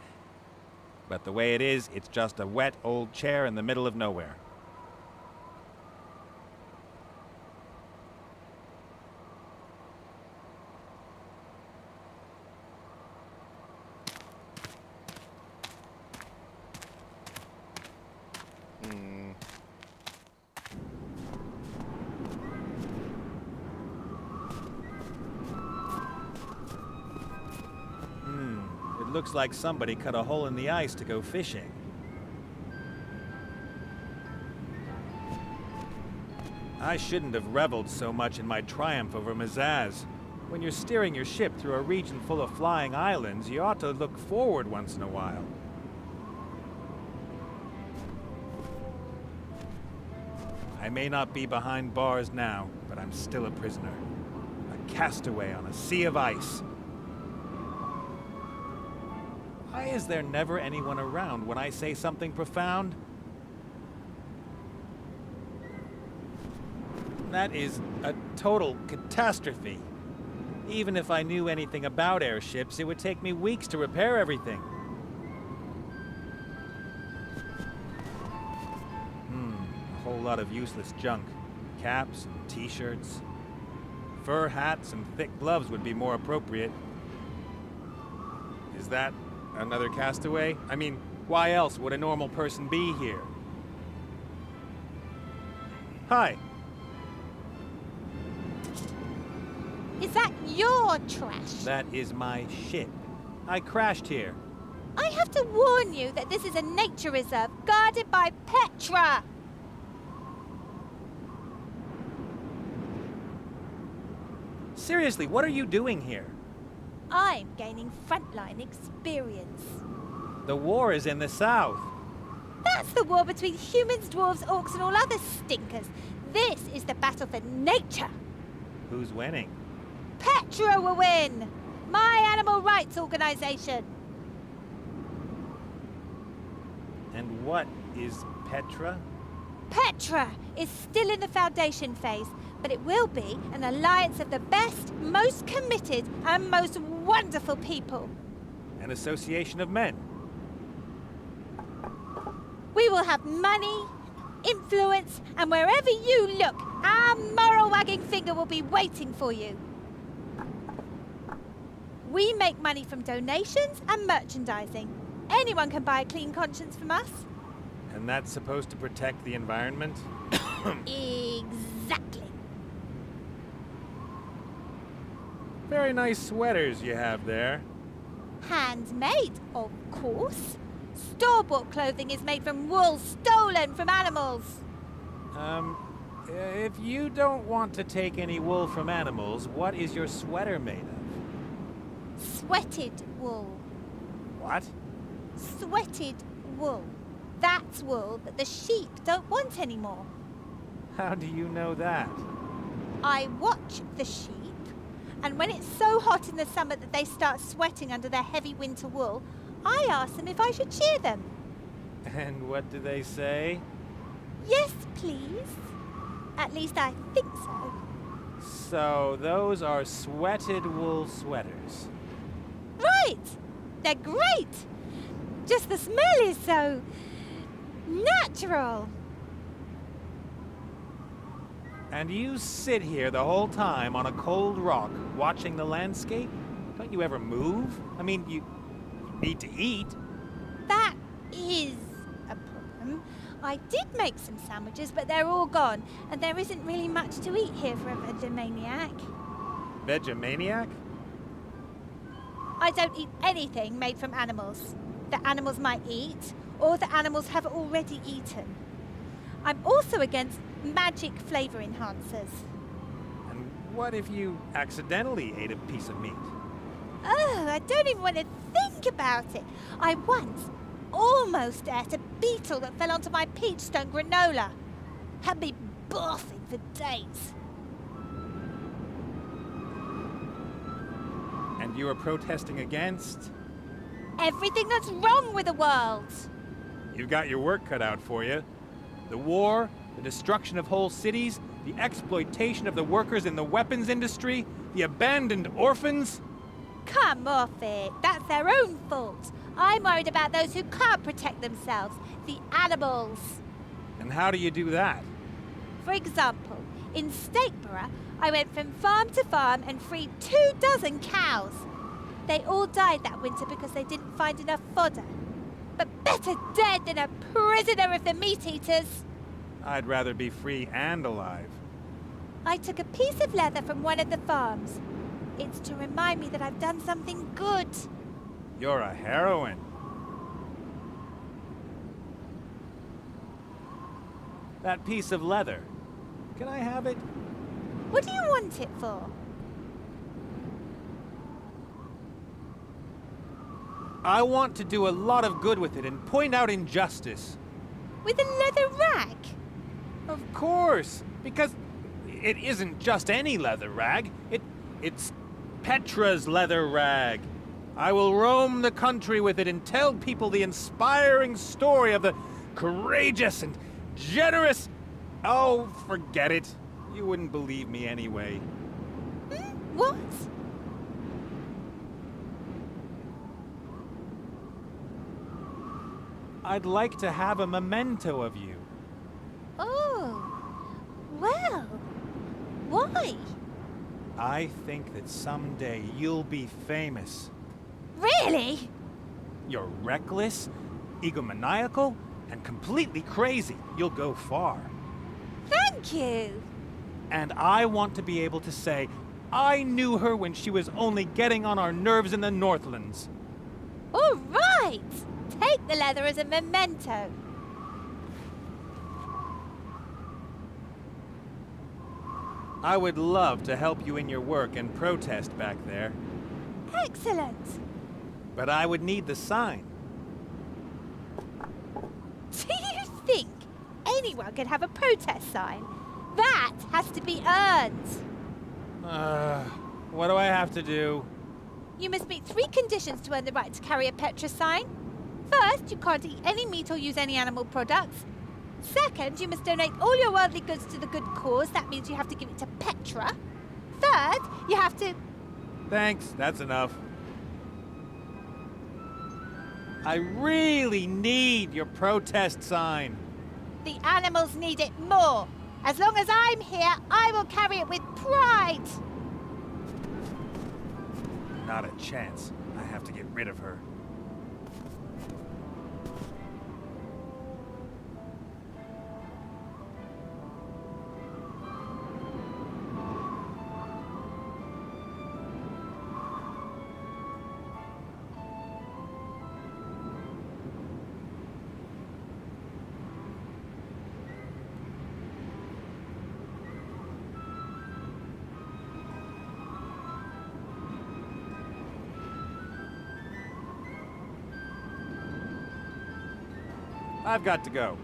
but the way it is, it's just a wet old chair in the middle of nowhere. It looks like somebody cut a hole in the ice to go fishing. I shouldn't have reveled so much in my triumph over Mazaz. When you're steering your ship through a region full of flying islands, you ought to look forward once in a while. I may not be behind bars now, but I'm still a prisoner. A castaway on a sea of ice. Why is there never anyone around when I say something profound? That is a total catastrophe. Even if I knew anything about airships, it would take me weeks to repair everything. A whole lot of useless junk. Caps and t-shirts. Fur hats and thick gloves would be more appropriate. Is that another castaway? I mean, why else would a normal person be here? Hi. Is that your trash? That is my ship. I crashed here. I have to warn you that this is a nature reserve guarded by Petra. Seriously, what are you doing here? I'm gaining frontline experience. The war is in the south. That's the war between humans, dwarves, orcs, and all other stinkers. This is the battle for nature. Who's winning? Petra will win! My animal rights organization. And what is Petra? Petra is still in the foundation phase, but it will be an alliance of the best, most committed, and most wonderful people. An association of men. We will have money, influence, and wherever you look, our moral wagging finger will be waiting for you. We make money from donations and merchandising. Anyone can buy a clean conscience from us. And that's supposed to protect the environment? Exactly. Very nice sweaters you have there. Handmade, of course. Store-bought clothing is made from wool stolen from animals. If you don't want to take any wool from animals, what is your sweater made of? Sweated wool. What? Sweated wool. That's wool that the sheep don't want anymore. How do you know that? I watch the sheep, and when it's so hot in the summer that they start sweating under their heavy winter wool, I ask them if I should shear them. And what do they say? Yes, please. At least I think so. So those are sweated wool sweaters. Right! They're great! Just the smell is so natural. And you sit here the whole time on a cold rock watching the landscape? Don't you ever move? I mean, you need to eat. That is a problem. I did make some sandwiches, but they're all gone, and there isn't really much to eat here for a vegemaniac. Vegemaniac? I don't eat anything made from animals that animals might eat, or that animals have already eaten. I'm also against magic flavor enhancers. And what if you accidentally ate a piece of meat? Oh, I don't even want to think about it. I once almost ate a beetle that fell onto my peach stone granola. Had me barfing for days. And you were protesting against? Everything that's wrong with the world. You've got your work cut out for you. The war, the destruction of whole cities, the exploitation of the workers in the weapons industry, the abandoned orphans. Come off it. That's their own fault. I'm worried about those who can't protect themselves, the animals. And how do you do that? For example, in Stateborough, I went from farm to farm and freed 24 cows. They all died that winter because they didn't find enough fodder. But better dead than a prisoner of the meat-eaters. I'd rather be free and alive. I took a piece of leather from one of the farms. It's to remind me that I've done something good. You're a heroine. That piece of leather. Can I have it? What do you want it for? I want to do a lot of good with it and point out injustice. With a leather rag? Of course, because it isn't just any leather rag. It's Petra's leather rag. I will roam the country with it and tell people the inspiring story of the courageous and generous... Oh, forget it. You wouldn't believe me anyway. What? I'd like to have a memento of you. Oh, well, why? I think that someday you'll be famous. Really? You're reckless, egomaniacal, and completely crazy. You'll go far. Thank you. And I want to be able to say, I knew her when she was only getting on our nerves in the Northlands. All right. Take the leather as a memento. I would love to help you in your work and protest back there. Excellent. But I would need the sign. Do you think anyone can have a protest sign? That has to be earned. What do I have to do? You must meet 3 conditions to earn the right to carry a Petra sign. First, you can't eat any meat or use any animal products. Second, you must donate all your worldly goods to the good cause. That means you have to give it to Petra. Third, you have to... Thanks, that's enough. I really need your protest sign. The animals need it more. As long as I'm here, I will carry it with pride. Not a chance. I have to get rid of her. I've got to go.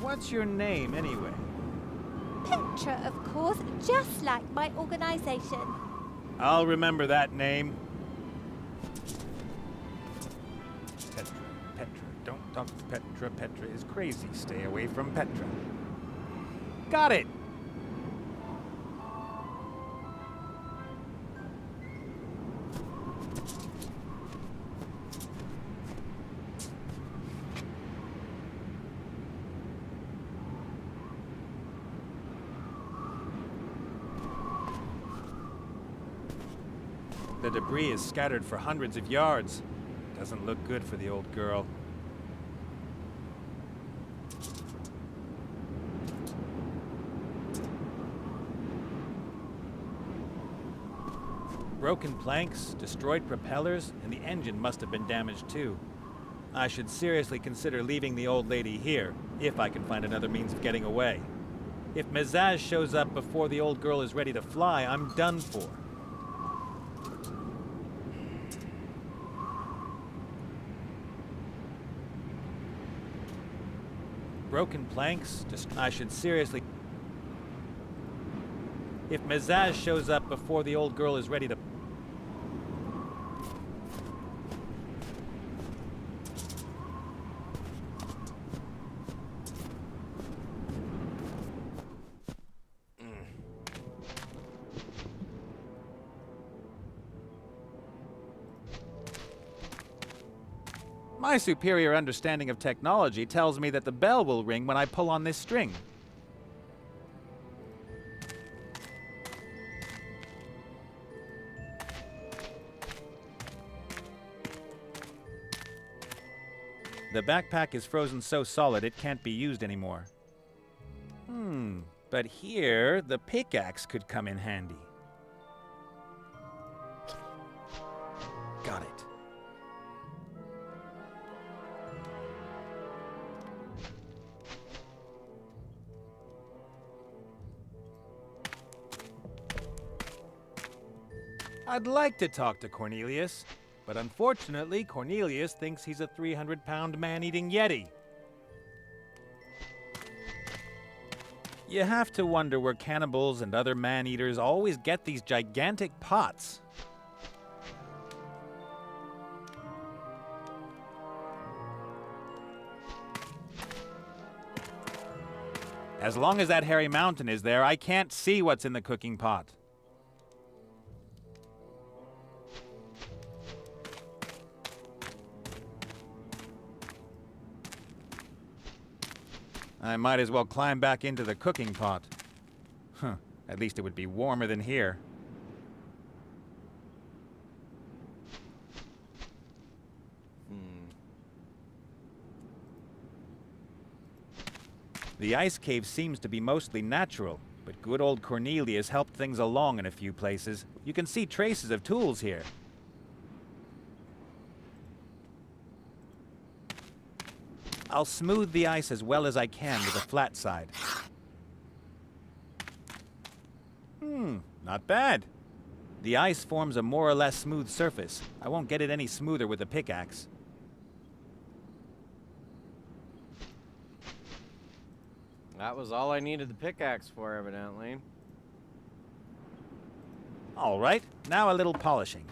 What's your name anyway? Petra, of course, just like my organization. I'll remember that name. Petra, don't talk to Petra. Petra is crazy. Stay away from Petra. Got it! The debris is scattered for hundreds of yards. Doesn't look good for the old girl. Broken planks, destroyed propellers, and the engine must have been damaged too. I should seriously consider leaving the old lady here, if I can find another means of getting away. If Mezaz shows up before the old girl is ready to fly, I'm done for. Broken planks, I should seriously... If Mezaz shows up before the old girl is ready to... My superior understanding of technology tells me that the bell will ring when I pull on this string. The backpack is frozen so solid it can't be used anymore. But here, the pickaxe could come in handy. Got it. I'd like to talk to Cornelius, but unfortunately, Cornelius thinks he's a 300-pound man-eating yeti. You have to wonder where cannibals and other man-eaters always get these gigantic pots. As long as that hairy mountain is there, I can't see what's in the cooking pot. I might as well climb back into the cooking pot. At least it would be warmer than here. The ice cave seems to be mostly natural, but good old Cornelius helped things along in a few places. You can see traces of tools here. I'll smooth the ice as well as I can with a flat side. Not bad. The ice forms a more or less smooth surface. I won't get it any smoother with a pickaxe. That was all I needed the pickaxe for, evidently. All right, now a little polishing.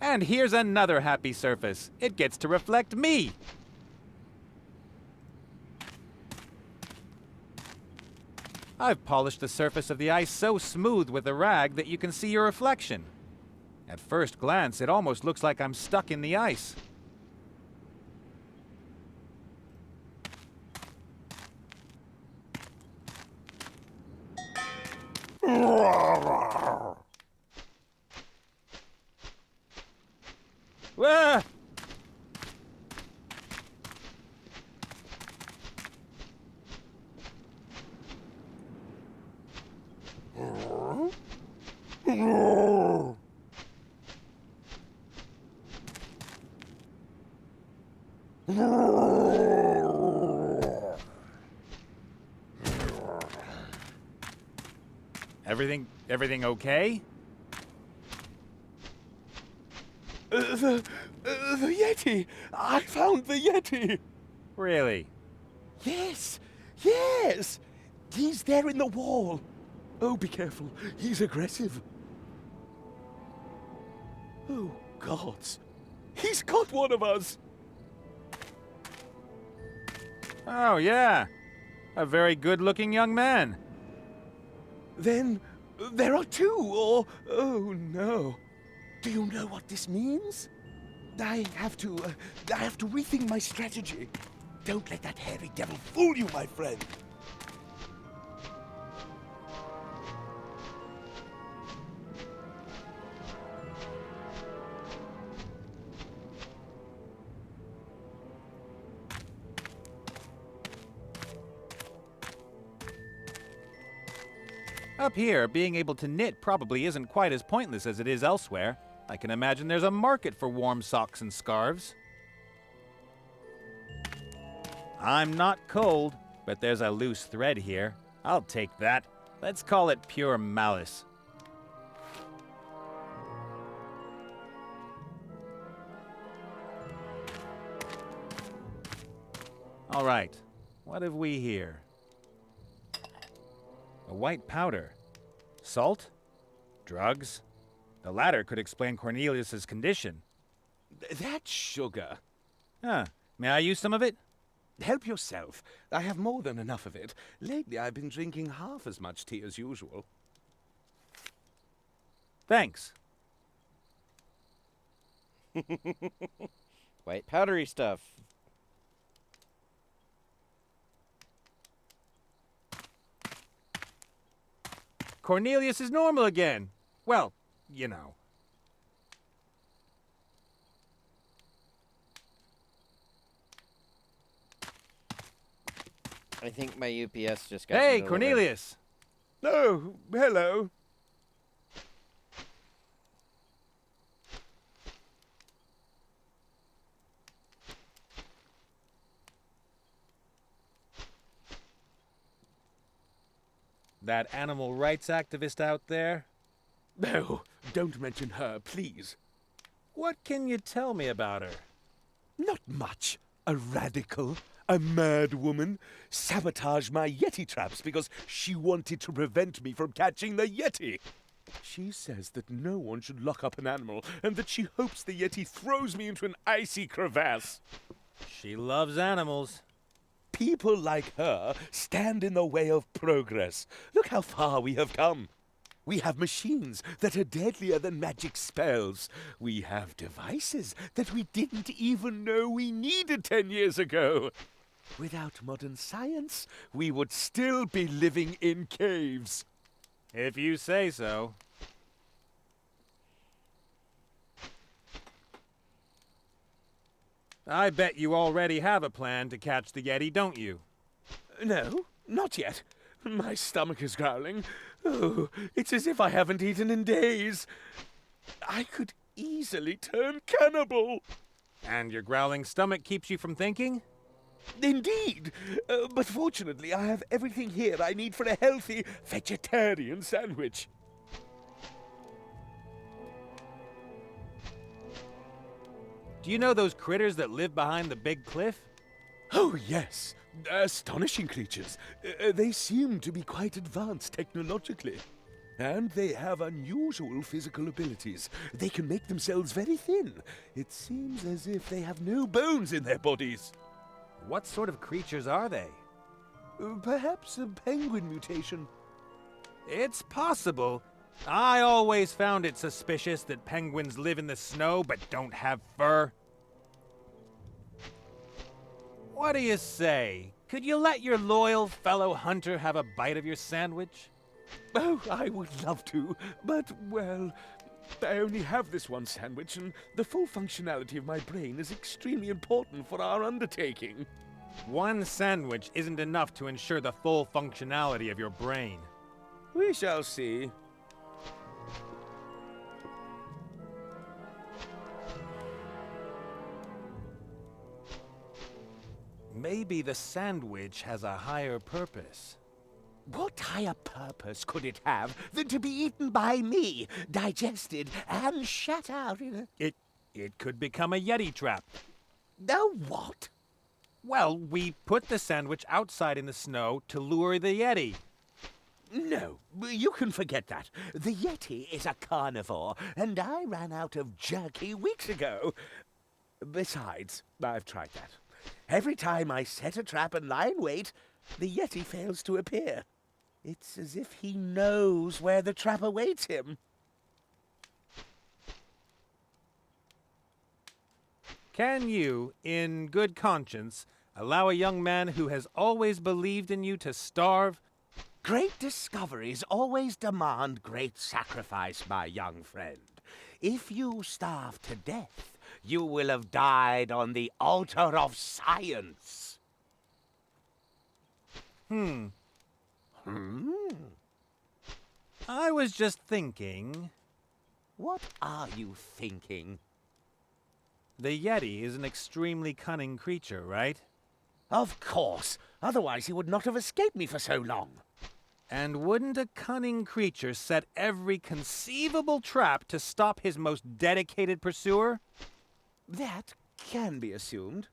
And here's another happy surface. It gets to reflect me. I've polished the surface of the ice so smooth with a rag that you can see your reflection. At first glance, it almost looks like I'm stuck in the ice. Ah! Everything okay? The Yeti! I found the Yeti! Really? Yes! Yes! He's there in the wall. Oh, be careful. He's aggressive. Oh, gods. He's got one of us! Oh, yeah. A very good-looking young man. Then there are two, or... Oh, no. Do you know what this means? I have to rethink my strategy. Don't let that hairy devil fool you, my friend. Up here, being able to knit probably isn't quite as pointless as it is elsewhere. I can imagine there's a market for warm socks and scarves. I'm not cold, but there's a loose thread here. I'll take that. Let's call it pure malice. All right, what have we here? A white powder. Salt? Drugs? The latter could explain Cornelius's condition. That's sugar. Huh. May I use some of it? Help yourself. I have more than enough of it. Lately, I've been drinking half as much tea as usual. Thanks. White powdery stuff. Cornelius is normal again. Well, you know. I think my UPS just got Hey, delivered. Cornelius! Oh, hello. That animal rights activist out there? No, don't mention her, please. What can you tell me about her? Not much. A radical, a mad woman, sabotaged my Yeti traps because she wanted to prevent me from catching the Yeti. She says that no one should lock up an animal and that she hopes the Yeti throws me into an icy crevasse. She loves animals. People like her stand in the way of progress. Look how far we have come. We have machines that are deadlier than magic spells. We have devices that we didn't even know we needed 10 years ago. Without modern science, we would still be living in caves. If you say so. I bet you already have a plan to catch the Yeti, don't you? No, not yet. My stomach is growling. Oh, it's as if I haven't eaten in days. I could easily turn cannibal. And your growling stomach keeps you from thinking? Indeed. But fortunately, I have everything here I need for a healthy vegetarian sandwich. Do you know those critters that live behind the big cliff? Oh, yes. Astonishing creatures. They seem to be quite advanced technologically. And they have unusual physical abilities. They can make themselves very thin. It seems as if they have no bones in their bodies. What sort of creatures are they? Perhaps a penguin mutation. It's possible. I always found it suspicious that penguins live in the snow but don't have fur. What do you say? Could you let your loyal fellow hunter have a bite of your sandwich? Oh, I would love to, but, well, I only have this one sandwich, and the full functionality of my brain is extremely important for our undertaking. One sandwich isn't enough to ensure the full functionality of your brain. We shall see. Maybe the sandwich has a higher purpose. What higher purpose could it have than to be eaten by me, digested and shat out in a... It could become a Yeti trap. No, what? Well, we put the sandwich outside in the snow to lure the Yeti. No, you can forget that. The Yeti is a carnivore, and I ran out of jerky weeks ago. Besides, I've tried that. Every time I set a trap and lie in wait, the Yeti fails to appear. It's as if he knows where the trap awaits him. Can you, in good conscience, allow a young man who has always believed in you to starve? Great discoveries always demand great sacrifice, my young friend. If you starve to death, you will have died on the altar of science. I was just thinking... What are you thinking? The Yeti is an extremely cunning creature, right? Of course. Otherwise he would not have escaped me for so long. And wouldn't a cunning creature set every conceivable trap to stop his most dedicated pursuer? That can be assumed.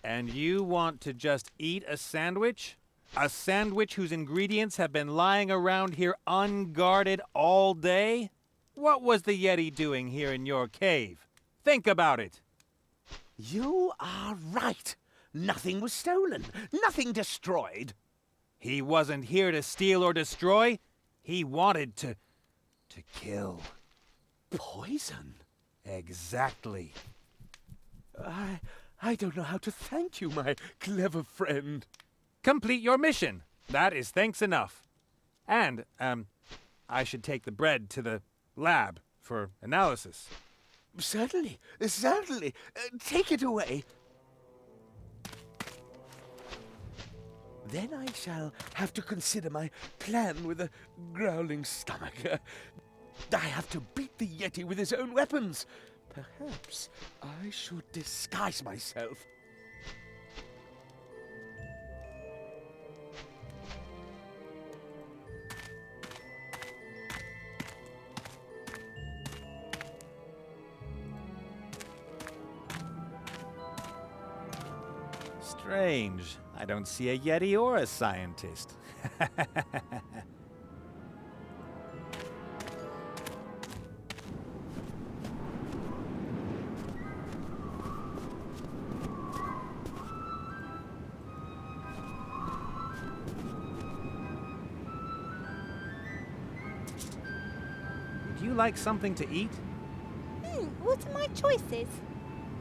And you want to just eat a sandwich? A sandwich whose ingredients have been lying around here unguarded all day? What was the Yeti doing here in your cave? Think about it. You are right. Nothing was stolen. Nothing destroyed. He wasn't here to steal or destroy. He wanted to kill. Poison? Exactly. I don't know how to thank you, my clever friend. Complete your mission. That is thanks enough. And, I should take the bread to the lab for analysis. Certainly, certainly. Take it away. Then I shall have to consider my plan with a growling stomach. I have to beat the Yeti with his own weapons. Perhaps I should disguise myself. Strange. I don't see a Yeti or a scientist. Would you like something to eat? What are my choices?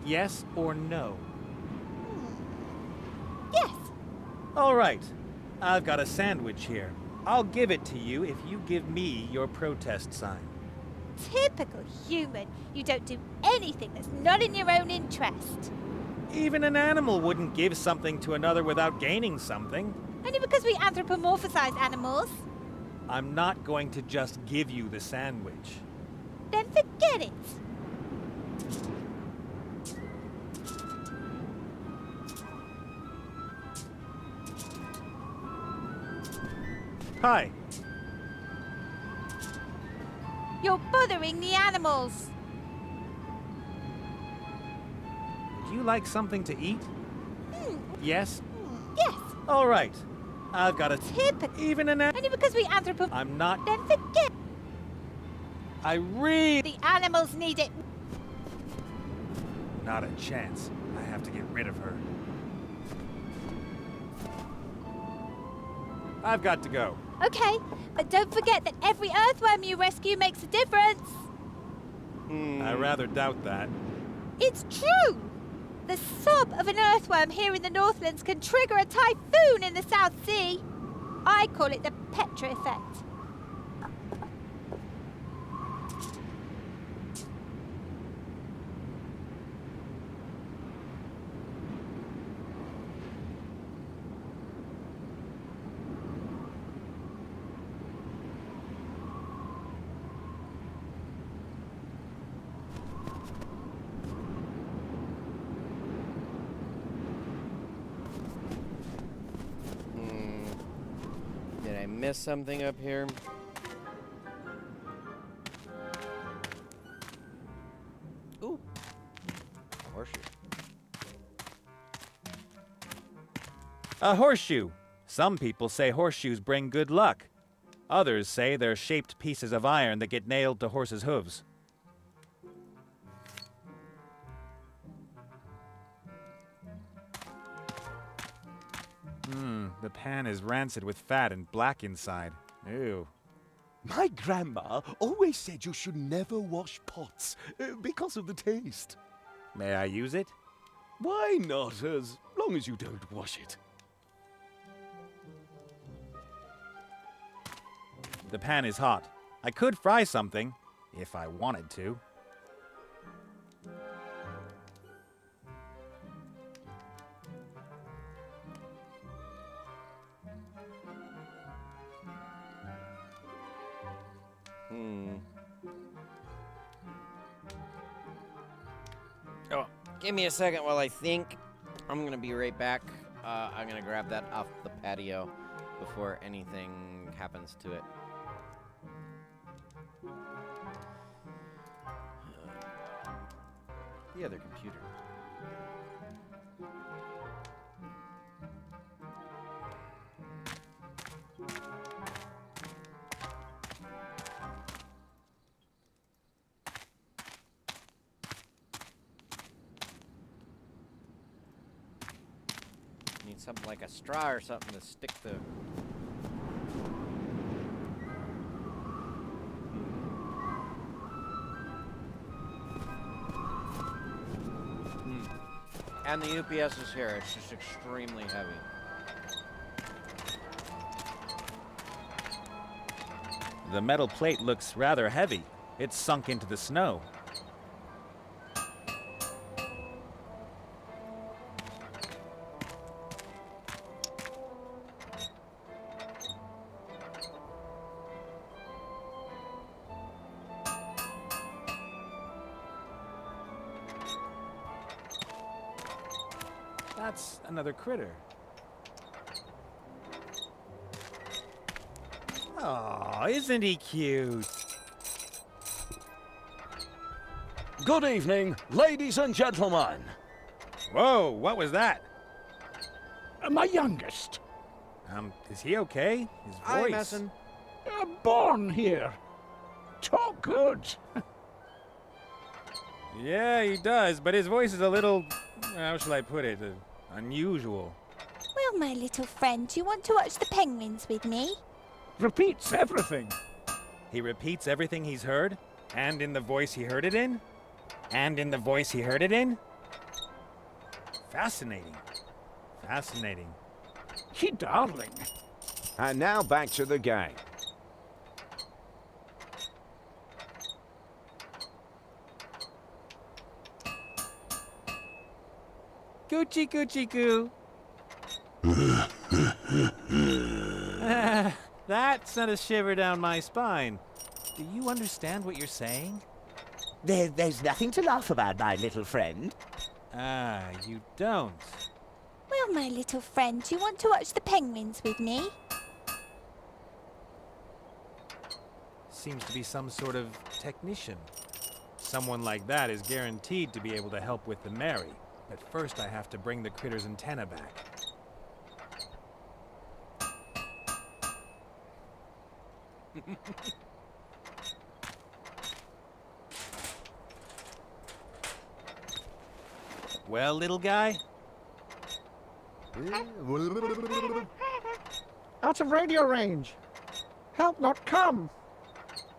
Yes or no? Yes. All right. I've got a sandwich here. I'll give it to you if you give me your protest sign. Typical human. You don't do anything that's not in your own interest. Even an animal wouldn't give something to another without gaining something. Only because we anthropomorphize animals. I'm not going to just give you the sandwich. Then forget it. Hi. You're bothering the animals. Would you like something to eat? Yes? Yes. All right. I've got a... Typical. Even an... Only because we I'm not... Then forget. The animals need it. Not a chance. I have to get rid of her. I've got to go. Okay, but don't forget that every earthworm you rescue makes a difference. I rather doubt that. It's true! The sob of an earthworm here in the Northlands can trigger a typhoon in the South Sea. I call it the Petra effect. Did I miss something up here? Ooh. Horseshoe. A horseshoe. Some people say horseshoes bring good luck. Others say they're shaped pieces of iron that get nailed to horses' hooves. The pan is rancid with fat and black inside. Ew. My grandma always said you should never wash pots because of the taste. May I use it? Why not, as long as you don't wash it? The pan is hot. I could fry something, if I wanted to. Oh, give me a second while I think. I'm gonna be right back. I'm gonna grab that off the patio before anything happens to it. The other computer. Need something like a straw or something to stick the... And the UPS is here. It's just extremely heavy. The metal plate looks rather heavy. It's sunk into the snow. That's another critter. Oh, isn't he cute? Good evening, ladies and gentlemen. Whoa, what was that? My youngest. Is he okay? His Hi, voice. Messin. Born here. Talk good. Yeah, he does, but his voice is a little, how shall I put it, unusual. Well, my little friend, do you want to watch the penguins with me? Repeats everything. He repeats everything he's heard, and in the voice he heard it in, and in the voice he heard it in. Fascinating. Fascinating. He darling. And now back to the game. Coochie coochie coo. That sent a shiver down my spine. Do you understand what you're saying? There's nothing to laugh about, my little friend. Ah, you don't. Well, my little friend, do you want to watch the penguins with me? Seems to be some sort of technician. Someone like that is guaranteed to be able to help with the Mary. But first I have to bring the critter's antenna back. Well, little guy? Out of radio range. Help not come.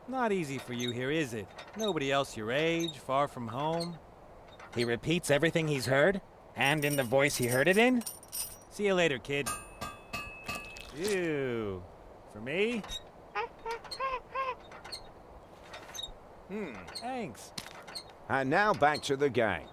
Not easy for you here, is it? Nobody else your age, far from home. He repeats everything he's heard? And in the voice he heard it in? See you later, kid. Ew. For me? Thanks. And now back to the game.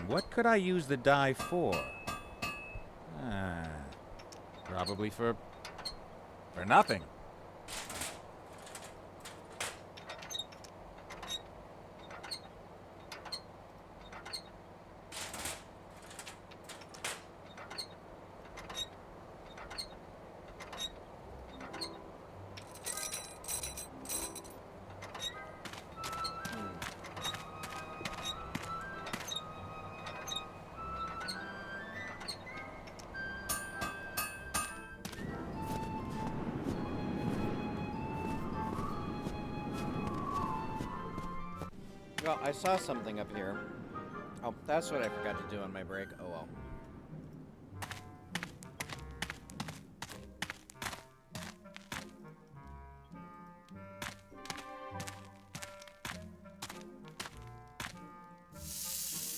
What could I use the die for? Probably for nothing. Well, I saw something up here. Oh, that's what I forgot to do on my break. Oh well.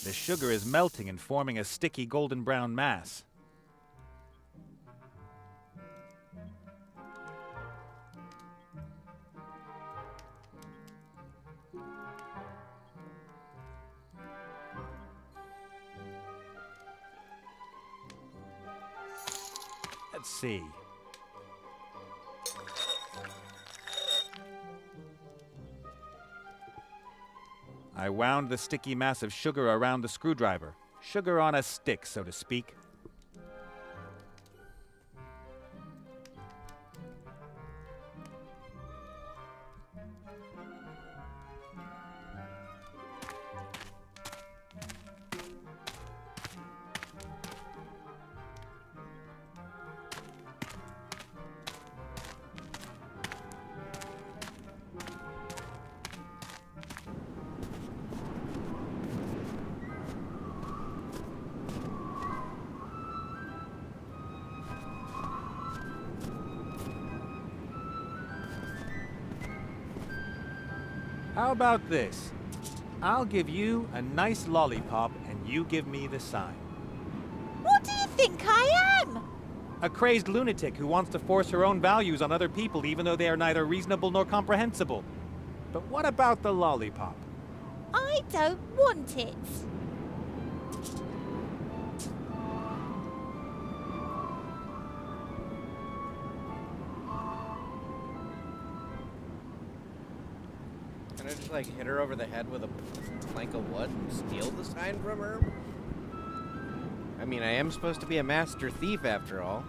The sugar is melting and forming a sticky golden brown mass. Let's see. I wound the sticky mass of sugar around the screwdriver. Sugar on a stick, so to speak. How about this? I'll give you a nice lollipop and you give me the sign. What do you think I am? A crazed lunatic who wants to force her own values on other people even though they are neither reasonable nor comprehensible. But what about the lollipop? I don't want it. Can I just like hit her over the head with a plank of wood and steal the sign from her? I mean, I am supposed to be a master thief after all.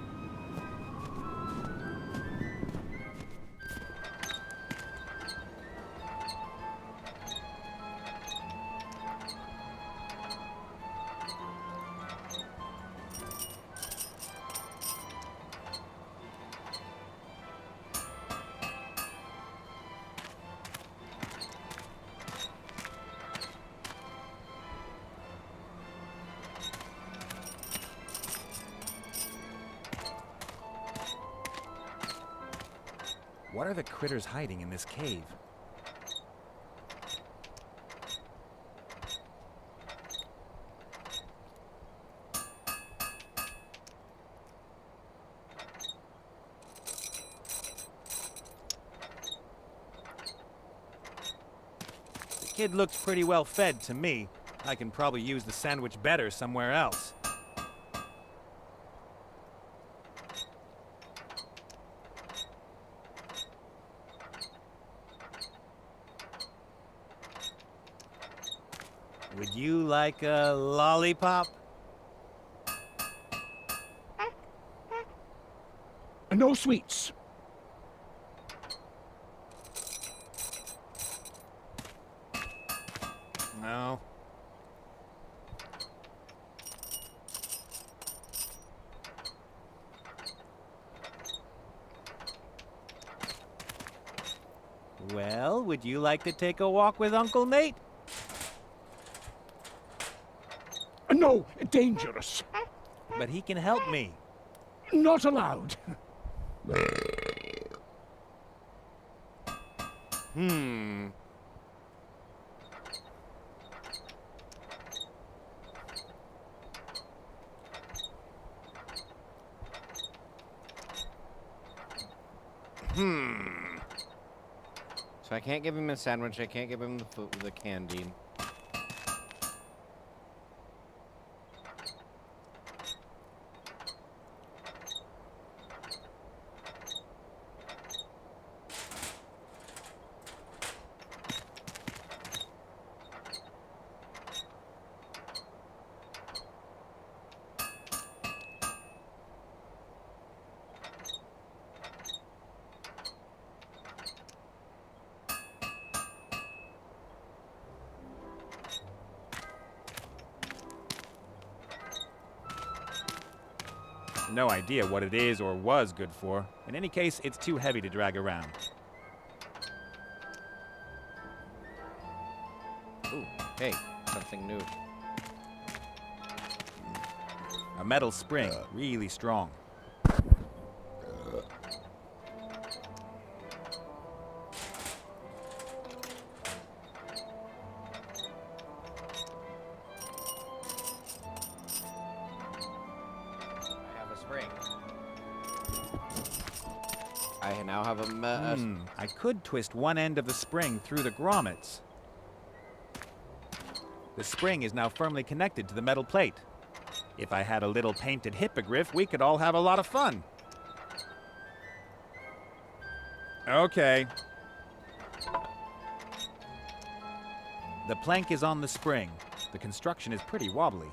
What are the critters hiding in this cave? The kid looks pretty well fed to me. I can probably use the sandwich better somewhere else. Would you like a lollipop? No sweets. No. would you like to take a walk with Uncle Nate? No, dangerous. But he can help me. Not allowed. So I can't give him a sandwich. I can't give him the food, the candy. No idea what it is or was good for. In any case, it's too heavy to drag around. Ooh, hey, something new. A metal spring, really strong. I now have I could twist one end of the spring through the grommets. The spring is now firmly connected to the metal plate. If I had a little painted hippogriff, we could all have a lot of fun. Okay. The plank is on the spring. The construction is pretty wobbly.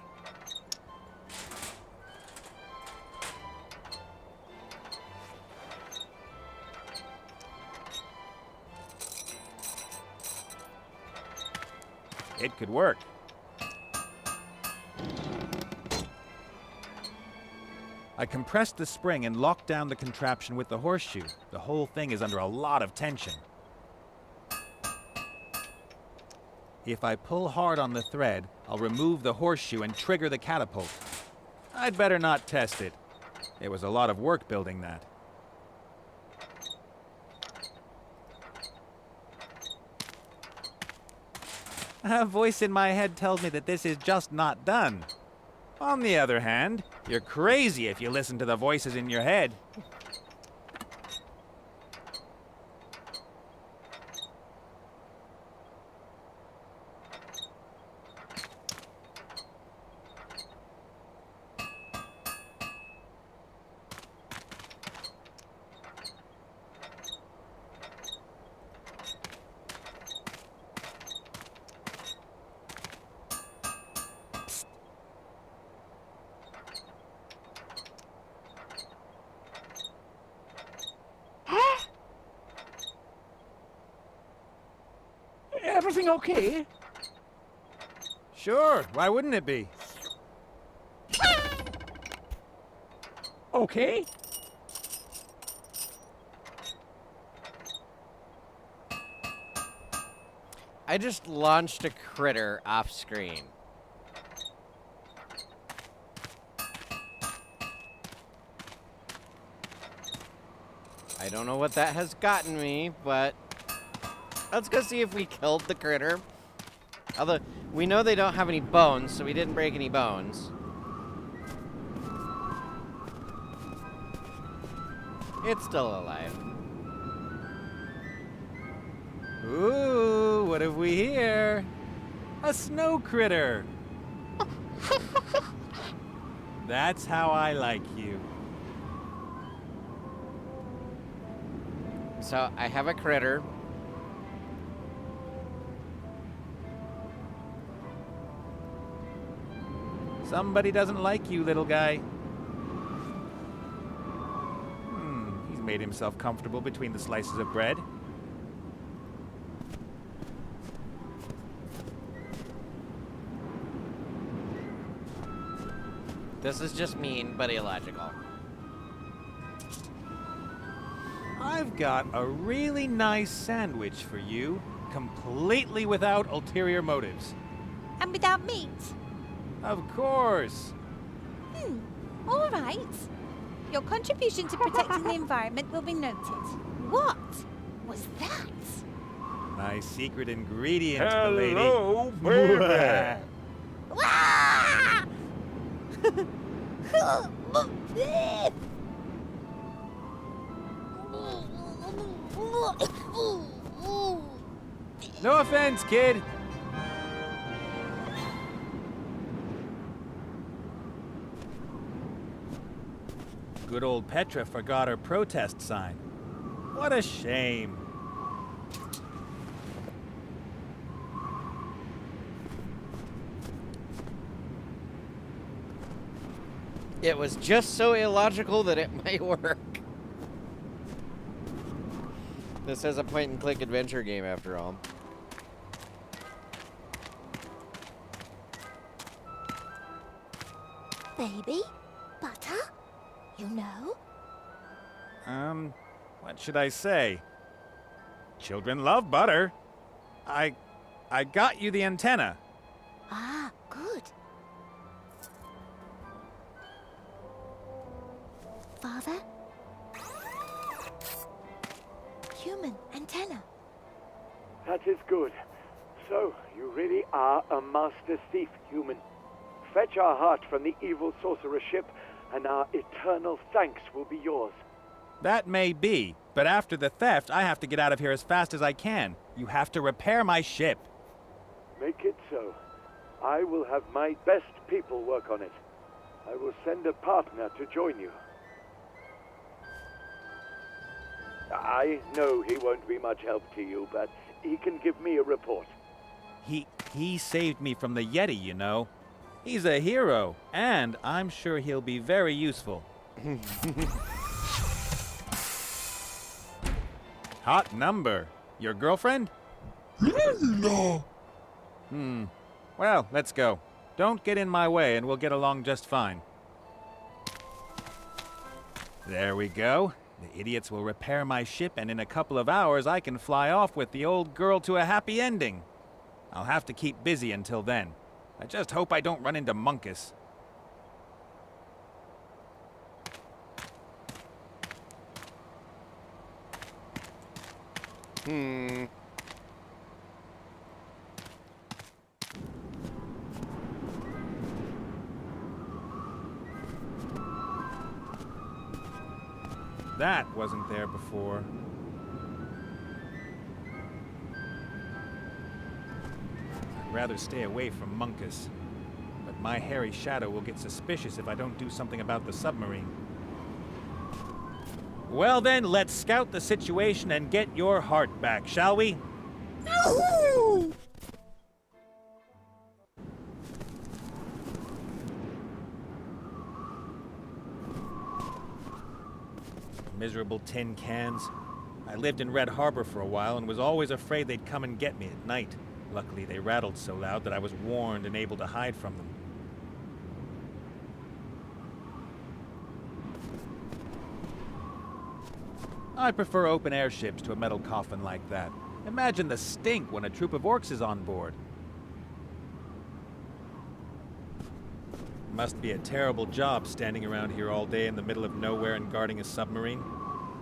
It could work. I compressed the spring and locked down the contraption with the horseshoe. The whole thing is under a lot of tension. If I pull hard on the thread, I'll remove the horseshoe and trigger the catapult. I'd better not test it. It was a lot of work building that. A voice in my head tells me that this is just not done. On the other hand, you're crazy if you listen to the voices in your head. Everything okay? Sure, why wouldn't it be? Okay. I just launched a critter off screen. I don't know what that has gotten me, but let's go see if we killed the critter. Although, we know they don't have any bones, so we didn't break any bones. It's still alive. Ooh, what have we here? A snow critter. That's how I like you. So, I have a critter. Somebody doesn't like you, little guy. He's made himself comfortable between the slices of bread. This is just mean, but illogical. I've got a really nice sandwich for you. completely without ulterior motives. And without meat? Of course. All right. Your contribution to protecting the environment will be noted. What was that? My secret ingredient, Hello, milady. baby. Ah! No offense, kid. Good old Petra forgot her protest sign. What a shame. It was just so illogical that it might work. This is a point-and-click adventure game, after all. Baby? Butter? You know? What should I say? Children love butter. I got you the antenna. Ah, good. Father? Human antenna. That is good. So, you really are a master thief, human. Fetch our heart from the evil sorcerer ship, and our eternal thanks will be yours. That may be, but after the theft, I have to get out of here as fast as I can. You have to repair my ship. Make it so. I will have my best people work on it. I will send a partner to join you. I know he won't be much help to you, but he can give me a report. He saved me from the Yeti, you know. He's a hero, and I'm sure he'll be very useful. Hot number. Your girlfriend? No. Well, let's go. Don't get in my way, and we'll get along just fine. There we go. The idiots will repair my ship, and in a couple of hours, I can fly off with the old girl to a happy ending. I'll have to keep busy until then. I just hope I don't run into Munkus. That wasn't there before. I'd rather stay away from Munkus. But my hairy shadow will get suspicious if I don't do something about the submarine. Well then, let's scout the situation and get your heart back, shall we? Miserable tin cans. I lived in Red Harbor for a while and was always afraid they'd come and get me at night. Luckily, they rattled so loud that I was warned and able to hide from them. I prefer open air ships to a metal coffin like that. Imagine the stink when a troop of orcs is on board. Must be a terrible job standing around here all day in the middle of nowhere and guarding a submarine.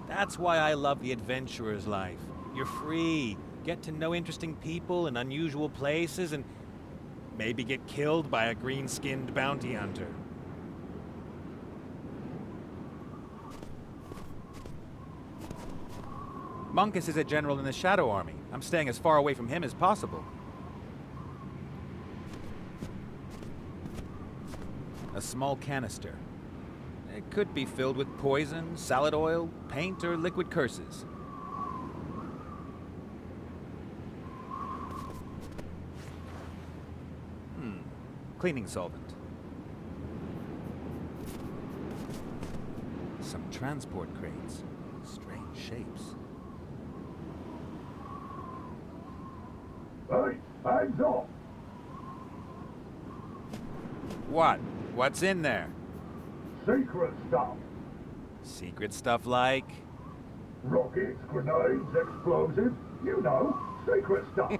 That's why I love the adventurer's life. You're free, get to know interesting people in unusual places, and maybe get killed by a green-skinned bounty hunter. Munkus is a general in the Shadow Army. I'm staying as far away from him as possible. A small canister. It could be filled with poison, salad oil, paint, or liquid curses. Cleaning solvent. Some transport crates. Strange shapes. Hey, hands off. What? What's in there? Secret stuff. Secret stuff like? Rockets, grenades, explosives. You know, secret stuff.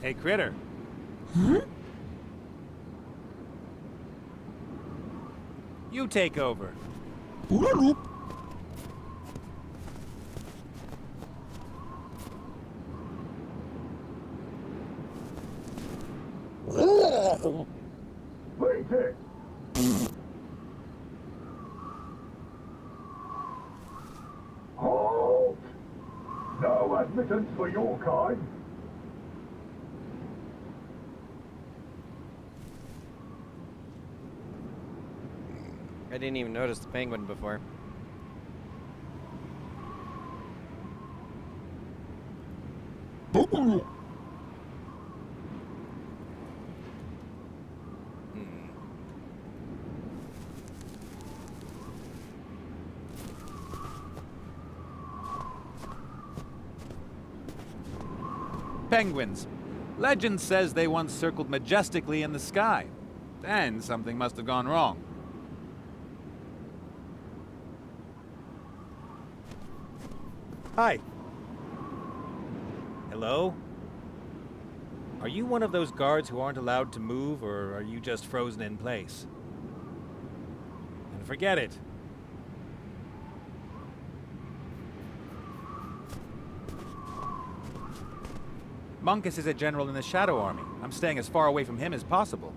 Hey, Critter. Huh? You take over. Ooraloop. Wait it. Halt! No admittance for your kind. I didn't even notice the penguin before. Boogaloo. Penguins. Legend says they once circled majestically in the sky. Then something must have gone wrong. Hi. Hello? Are you one of those guards who aren't allowed to move, or are you just frozen in place? And forget it. Monkus is a general in the Shadow Army. I'm staying as far away from him as possible.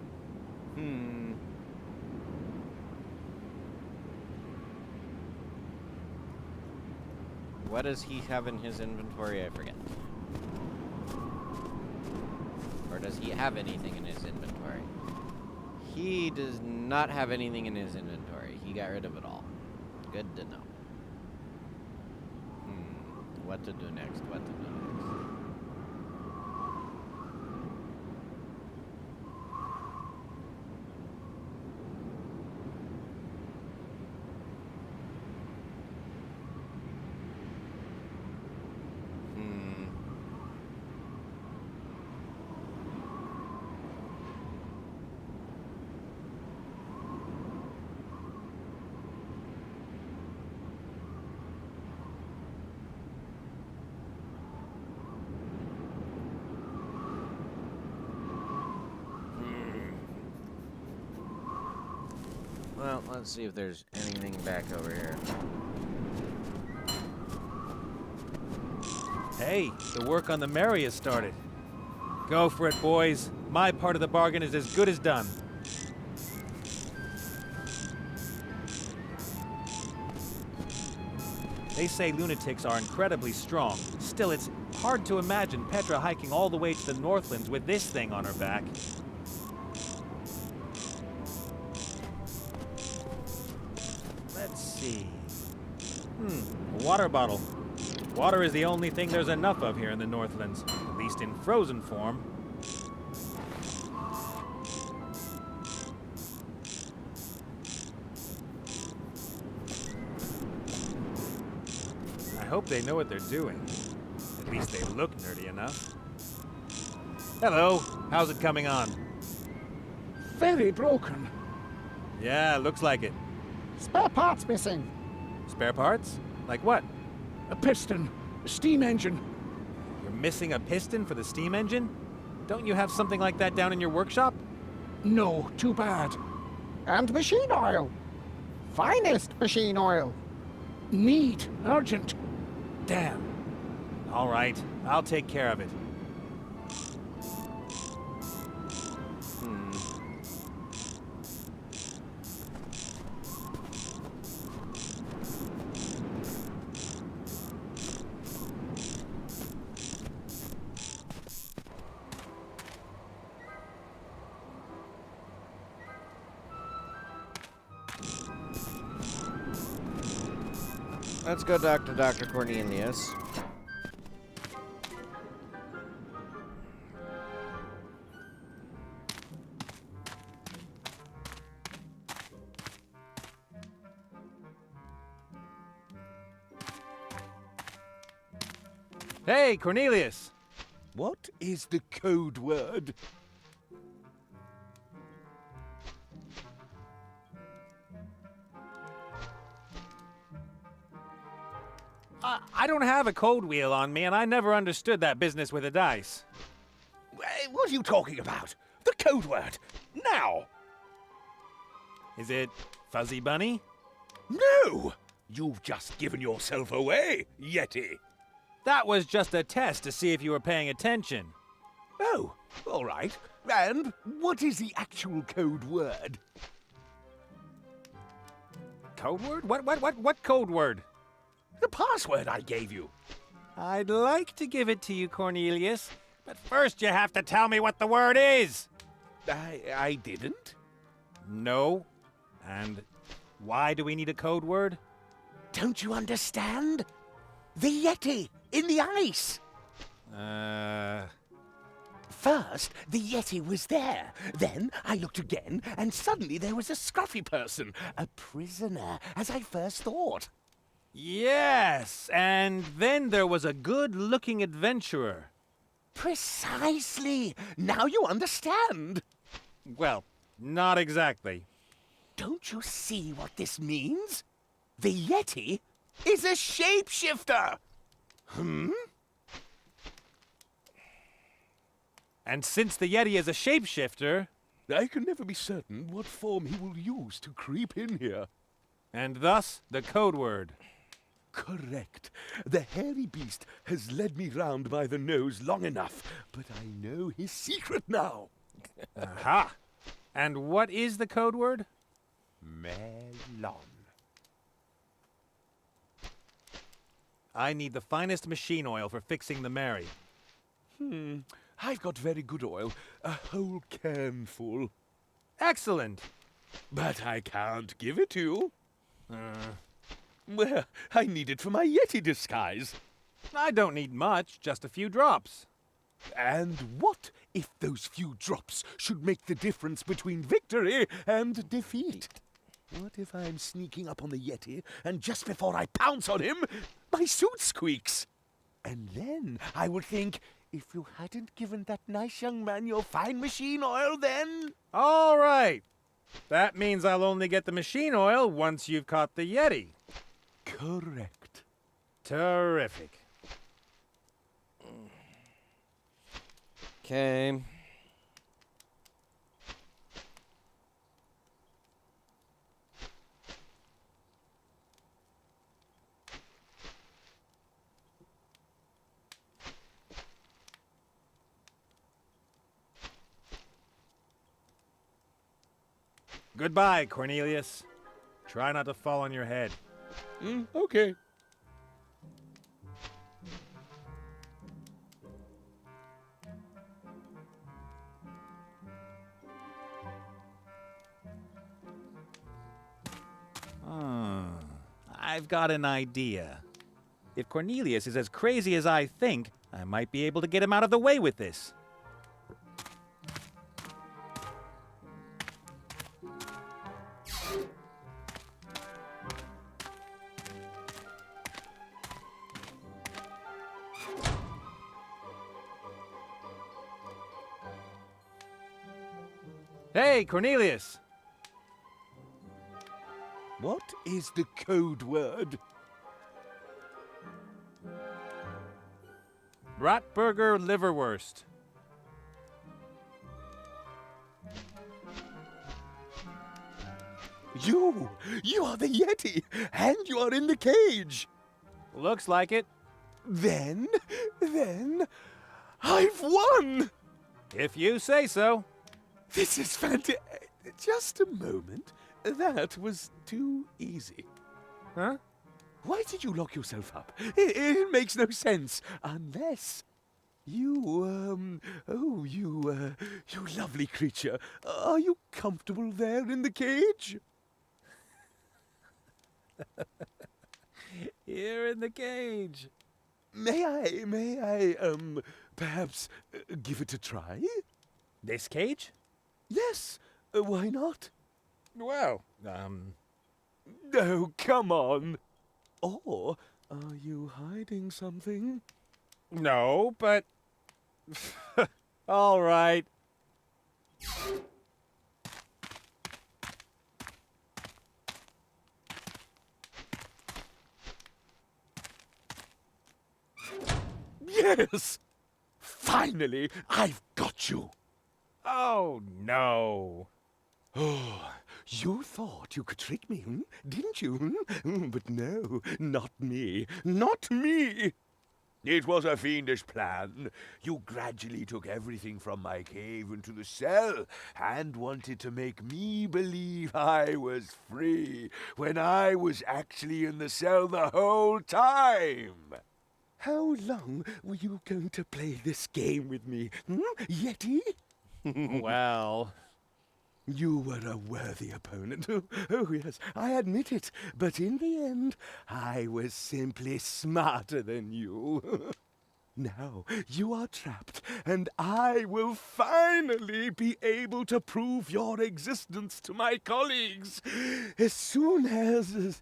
What does he have in his inventory? I forget. Or does he have anything in his inventory? He does not have anything in his inventory. He got rid of it all. Good to know. What to do next? What to do next? Well, let's see if there's anything back over here. Hey, the work on the Mary has started. Go for it, boys. My part of the bargain is as good as done. They say lunatics are incredibly strong. Still, it's hard to imagine Petra hiking all the way to the Northlands with this thing on her back. Let's see. A water bottle. Water is the only thing there's enough of here in the Northlands, at least in frozen form. I hope they know what they're doing. At least they look nerdy enough. Hello, how's it coming on? Very broken. Yeah, looks like it. Spare parts missing. Spare parts? Like what? A piston. A steam engine. You're missing a piston for the steam engine? Don't you have something like that down in your workshop? No, too bad. And machine oil. Finest machine oil. Need. Urgent. Damn. All right, I'll take care of it. Let's go talk to Dr. Cornelius. Hey, Cornelius! What is the code word? I don't have a code wheel on me, and I never understood that business with the dice. What are you talking about? The code word! Now! Is it Fuzzy Bunny? No! You've just given yourself away, Yeti! That was just a test to see if you were paying attention. Oh, all right. And what is the actual code word? Code word? What code word? The password I gave you. I'd like to give it to you, Cornelius, but first you have to tell me what the word is. I didn't? No. And why do we need a code word? Don't you understand? The Yeti in the ice. First, the Yeti was there. Then I looked again, and suddenly there was a scruffy person. A prisoner, as I first thought. Yes, and then there was a good-looking adventurer. Precisely. Now you understand. Well, not exactly. Don't you see what this means? The Yeti is a shapeshifter. And since the Yeti is a shapeshifter... I can never be certain what form he will use to creep in here. And thus, the code word. Correct. The hairy beast has led me round by the nose long enough, but I know his secret now. Aha! And what is the code word? Melon. I need the finest machine oil for fixing the Mary. I've got very good oil. A whole can full. Excellent! But I can't give it to you. Well, I need it for my Yeti disguise. I don't need much, just a few drops. And what if those few drops should make the difference between victory and defeat? What if I'm sneaking up on the Yeti, and just before I pounce on him, my suit squeaks? And then I would think, if you hadn't given that nice young man your fine machine oil, then... All right. That means I'll only get the machine oil once you've caught the Yeti. Correct. Terrific. Okay. Goodbye, Cornelius. Try not to fall on your head. Okay. I've got an idea. If Cornelius is as crazy as I think, I might be able to get him out of the way with this. Hey, Cornelius! What is the code word? Bratburger liverwurst. You are the Yeti, and you are in the cage. Looks like it. Then, I've won! If you say so. This is fantastic. Just a moment. That was too easy. Huh? Why did you lock yourself up? It makes no sense. Unless you lovely creature. Are you comfortable there in the cage? Here in the cage. May I, perhaps give it a try? This cage? Yes, why not? Well, Oh, come on. Or are you hiding something? No, but... All right. Yes! Finally, I've got you! Oh, no. Oh, you thought you could trick me, didn't you? But no, not me. Not me! It was a fiendish plan. You gradually took everything from my cave into the cell and wanted to make me believe I was free when I was actually in the cell the whole time. How long were you going to play this game with me, Yeti? Well... You were a worthy opponent. Oh, yes, I admit it. But in the end, I was simply smarter than you. Now, you are trapped, and I will finally be able to prove your existence to my colleagues. As soon as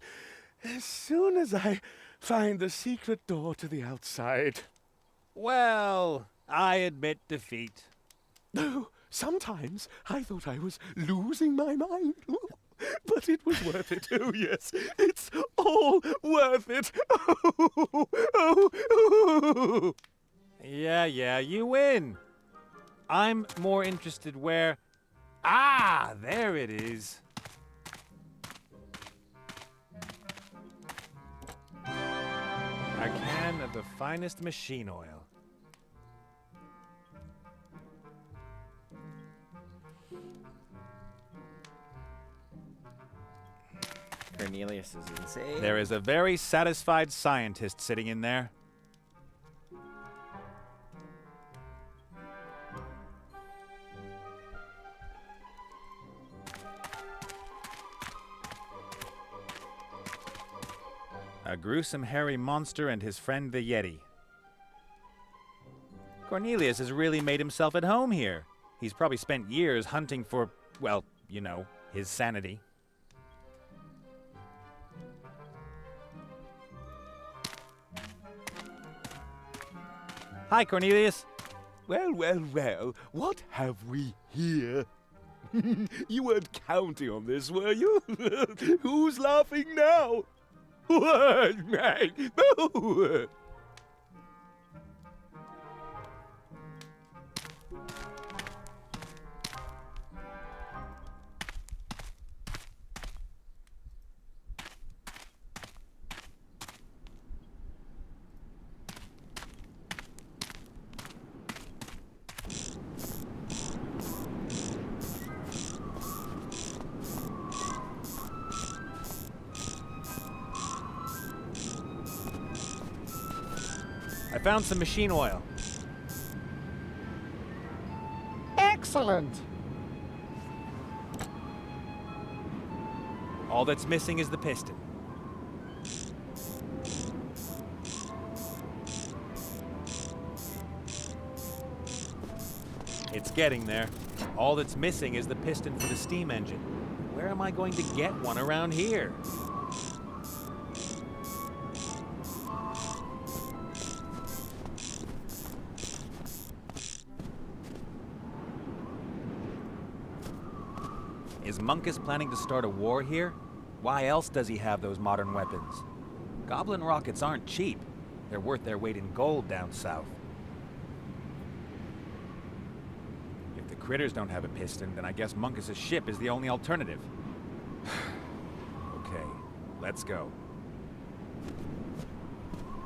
I find the secret door to the outside. Well, I admit defeat. No. Sometimes I thought I was losing my mind. But it was worth it. Oh, yes. It's all worth it. Oh. Yeah, you win. I'm more interested where... Ah, there it is. A can of the finest machine oil. Cornelius is insane. There is a very satisfied scientist sitting in there. A gruesome hairy monster and his friend the Yeti. Cornelius has really made himself at home here. He's probably spent years hunting for, well, you know, his sanity. Hi, Cornelius. Well, what have we here? You weren't counting on this, were you? Who's laughing now? Boo! I found some machine oil. Excellent! All that's missing is the piston. It's getting there. All that's missing is the piston for the steam engine. Where am I going to get one around here? Is Munkus planning to start a war here? Why else does he have those modern weapons? Goblin rockets aren't cheap. They're worth their weight in gold down south. If the critters don't have a piston, then I guess Munkus' ship is the only alternative. Okay, let's go.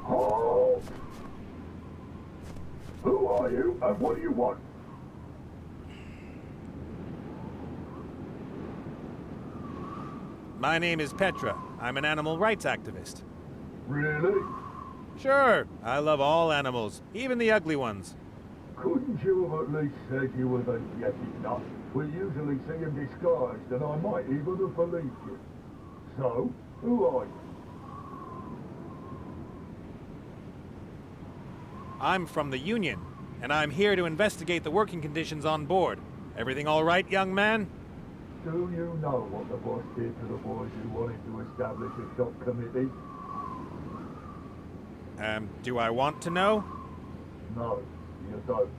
Oh. Who are you and what do you want? My name is Petra. I'm an animal rights activist. Really? Sure, I love all animals, even the ugly ones. Couldn't you have at least said you were the Yeti nut? We usually see him disguised, and I might even have believed you. So, who are you? I'm from the Union, and I'm here to investigate the working conditions on board. Everything all right, young man? Do you know what the boss did to the boys who wanted to establish a shop committee? Do I want to know? No, you don't.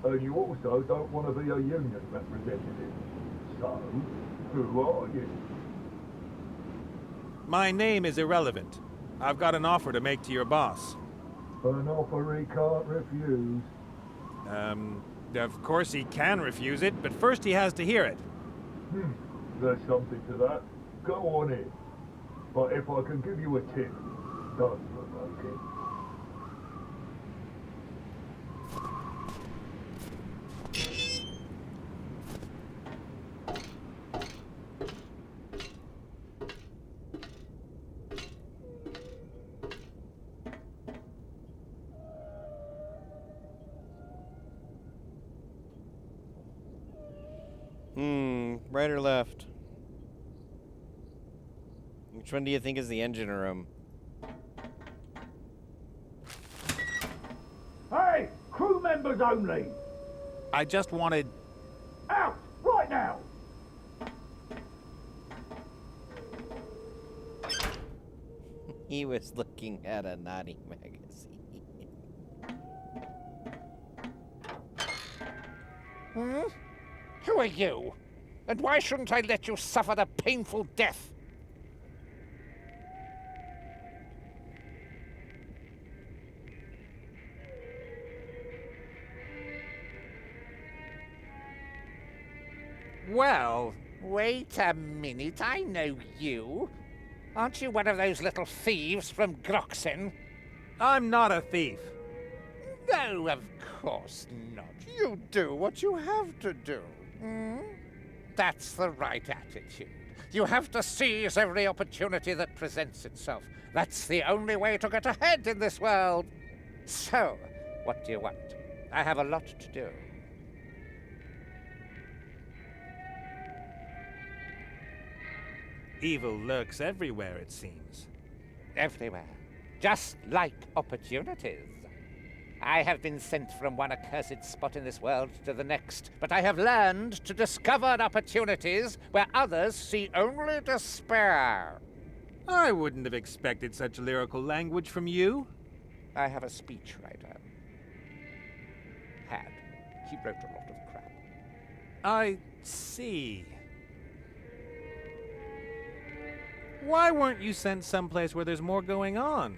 And you also don't want to be a union representative. So, who are you? My name is irrelevant. I've got an offer to make to your boss. An offer he can't refuse. Of course he can refuse it, but first he has to hear it. There's something to that. Go on in. But if I can give you a tip, don't provoke him. Right or left? Which one do you think is the engine room? Hey! Crew members only! I just wanted... Out! Right now! He was looking at a naughty magazine. Who are you? And why shouldn't I let you suffer the painful death? Well... Wait a minute, I know you. Aren't you one of those little thieves from Groxen? I'm not a thief. No, of course not. You do what you have to do. That's the right attitude. You have to seize every opportunity that presents itself. That's the only way to get ahead in this world. So, what do you want? I have a lot to do. Evil lurks everywhere, it seems. Everywhere. Just like opportunities. I have been sent from one accursed spot in this world to the next, but I have learned to discover opportunities where others see only despair. I wouldn't have expected such lyrical language from you. I have a speechwriter. Had. He wrote a lot of crap. I see. Why weren't you sent someplace where there's more going on?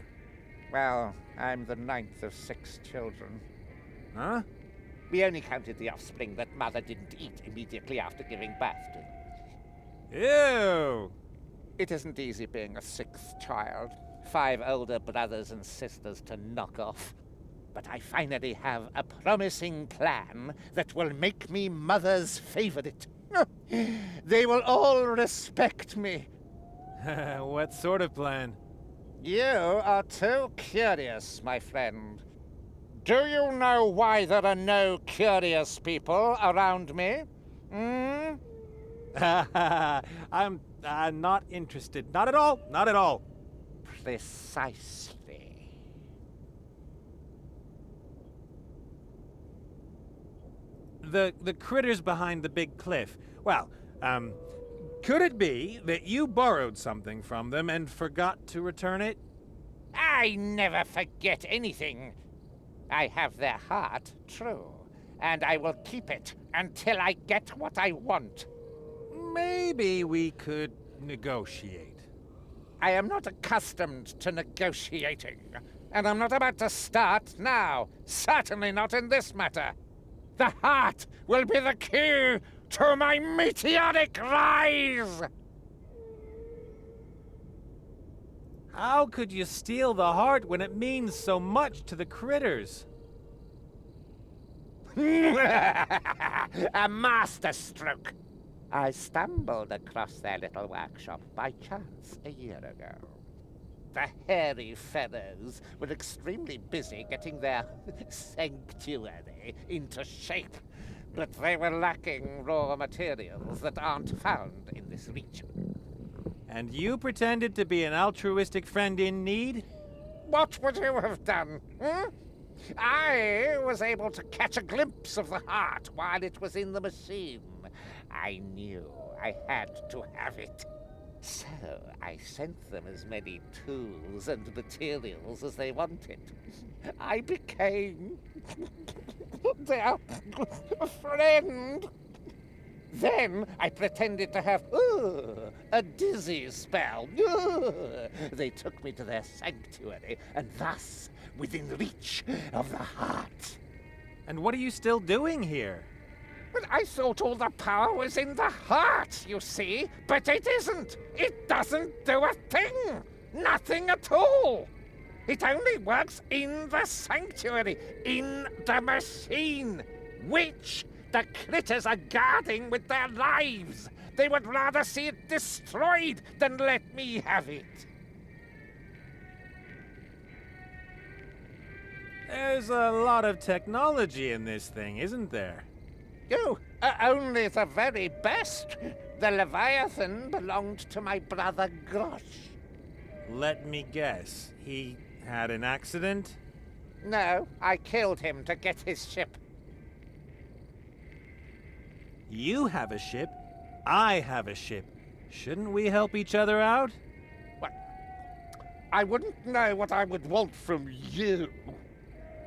Well, I'm the 9th of 6 children. Huh? We only counted the offspring that Mother didn't eat immediately after giving birth to. Ew! It isn't easy being a 6th child. 5 older brothers and sisters to knock off. But I finally have a promising plan that will make me Mother's favorite. They will all respect me. What sort of plan? You are too curious, my friend. Do you know why there are no curious people around me? I'm not interested. Not at all. Not at all. Precisely. The critters behind the big cliff. Well, could it be that you borrowed something from them and forgot to return it? I never forget anything. I have their heart, true, and I will keep it until I get what I want. Maybe we could negotiate. I am not accustomed to negotiating, and I'm not about to start now. Certainly not in this matter. The heart will be the key to my meteoric rise! How could you steal the heart when it means so much to the critters? A masterstroke! I stumbled across their little workshop by chance a year ago. The hairy fellows were extremely busy getting their sanctuary into shape, but they were lacking raw materials that aren't found in this region. And you pretended to be an altruistic friend in need? What would you have done? I was able to catch a glimpse of the heart while it was in the machine. I knew I had to have it. So I sent them as many tools and materials as they wanted. I became their friend. Then I pretended to have a dizzy spell. They took me to their sanctuary, and thus within reach of the heart. And what are you still doing here? But I thought all the power was in the heart, you see. But it isn't. It doesn't do a thing. Nothing at all. It only works in the sanctuary, in the machine, which the critters are guarding with their lives. They would rather see it destroyed than let me have it. There's a lot of technology in this thing, isn't there? You are only the very best. The Leviathan belonged to my brother Gosh. Let me guess. He had an accident? No, I killed him to get his ship. You have a ship. I have a ship. Shouldn't we help each other out? What? I wouldn't know what I would want from you.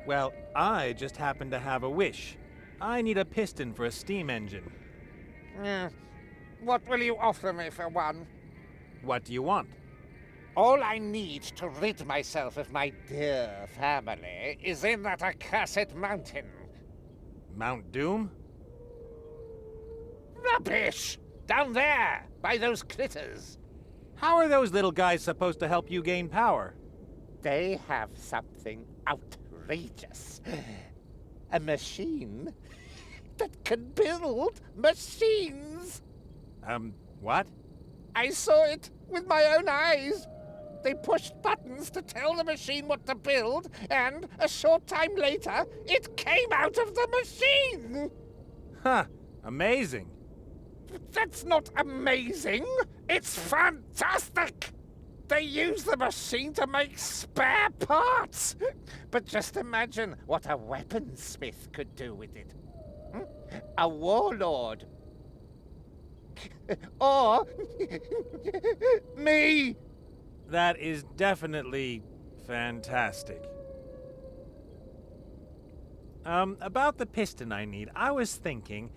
Well, I just happen to have a wish. I need a piston for a steam engine. What will you offer me for one? What do you want? All I need to rid myself of my dear family is in that accursed mountain. Mount Doom? Rubbish! Down there, by those critters. How are those little guys supposed to help you gain power? They have something outrageous. A machine that can build machines. What? I saw it with my own eyes. They pushed buttons to tell the machine what to build, and a short time later, it came out of the machine. Huh. Amazing. That's not amazing. It's fantastic. They use the machine to make spare parts. But just imagine what a weaponsmith could do with it. A warlord. Or me. That is definitely fantastic. About the piston I need, I was thinking...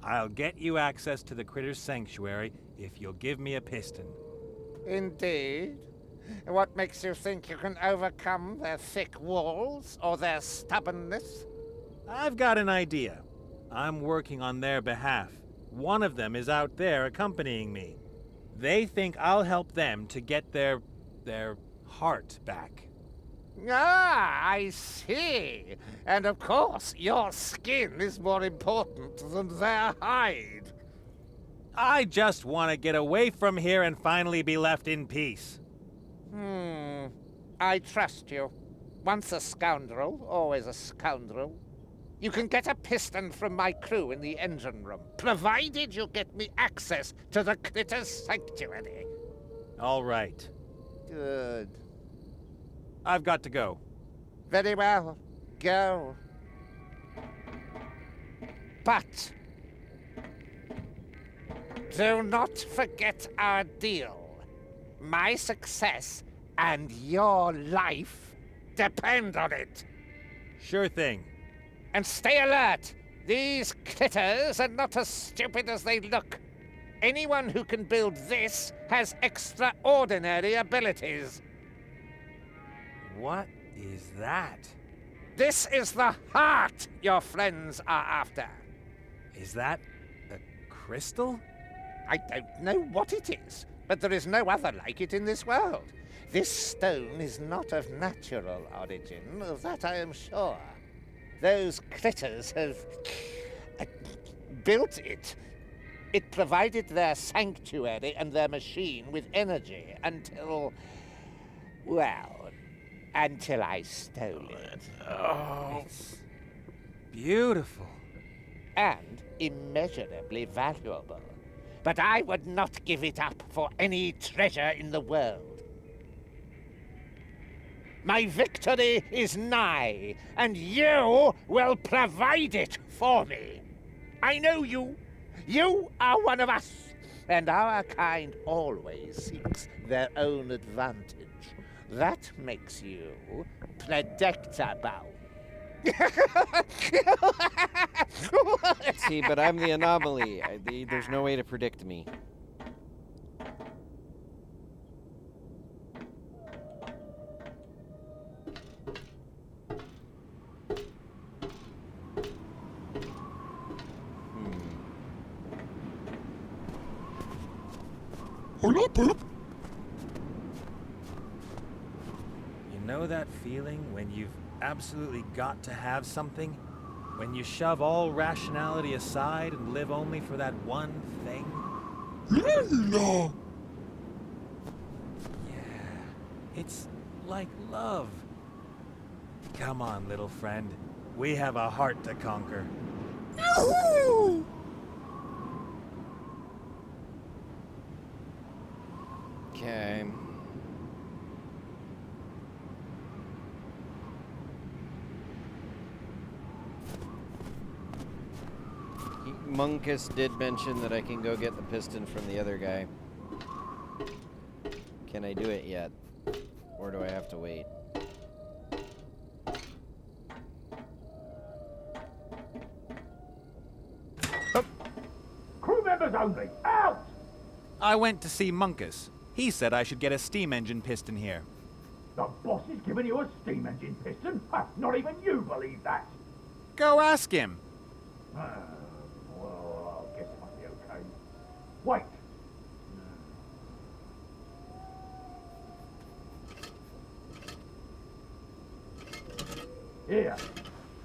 I'll get you access to the Critter's Sanctuary if you'll give me a piston. Indeed? What makes you think you can overcome their thick walls or their stubbornness? I've got an idea. I'm working on their behalf. One of them is out there accompanying me. They think I'll help them to get their heart back. Ah, I see. And of course, your skin is more important than their hide. I just want to get away from here and finally be left in peace. I trust you. Once a scoundrel, always a scoundrel. You can get a piston from my crew in the engine room, provided you get me access to the Critter's Sanctuary. All right. Good. I've got to go. Very well. Go. But do not forget our deal. My success and your life depend on it. Sure thing. And stay alert. These critters are not as stupid as they look. Anyone who can build this has extraordinary abilities. What is that? This is the heart your friends are after. Is that a crystal? I don't know what it is, but there is no other like it in this world. This stone is not of natural origin, of that I am sure. Those critters have built it. It provided their sanctuary and their machine with energy until, well, until I stole it. Oh, it's beautiful. And immeasurably valuable. But I would not give it up for any treasure in the world. My victory is nigh, and you will provide it for me. I know you. You are one of us, and our kind always seeks their own advantage. That makes you predictable. See, but I'm the anomaly. There's no way to predict me. You know that feeling when you've absolutely got to have something? When you shove all rationality aside and live only for that one thing? No. Yeah, it's like love. Come on, little friend. We have a heart to conquer. Yahoo! Okay. Munkus did mention that I can go get the piston from the other guy. Can I do it yet? Or do I have to wait? Crew members only! Out! I went to see Munkus. He said I should get a steam engine piston here. The boss is giving you a steam engine piston? Ha, not even you believe that! Go ask him. Well, I guess it must be okay. Wait! Here,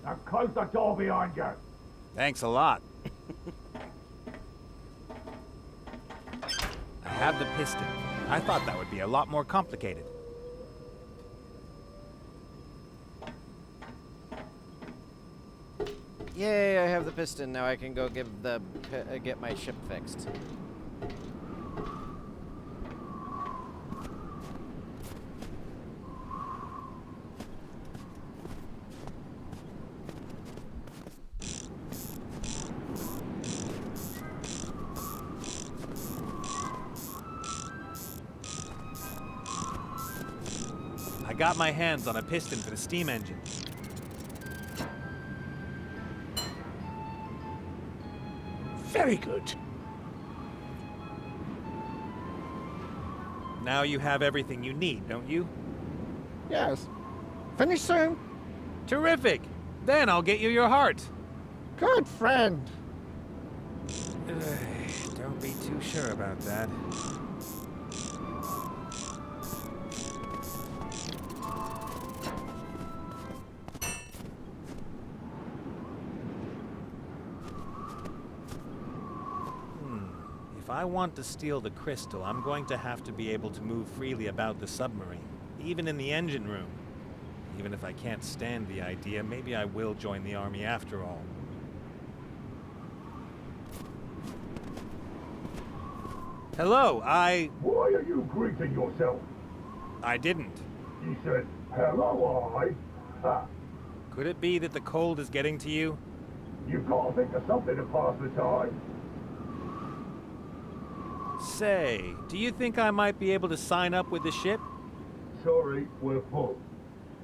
now close the door behind you. Thanks a lot. I have the piston. I thought that would be a lot more complicated. Yay, I have the piston. Now I can go get my ship fixed. I got my hands on a piston for the steam engine. Very good. Now you have everything you need, don't you? Yes. Finish soon. Terrific! Then I'll get you your heart. Good friend. Don't be too sure about that. If I want to steal the crystal, I'm going to have to be able to move freely about the submarine, even in the engine room. Even if I can't stand the idea, maybe I will join the army after all. Hello, Why are you greeting yourself? I didn't. You said, hello, Ha! Could it be that the cold is getting to you? You've got to think of something to pass the time. Say, do you think I might be able to sign up with the ship? Sorry, we're full.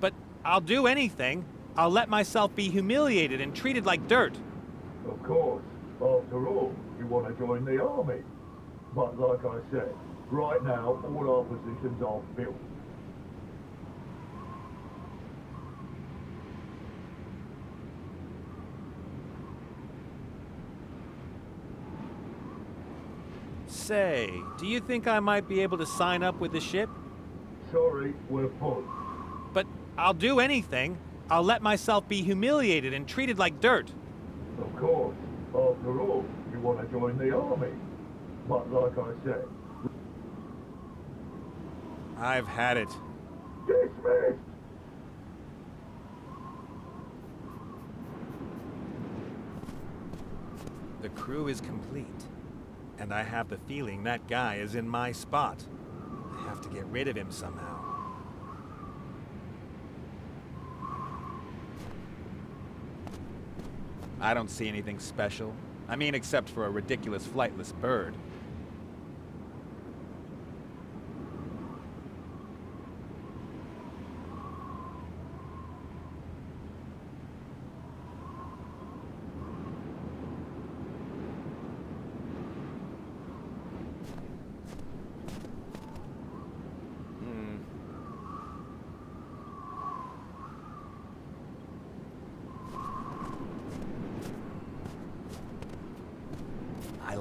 But I'll do anything. I'll let myself be humiliated and treated like dirt. Of course. After all, you want to join the army. But like I said, right now, all our positions are filled. Say, do you think I might be able to sign up with the ship? Sorry, we're full. But I'll do anything. I'll let myself be humiliated and treated like dirt. Of course. After all, you want to join the army. But like I said... I've had it. Dismissed! The crew is complete. And I have the feeling that guy is in my spot. I have to get rid of him somehow. I don't see anything special. I mean, except for a ridiculous flightless bird.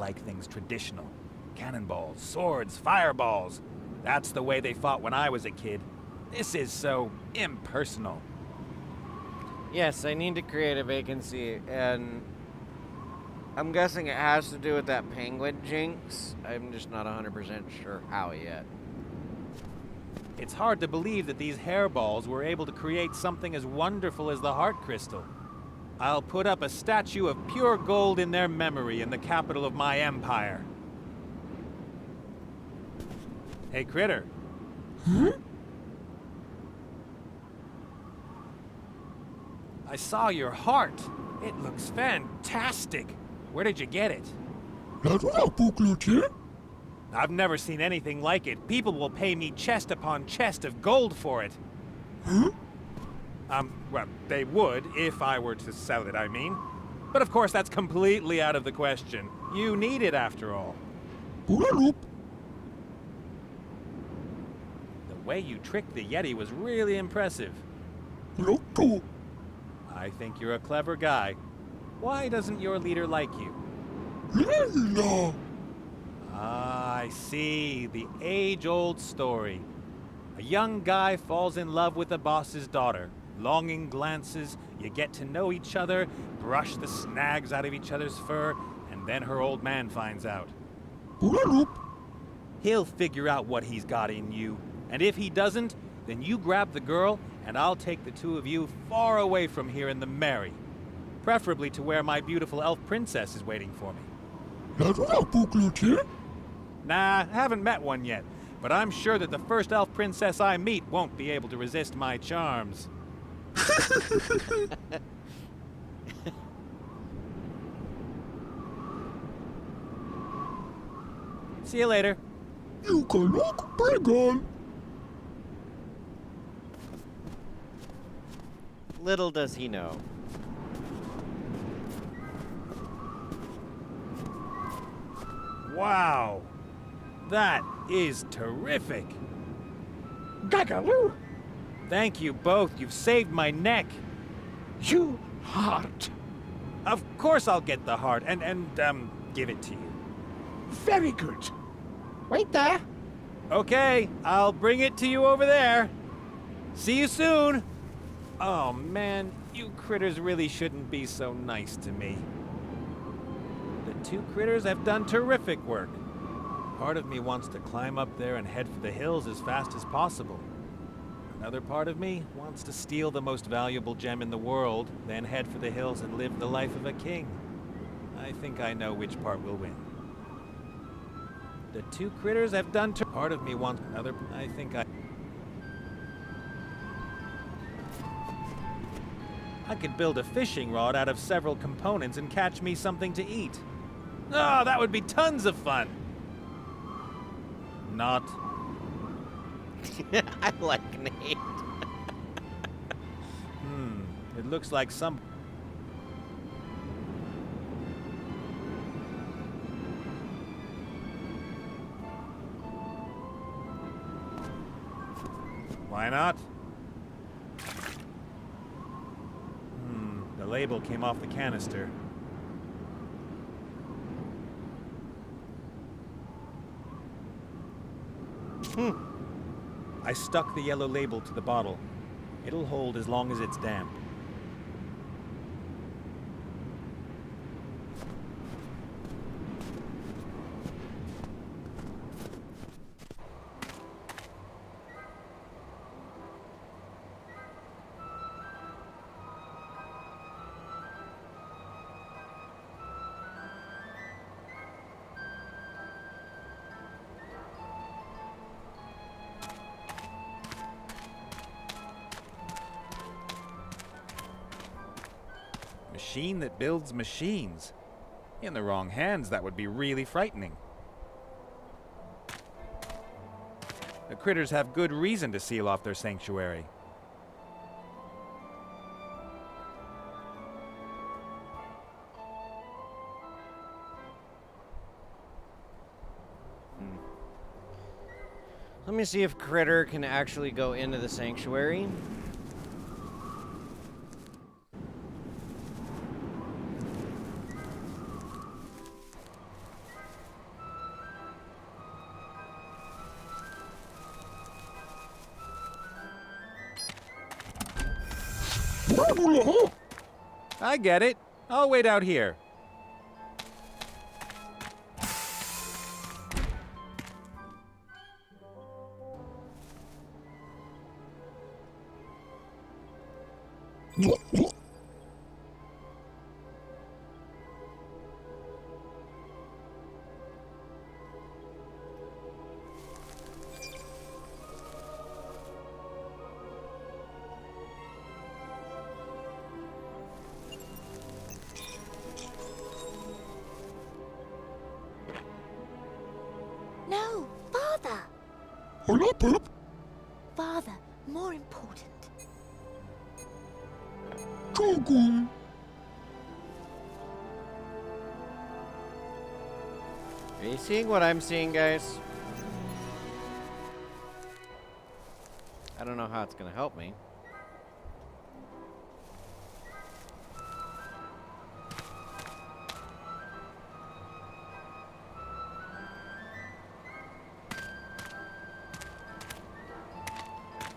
like things traditional. Cannonballs, swords, fireballs. That's the way they fought when I was a kid. This is so impersonal. Yes, I need to create a vacancy, and I'm guessing it has to do with that penguin jinx. I'm just not 100% sure how yet. It's hard to believe that these hairballs were able to create something as wonderful as the heart crystal. I'll put up a statue of pure gold in their memory in the capital of my empire. Hey, Critter. Huh? I saw your heart. It looks fantastic. Where did you get it? I've never seen anything like it. People will pay me chest upon chest of gold for it. Huh? Well, they would if I were to sell it, I mean. But of course, that's completely out of the question. You need it after all. The way you tricked the Yeti was really impressive. I think you're a clever guy. Why doesn't your leader like you? Ah, I see. The age-old story. A young guy falls in love with the boss's daughter. Longing glances, you get to know each other, brush the snags out of each other's fur, and then her old man finds out. He'll figure out what he's got in you, and if he doesn't, then you grab the girl, and I'll take the two of you far away from here in the Mary. Preferably to where my beautiful elf princess is waiting for me. Nah, haven't met one yet, but I'm sure that the first elf princess I meet won't be able to resist my charms. See you later. You can look big. Little does he know. Wow. That is terrific. Gagaloo. Thank you both. You've saved my neck. You heart. Of course I'll get the heart and give it to you. Very good. Wait there. Okay, I'll bring it to you over there. See you soon. Oh man, you critters really shouldn't be so nice to me. The two critters have done terrific work. Part of me wants to climb up there and head for the hills as fast as possible. Another part of me wants to steal the most valuable gem in the world, then head for the hills and live the life of a king. I think I know which part will win. The two critters have done part of me wants another. I could build a fishing rod out of several components and catch me something to eat. Oh, that would be tons of fun. Not. I like Nate. It looks like some. Why not? The label came off the canister. I stuck the yellow label to the bottle. It'll hold as long as it's damp. Machine that builds machines. In the wrong hands, that would be really frightening. The critters have good reason to seal off their sanctuary. Let me see if Critter can actually go into the sanctuary. I get it. I'll wait out here. No, Father! Father, more important. Are you seeing what I'm seeing, guys? I don't know how it's gonna help me.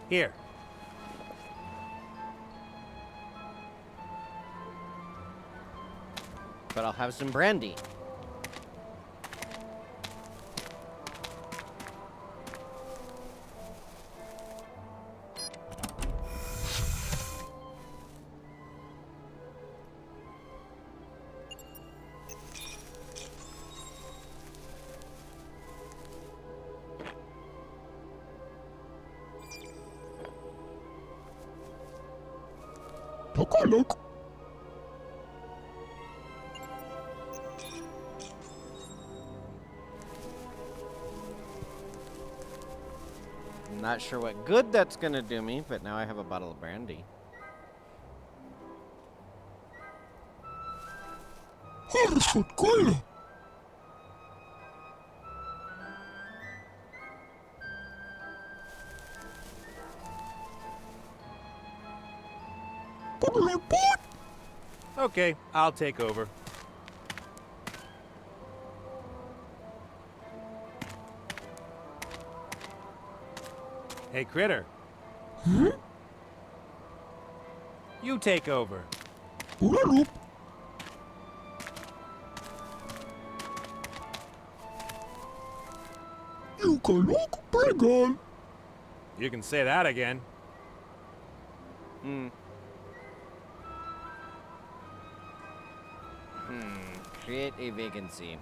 Here. But I'll have some brandy. I'm not sure what good that's gonna do me, but now I have a bottle of brandy. Okay, I'll take over. Hey, Critter. You take over. You can say that again. Create a vacancy.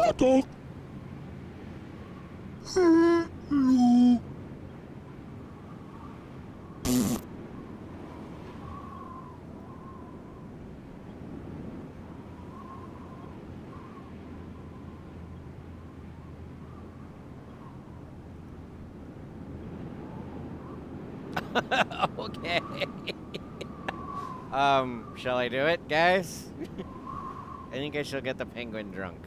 Okay. Shall I do it, guys? I think I shall get the penguin drunk.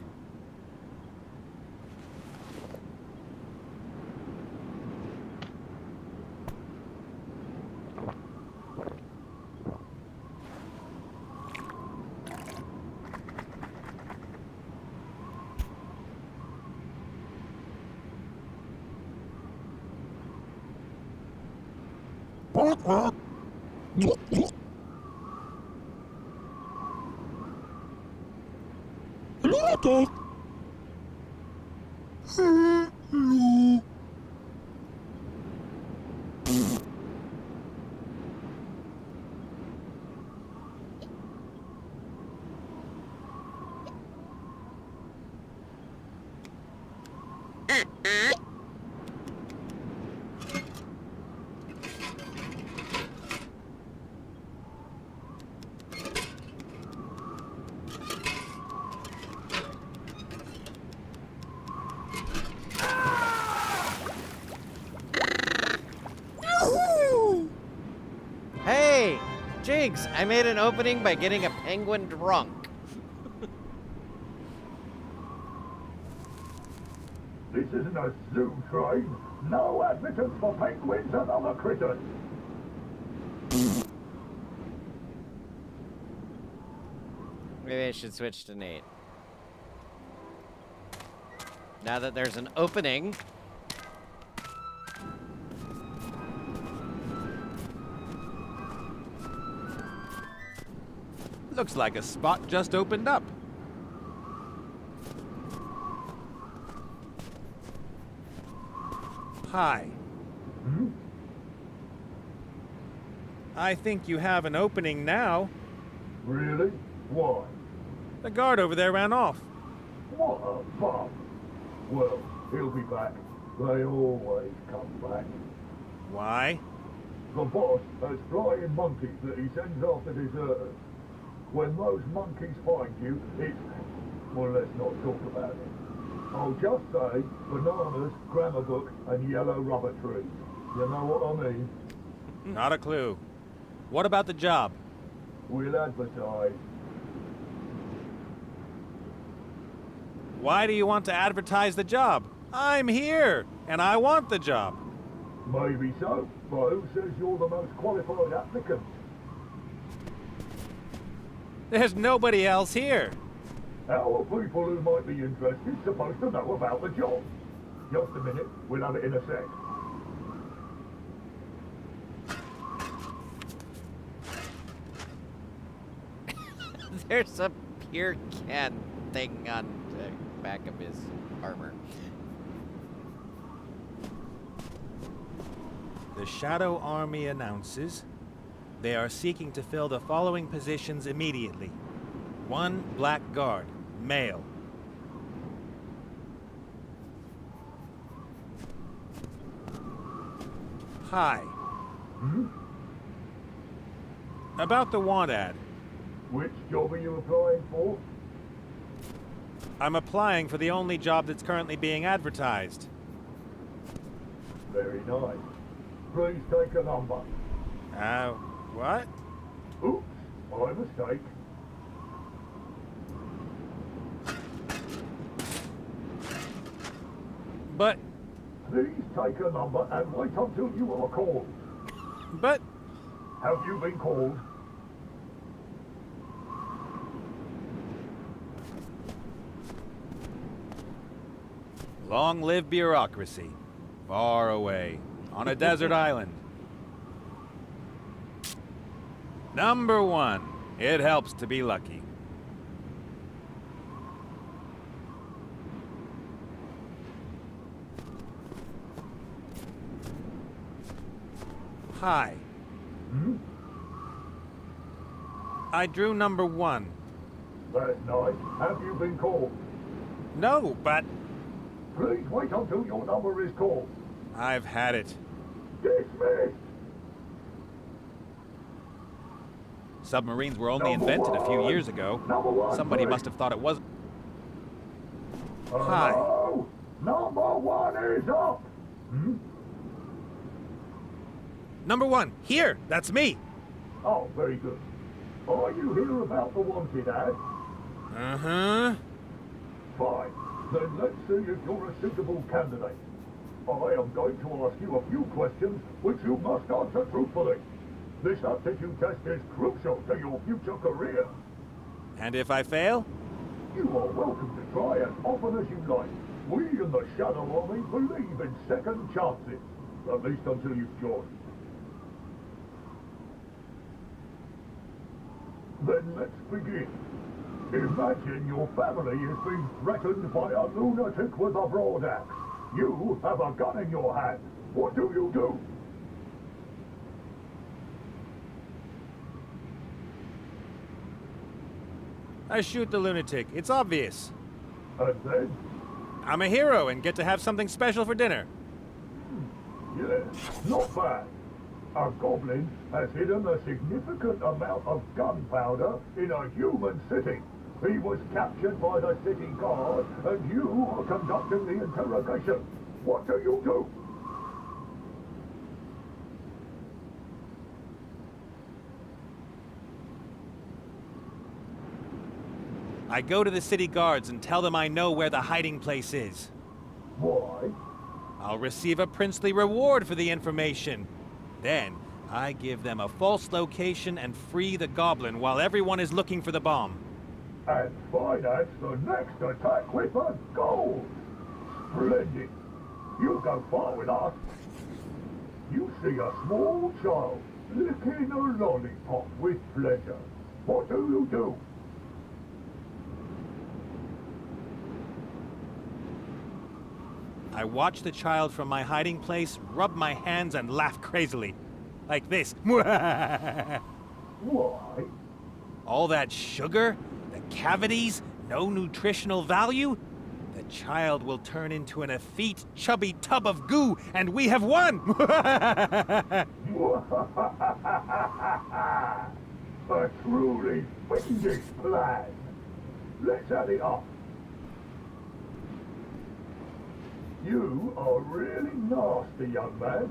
Hey! Jinx! I made an opening by getting a penguin drunk. This isn't a zoo train. No admittance for penguins and other critters. Maybe I should switch to Nate. Now that there's an opening. Looks like a spot just opened up. Hi. Hmm? I think you have an opening now. Really? Why? The guard over there ran off. What a bum. Well, he'll be back. They always come back. Why? The boss has flying monkeys that he sends after deserters. When those monkeys find you, it's... well, let's not talk about it. I'll just say bananas, grammar book, and yellow rubber trees. You know what I mean? Not a clue. What about the job? We'll advertise. Why do you want to advertise the job? I'm here, and I want the job. Maybe so, but who says you're the most qualified applicant? There's nobody else here. How are people who might be interested supposed to know about the job? Just a minute, we'll have it in a sec. There's a beer can thing on the back of his armor. The Shadow Army announces they are seeking to fill the following positions immediately. 1 black guard, male. Hi. Hmm? About the want ad. Which job are you applying for? I'm applying for the only job that's currently being advertised. Very nice. Please take a number. What? Oops, my mistake. But... Please take a number and wait until you are called. But... Have you been called? Long live bureaucracy. Far away, on a desert island. Number 1. It helps to be lucky. Hi. Hmm? I drew number 1. That's nice. Have you been called? No, but... Please wait until your number is called. I've had it. Dismissed! Submarines were only invented a few years ago. Somebody must have thought it was... Hi. Hello? Number 1 is up! Hmm? Number 1, here! That's me! Oh, very good. Are you here about the wanted ad? Uh-huh. Fine. Then let's see if you're a suitable candidate. I am going to ask you a few questions which you must answer truthfully. This aptitude test is crucial to your future career. And if I fail? You are welcome to try as often as you like. We in the Shadow Army believe in second chances, at least until you've joined. Then let's begin. Imagine your family is being threatened by a lunatic with a broad axe. You have a gun in your hand. What do you do? I shoot the lunatic. It's obvious. And then? I'm a hero and get to have something special for dinner. Yeah, not bad. A goblin has hidden a significant amount of gunpowder in a human city. He was captured by the city guard, and you are conducting the interrogation. What do you do? I go to the city guards and tell them I know where the hiding place is. Why? I'll receive a princely reward for the information. Then, I give them a false location and free the goblin while everyone is looking for the bomb. And finance the next attack with a gold. Splendid. You go far with us. You see a small child licking a lollipop with pleasure. What do? I watch the child from my hiding place, rub my hands, and laugh crazily. Like this. Why? All that sugar, the cavities, no nutritional value? The child will turn into an effete, chubby tub of goo, and we have won! A truly fiendish plan. Let's add it up. You are really nasty, young man.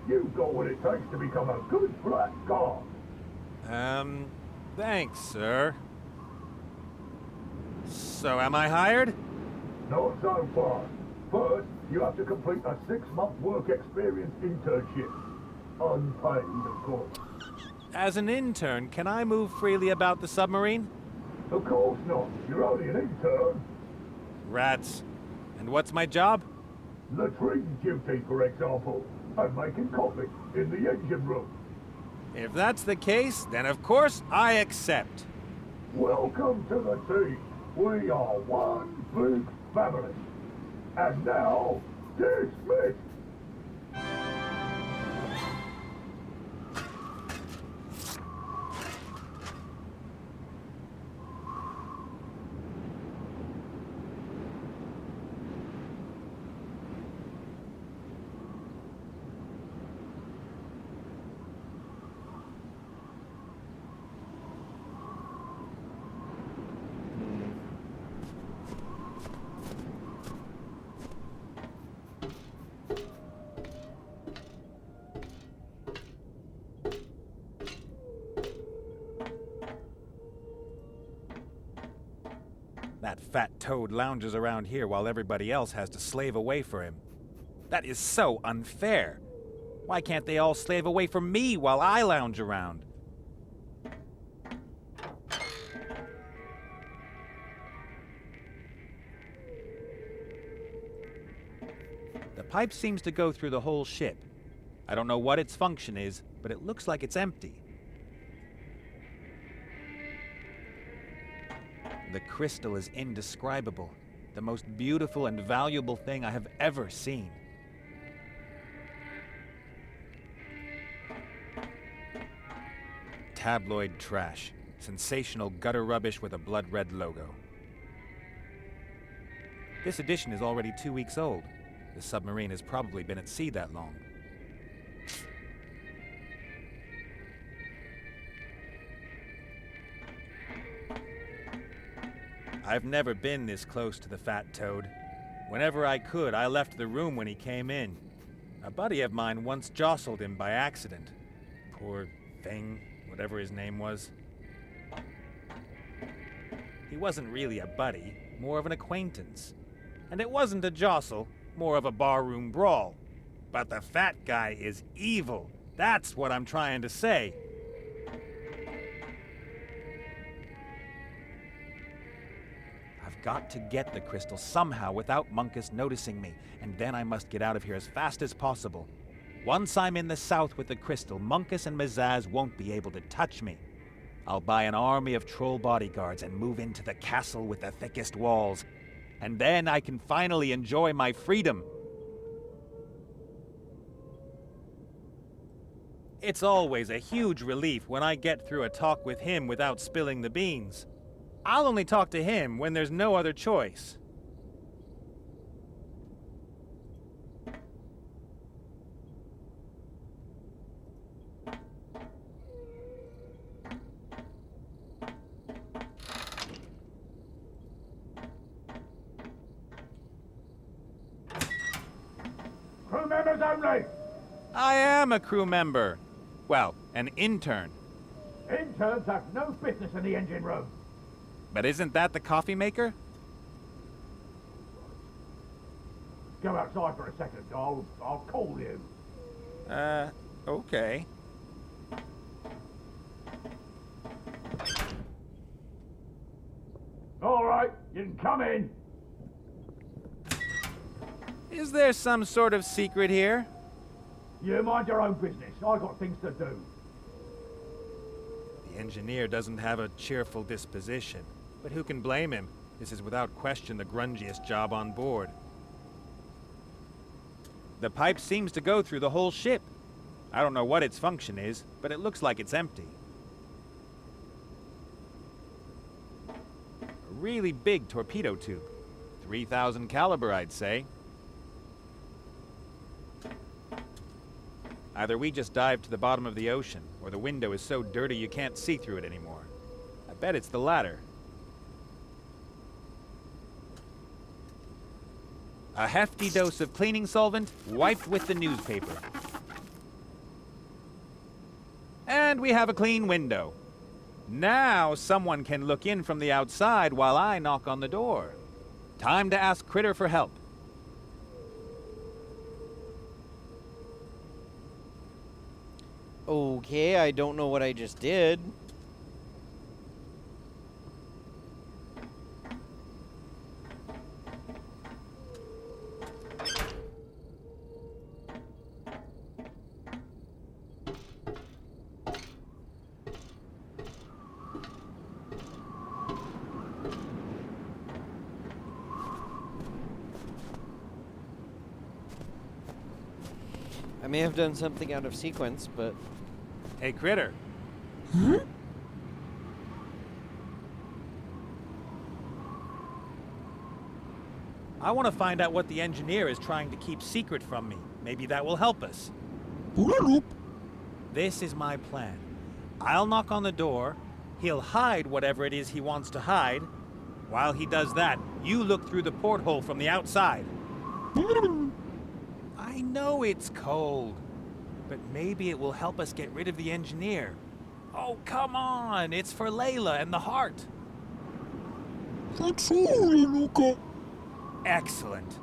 You've got what it takes to become a good black guard. Thanks, sir. So am I hired? Not so fast. First, you have to complete a 6-month work experience internship. Unpaid, of course. As an intern, can I move freely about the submarine? Of course not. You're only an intern. Rats. And what's my job? Latrine duty, for example. And making coffee in the engine room. If that's the case, then of course I accept. Welcome to the team. We are one big family. And now, dismissed. That fat toad lounges around here while everybody else has to slave away for him. That is so unfair. Why can't they all slave away for me while I lounge around? The pipe seems to go through the whole ship. I don't know what its function is, but it looks like it's empty. The crystal is indescribable, the most beautiful and valuable thing I have ever seen. Tabloid trash, sensational gutter rubbish with a blood-red logo. This edition is already 2 weeks old. The submarine has probably been at sea that long. I've never been this close to the fat toad. Whenever I could, I left the room when he came in. A buddy of mine once jostled him by accident. Poor thing, whatever his name was. He wasn't really a buddy, more of an acquaintance. And it wasn't a jostle, more of a barroom brawl. But the fat guy is evil. That's what I'm trying to say. Got to get the crystal somehow without Munkus noticing me, and then I must get out of here as fast as possible. Once I'm in the south with the crystal, Munkus and Mazaz won't be able to touch me. I'll buy an army of troll bodyguards and move into the castle with the thickest walls. And then I can finally enjoy my freedom. It's always a huge relief when I get through a talk with him without spilling the beans. I'll only talk to him when there's no other choice. members only! I am a crew member. Well, an intern. Interns have no business in the engine room. But isn't that the coffee maker? Go outside for a second. I'll call you. Okay. All right, you can come in. Is there some sort of secret here? You mind your own business. I got things to do. The engineer doesn't have a cheerful disposition, but who can blame him? This is without question the grungiest job on board. The pipe seems to go through the whole ship. I don't know what its function is, but it looks like it's empty. A really big torpedo tube. 3,000 caliber, I'd say. Either we just dived to the bottom of the ocean, or the window is so dirty you can't see through it anymore. I bet it's the latter. A hefty dose of cleaning solvent, wiped with the newspaper. And we have a clean window. Now someone can look in from the outside while I knock on the door. Time to ask Critter for help. Okay, I don't know what I just did. I may have done something out of sequence, but... Hey, Critter. Huh? I want to find out what the engineer is trying to keep secret from me. Maybe that will help us. This is my plan. I'll knock on the door. He'll hide whatever it is he wants to hide. While he does that, you look through the porthole from the outside. I know it's cold, but maybe it will help us get rid of the engineer. Oh, come on! It's for Layla and the heart. Excellent.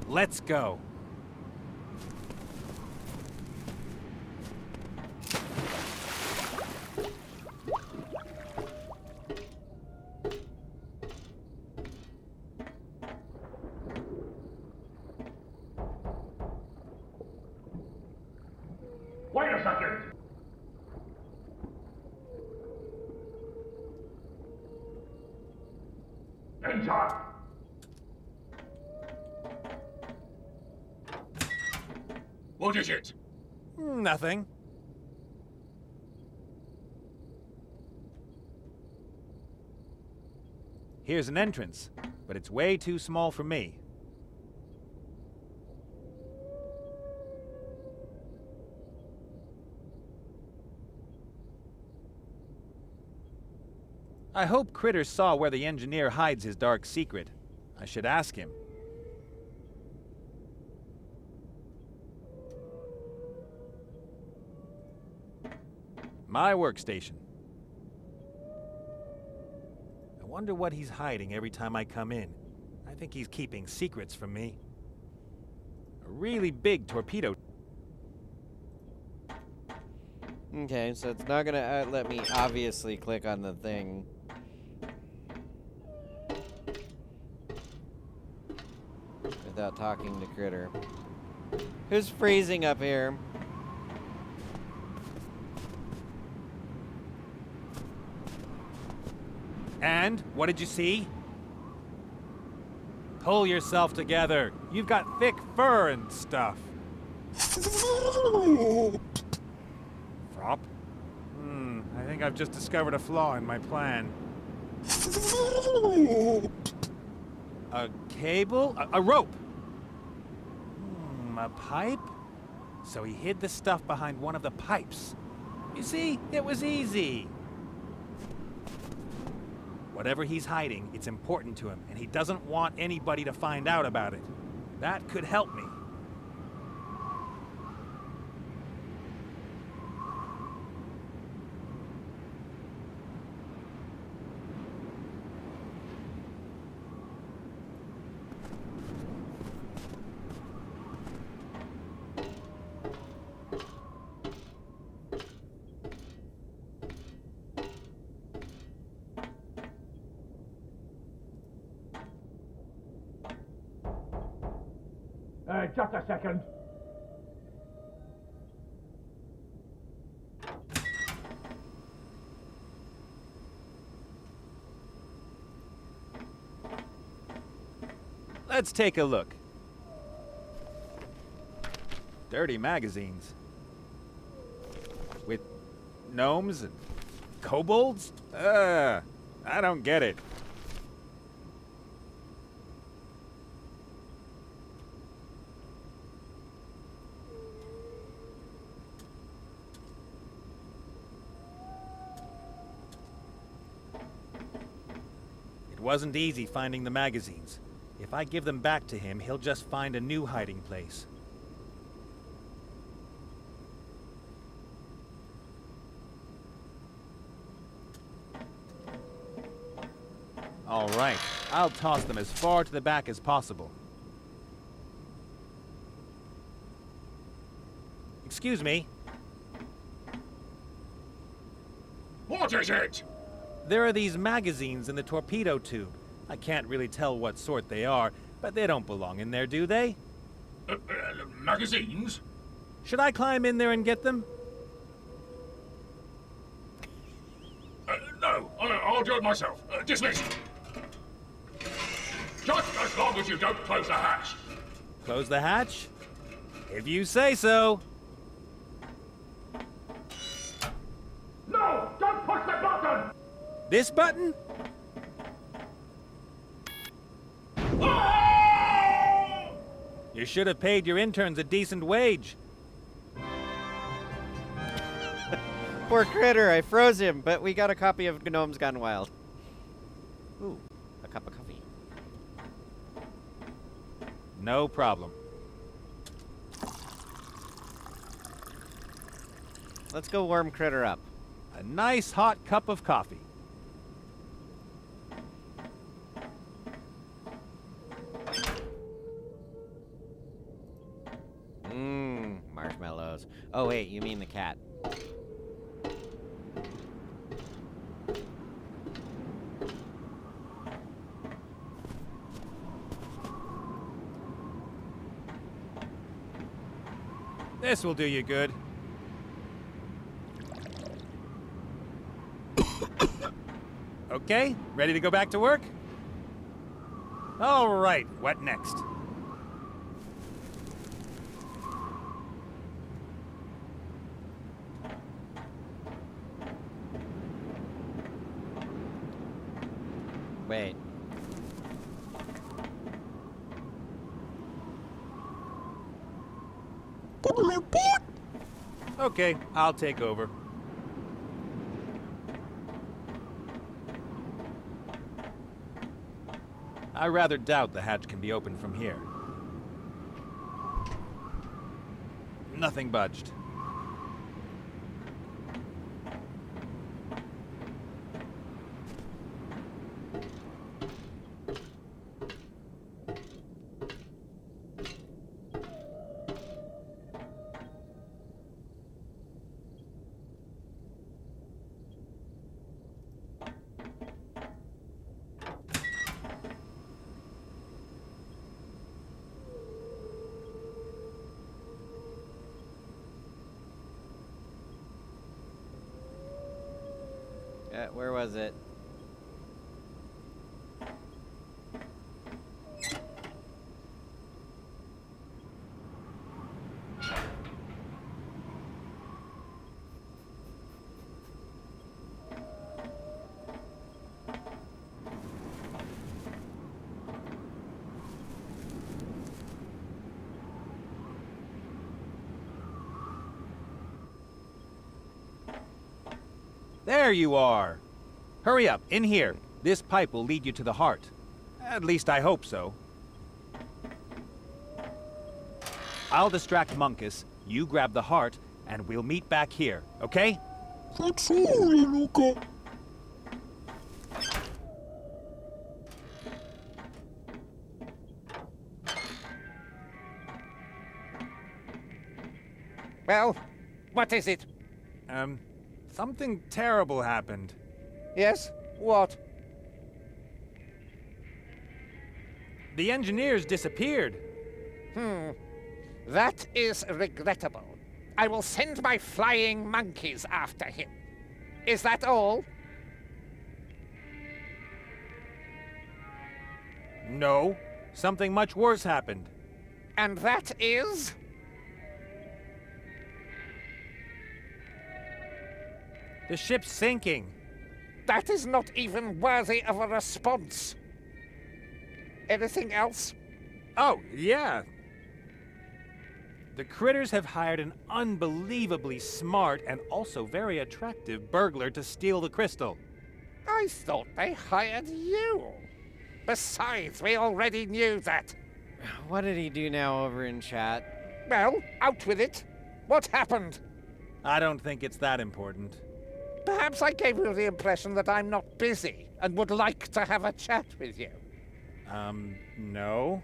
Let's go. Wait a second. Enter. What is it? Nothing. Here's an entrance, but it's way too small for me. I hope Critter saw where the engineer hides his dark secret. I should ask him. My workstation. I wonder what he's hiding every time I come in. I think he's keeping secrets from me. A really big torpedo. Okay, so it's not gonna let me obviously click on the thing. Without talking to Critter. Who's freezing up here? And, what did you see? Pull yourself together. You've got thick fur and stuff. Frop? I think I've just discovered a flaw in my plan. A cable? A rope! A pipe? So he hid the stuff behind one of the pipes. You see, it was easy. Whatever he's hiding, it's important to him, and he doesn't want anybody to find out about it. That could help me. Just a second. Let's take a look. Dirty magazines. With gnomes and kobolds? I don't get it. It wasn't easy finding the magazines. If I give them back to him, he'll just find a new hiding place. All right, I'll toss them as far to the back as possible. Excuse me. What is it? There are these magazines in the torpedo tube. I can't really tell what sort they are, but they don't belong in there, do they? Magazines? Should I climb in there and get them? No, I'll do it myself. Dismissed. Just as long as you don't close the hatch. Close the hatch? If you say so. No! Don't push the button! This button? You should have paid your interns a decent wage. Poor critter, I froze him, but we got a copy of Gnomes Gone Wild. Ooh, a cup of coffee. No problem. Let's go warm critter up. A nice hot cup of coffee. Marshmallows. Oh wait, you mean the cat. This will do you good. Okay, ready to go back to work? All right, what next? Wait. Okay, I'll take over. I rather doubt the hatch can be opened from here. Nothing budged. Where was it? There you are. Hurry up, in here. This pipe will lead you to the heart. At least I hope so. I'll distract Munkus, you grab the heart, and we'll meet back here, okay? Well, what is it? Something terrible happened. Yes? What? The engineers disappeared. That is regrettable. I will send my flying monkeys after him. Is that all? No, something much worse happened. And that is? The ship's sinking. That is not even worthy of a response. Anything else? Oh, yeah. The critters have hired an unbelievably smart and also very attractive burglar to steal the crystal. I thought they hired you. Besides, we already knew that. What did he do now over in chat? Well, out with it. What happened? I don't think it's that important. Perhaps I gave you the impression that I'm not busy and would like to have a chat with you. No.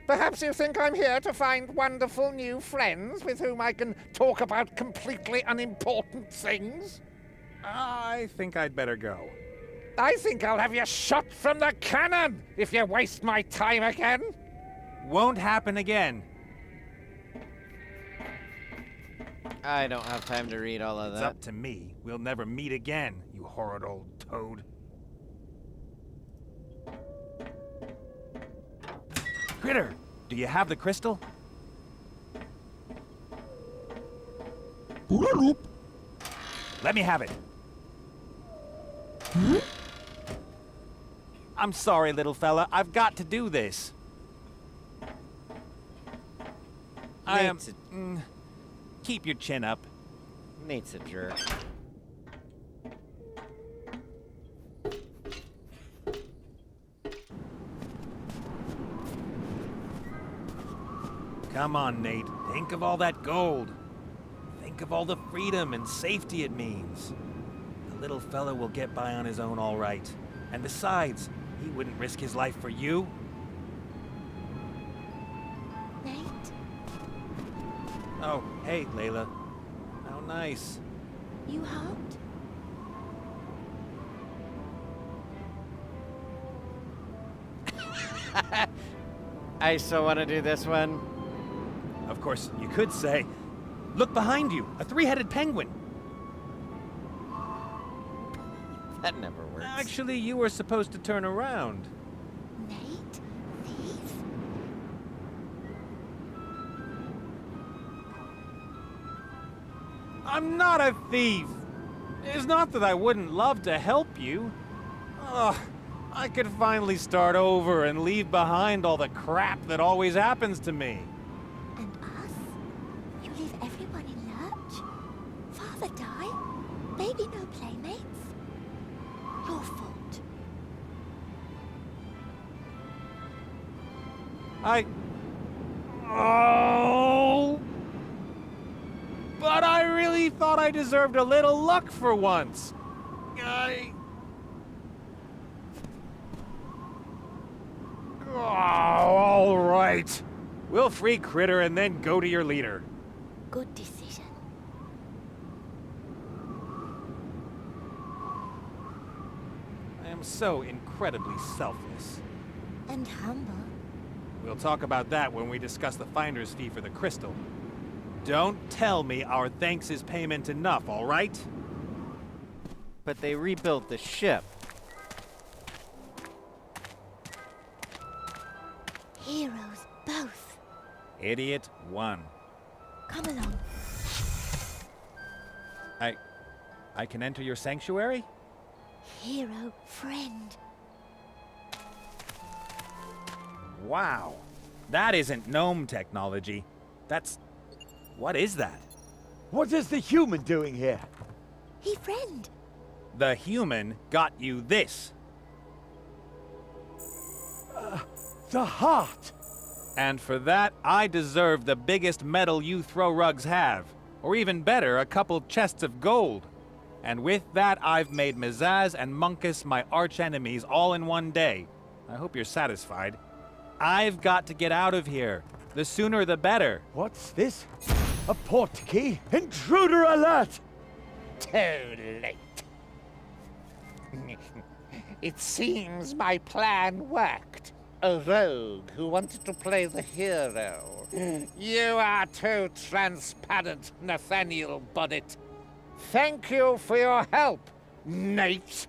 Perhaps you think I'm here to find wonderful new friends with whom I can talk about completely unimportant things? I think I'd better go. I think I'll have you shot from the cannon if you waste my time again. Won't happen again. I don't have time to read all of It's that. up to me. We'll never meet again, you horrid old toad. Critter, do you have the crystal? Let me have it. I'm sorry, little fella. I've got to do this. I am... keep your chin up. Nate's a jerk. Come on, Nate. Think of all that gold. Think of all the freedom and safety it means. The little fella will get by on his own all right. And besides, he wouldn't risk his life for you. Nate? Oh, hey, Layla. How nice. You hugged? I still want to do this one. Of course, you could say, look behind you, a three-headed penguin. That never works. Actually, you were supposed to turn around. Nate? Thief? I'm not a thief. It's not that I wouldn't love to help you. Ugh, I could finally start over and leave behind all the crap that always happens to me. And us? You leave everyone in lurch? Father die? Baby no playmates? Your fault. Oh! But I really thought I deserved a little luck for once. Oh, all right. We'll free Critter and then go to your leader. Good decision. I am so incredibly selfless. And humble. We'll talk about that when we discuss the finder's fee for the crystal. Don't tell me our thanks is payment enough, all right? But they rebuilt the ship. Heroes, both. Idiot 1. Come along. I can enter your sanctuary? Hero, friend. Wow. That isn't gnome technology. That's... What is that? What is the human doing here? He friend. The human got you this. The heart! And for that, I deserve the biggest medal you throw rugs have. Or even better, a couple chests of gold. And with that, I've made Mizaz and Munkus my arch-enemies all in one day. I hope you're satisfied. I've got to get out of here. The sooner the better. What's this? A portkey? Intruder alert! Too late. It seems my plan worked. A rogue who wanted to play the hero. You are too transparent, Nathaniel Bonnet. Thank you for your help, Nate.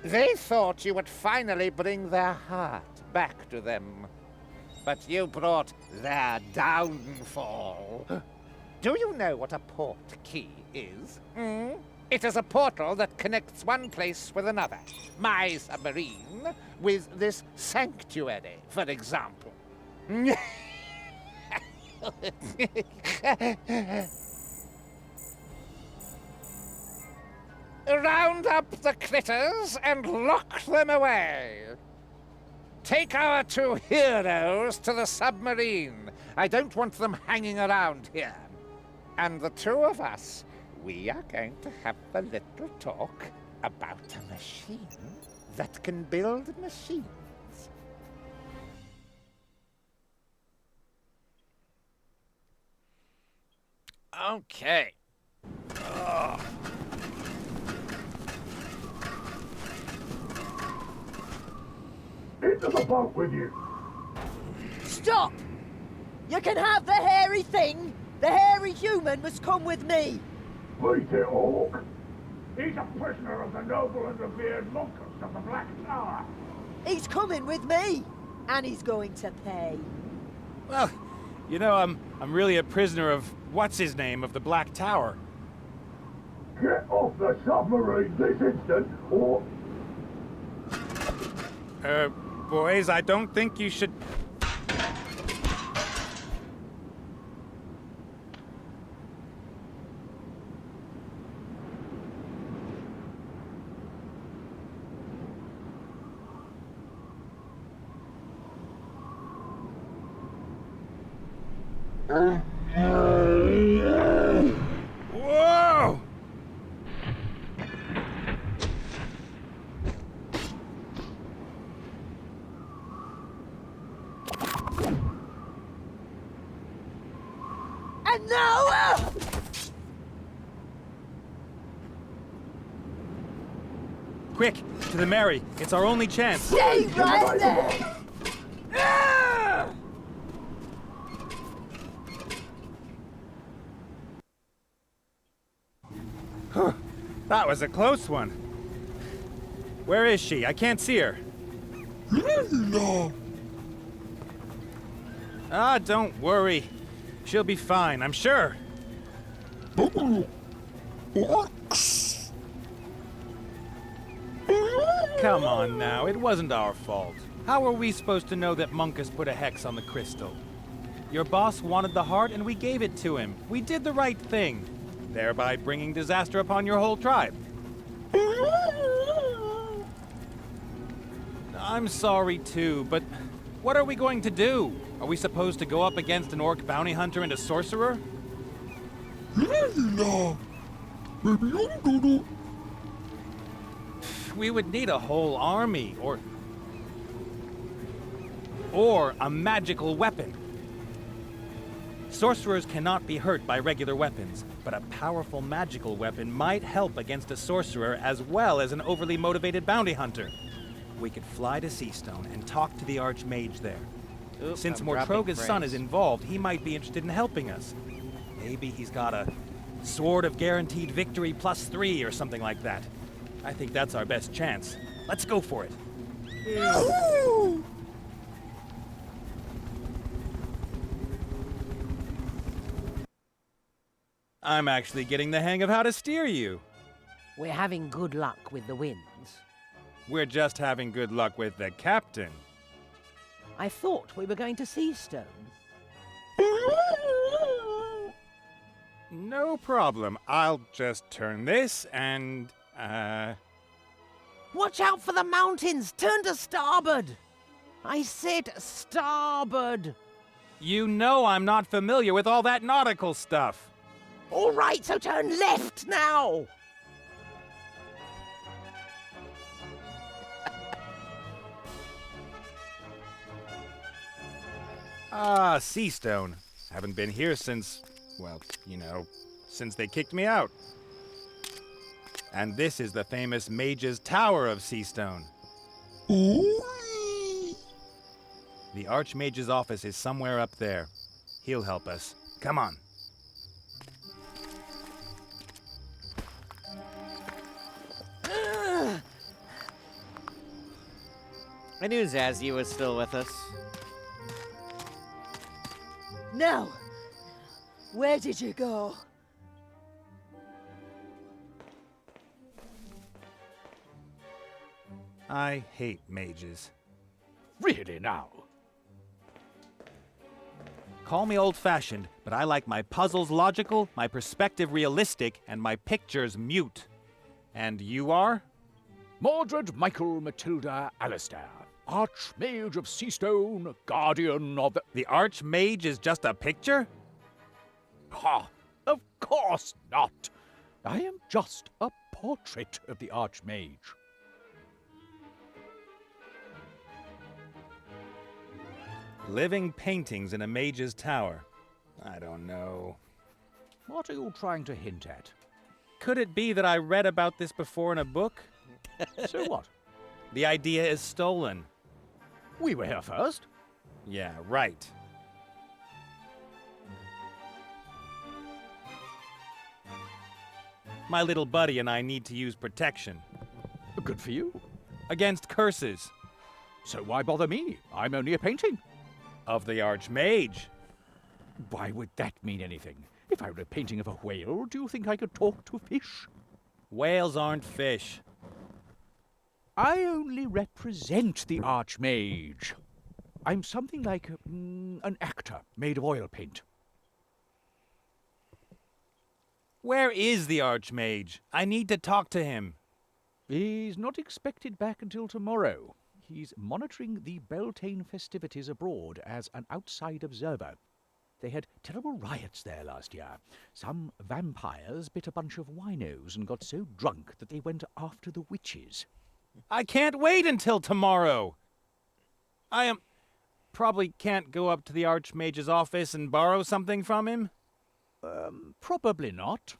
They thought you would finally bring their heart back to them. But you brought their downfall. Do you know what a port key is? It is a portal that connects one place with another. My submarine with this sanctuary, for example. Round up the critters and lock them away. Take our two heroes to the submarine. I don't want them hanging around here. And the two of us, we are going to have a little talk about a machine that can build machines. Okay. Into the boat with you. Stop! You can have the hairy thing. The hairy human must come with me. Beat it, Hawk. He's a prisoner of the noble and revered Monkus of the Black Tower. He's coming with me. And he's going to pay. Well, you know, I'm really a prisoner of what's-his-name of the Black Tower. Get off the submarine this instant, or... Boys, I don't think you should... Whoa! And now... Quick, to the Mary. It's our only chance. Stay right there! That was a close one. Where is she? I can't see her. Ah, don't worry. She'll be fine, I'm sure. Come on now, it wasn't our fault. How are we supposed to know that Munkus put a hex on the crystal? Your boss wanted the heart and we gave it to him. We did the right thing, thereby bringing disaster upon your whole tribe. I'm sorry too, but what are we going to do? Are we supposed to go up against an orc bounty hunter and a sorcerer? We would need a whole army, or a magical weapon. Sorcerers cannot be hurt by regular weapons, but a powerful magical weapon might help against a sorcerer as well as an overly motivated bounty hunter. We could fly to Seastone and talk to the Archmage there. Oop, Since I'm Mortroga's son frames. is involved, he might be interested in helping us. Maybe he's got a Sword of Guaranteed Victory +3 or something like that. I think that's our best chance. Let's go for it. I'm actually getting the hang of how to steer you. We're having good luck with the winds. We're just having good luck with the captain. I thought we were going to Seastone. No problem. I'll just turn this and, Watch out for the mountains! Turn to starboard! I said starboard! You know I'm not familiar with all that nautical stuff. All right, so turn left now! Ah, Seastone. Haven't been here since, well, you know, since they kicked me out. And this is the famous Mage's Tower of Seastone. The Archmage's office is somewhere up there. He'll help us. Come on. I knew Zazzy was still with us. Now, where did you go? I hate mages. Really now? Call me old-fashioned, but I like my puzzles logical, my perspective realistic, and my pictures mute. And you are? Mordred Michael Matilda Alistair, Archmage of Seastone, Guardian of the... The Archmage is just a picture? Ha! Of course not! I am just a portrait of the Archmage. Living paintings in a mage's tower. I don't know. What are you trying to hint at? Could it be that I read about this before in a book? So what? The idea is stolen. We were here first. Yeah, right. My little buddy and I need to use protection. Good for you. Against curses. So why bother me? I'm only a painting. Of the Archmage. Why would that mean anything? If I were a painting of a whale, do you think I could talk to fish? Whales aren't fish. I only represent the Archmage. I'm something like an actor made of oil paint. Where is the Archmage? I need to talk to him. He's not expected back until tomorrow. He's monitoring the Beltane festivities abroad as an outside observer. They had terrible riots there last year. Some vampires bit a bunch of winos and got so drunk that they went after the witches. I can't wait until tomorrow. Probably can't go up to the Archmage's office and borrow something from him? Probably not.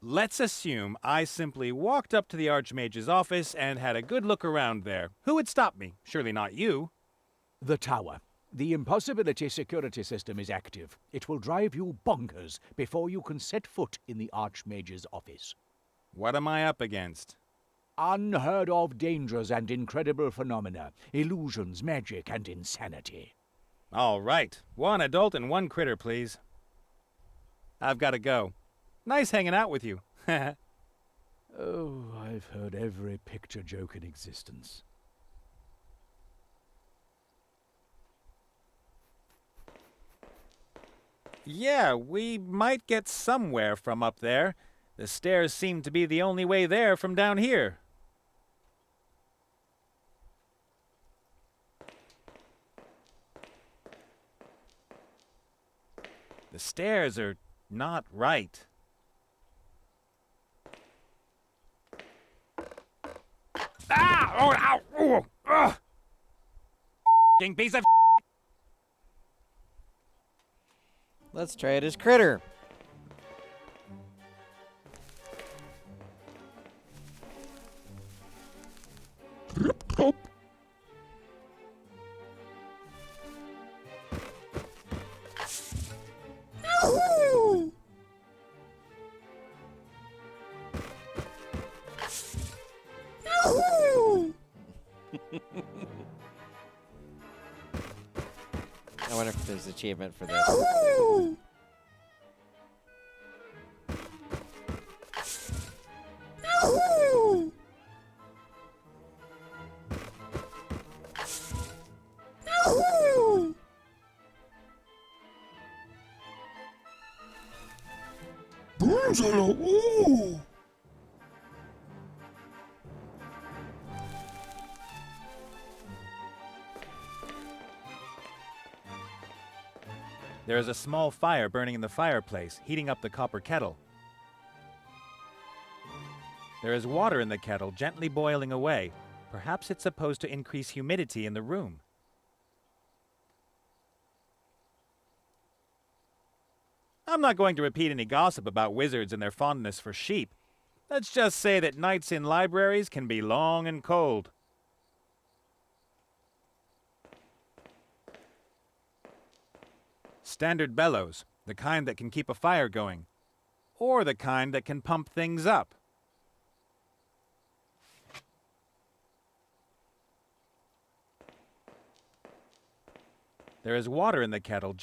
Let's assume I simply walked up to the Archmage's office and had a good look around there. Who would stop me? Surely not you. The tower. The impossibility security system is active. It will drive you bonkers before you can set foot in the Archmage's office. What am I up against? Unheard of dangers and incredible phenomena. Illusions, magic, and insanity. All right. One adult and one critter, please. I've got to go. Nice hanging out with you. Oh, I've heard every picture joke in existence. Yeah, we might get somewhere from up there. The stairs seem to be the only way there from down here. The stairs are not right. Ah! Oh, ow! Oh, ugh! F***ing piece of Let's try it as Critter. I wonder if there's an achievement for this. There is a small fire burning in the fireplace, heating up the copper kettle. There is water in the kettle, gently boiling away. Perhaps it's supposed to increase humidity in the room. I'm not going to repeat any gossip about wizards and their fondness for sheep. Let's just say that nights in libraries can be long and cold. Standard bellows, the kind that can keep a fire going, or the kind that can pump things up. There is water in the kettle.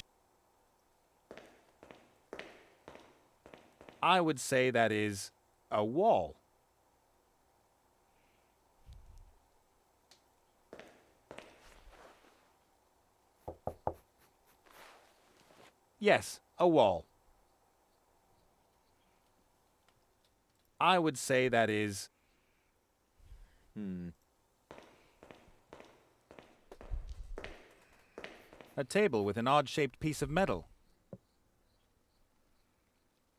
I would say that is a wall. Yes, a wall. I would say that is... a table with an odd-shaped piece of metal.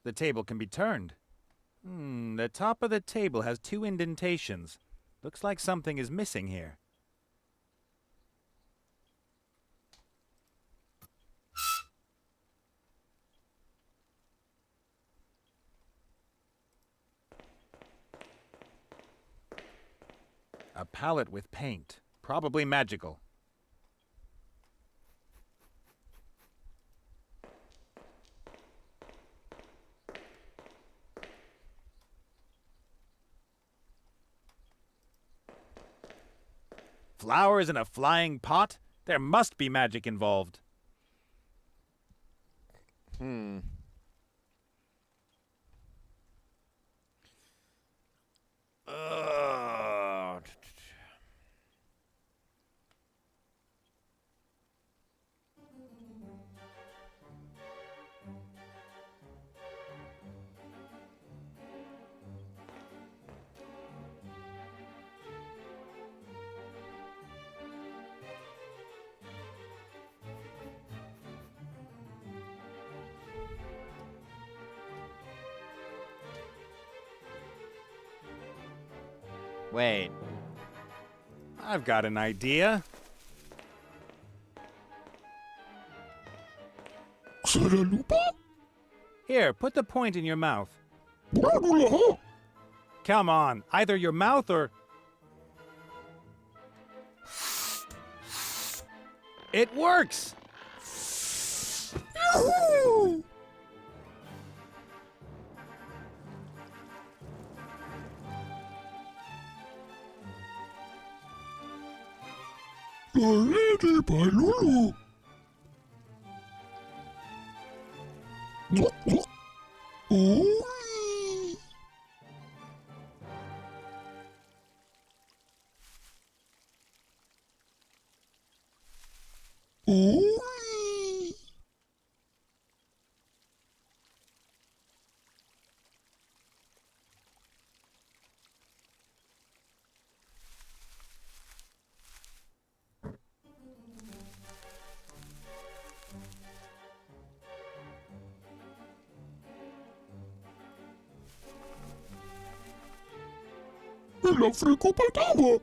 The table can be turned. The top of the table has 2 indentations. Looks like something is missing here. A palette with paint. Probably magical. Flowers in a flying pot? There must be magic involved. Wait. I've got an idea. Here, put the point in your mouth. Come on, either your mouth or... It works! Ready by Lulu. Oh. La fricopatava.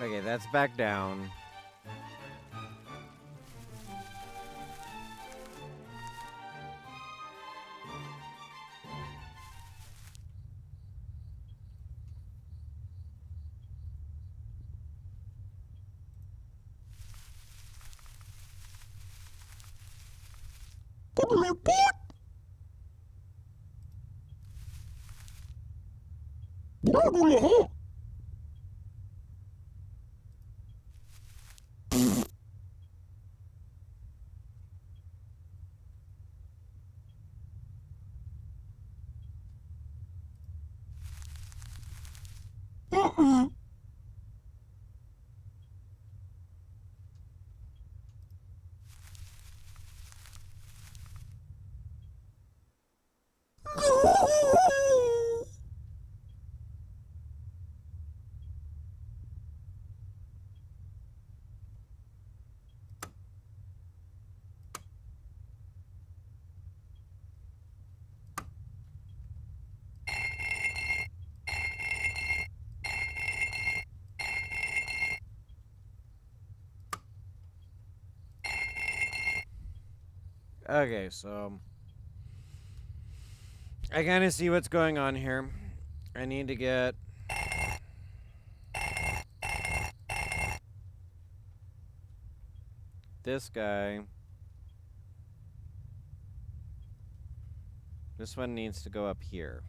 Okay, that's back down. Report. Okay, so I kind of see what's going on here. I need to get this guy. This one needs to go up here.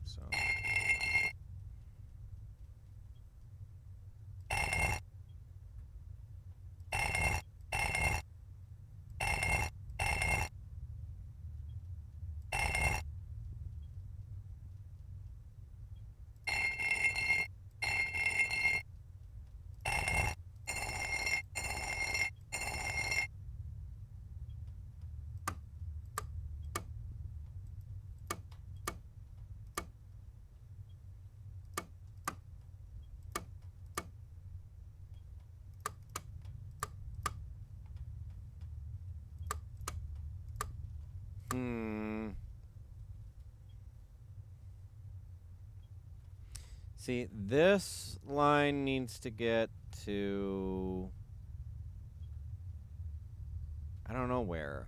So see, this line needs to get to, I don't know where.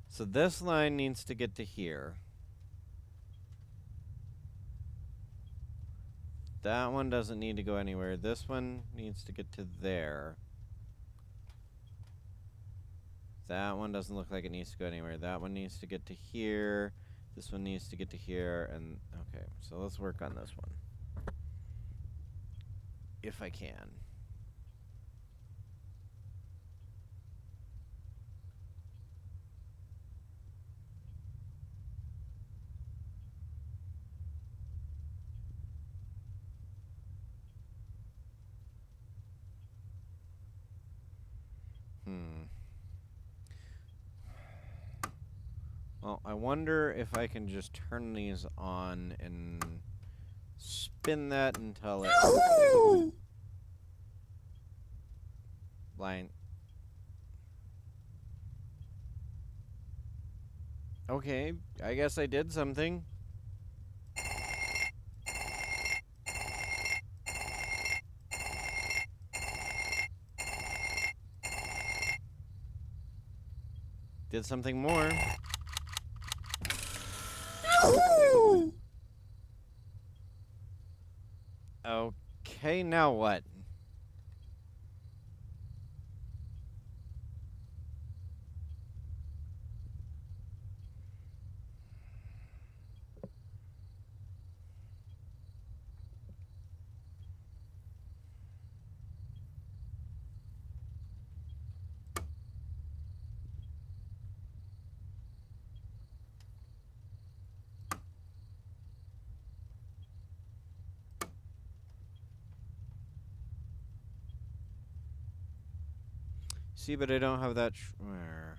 So this line needs to get to here. That one doesn't need to go anywhere. This one needs to get to there. That one doesn't look like it needs to go anywhere. That one needs to get to here. This one needs to get to here. And okay, so let's work on this one. If I can. Well, I wonder if I can just turn these on and spin that until it... line. Okay, I guess I did something. Did something more. Okay, now what? See, but I don't have that. Where?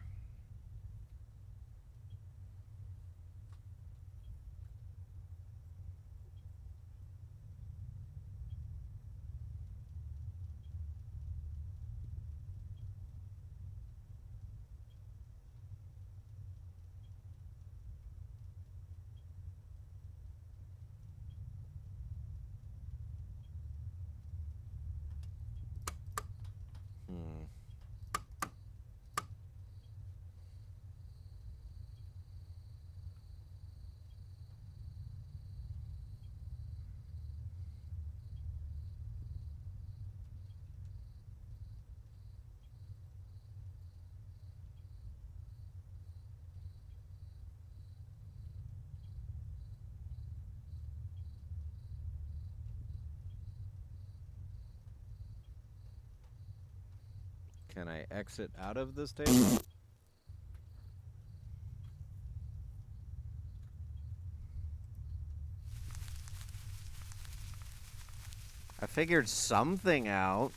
Can I exit out of this table? I figured something out.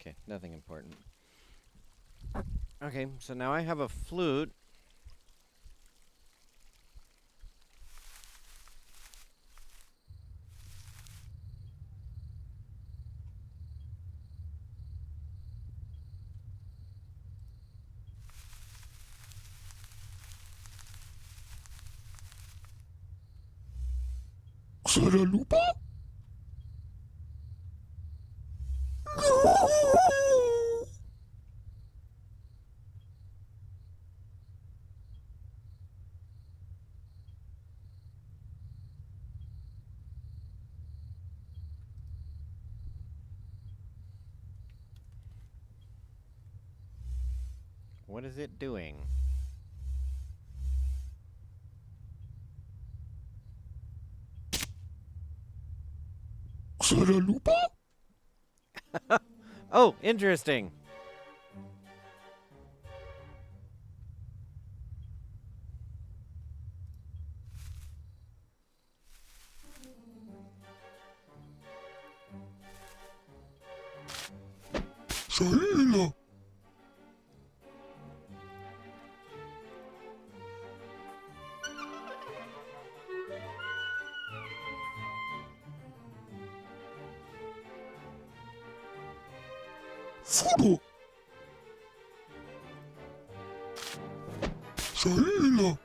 Okay, nothing important. Okay, so now I have a flute. Xaralupa? What is it doing? Xaralupa? Oh, interesting. Shaila. Furo. Shaila.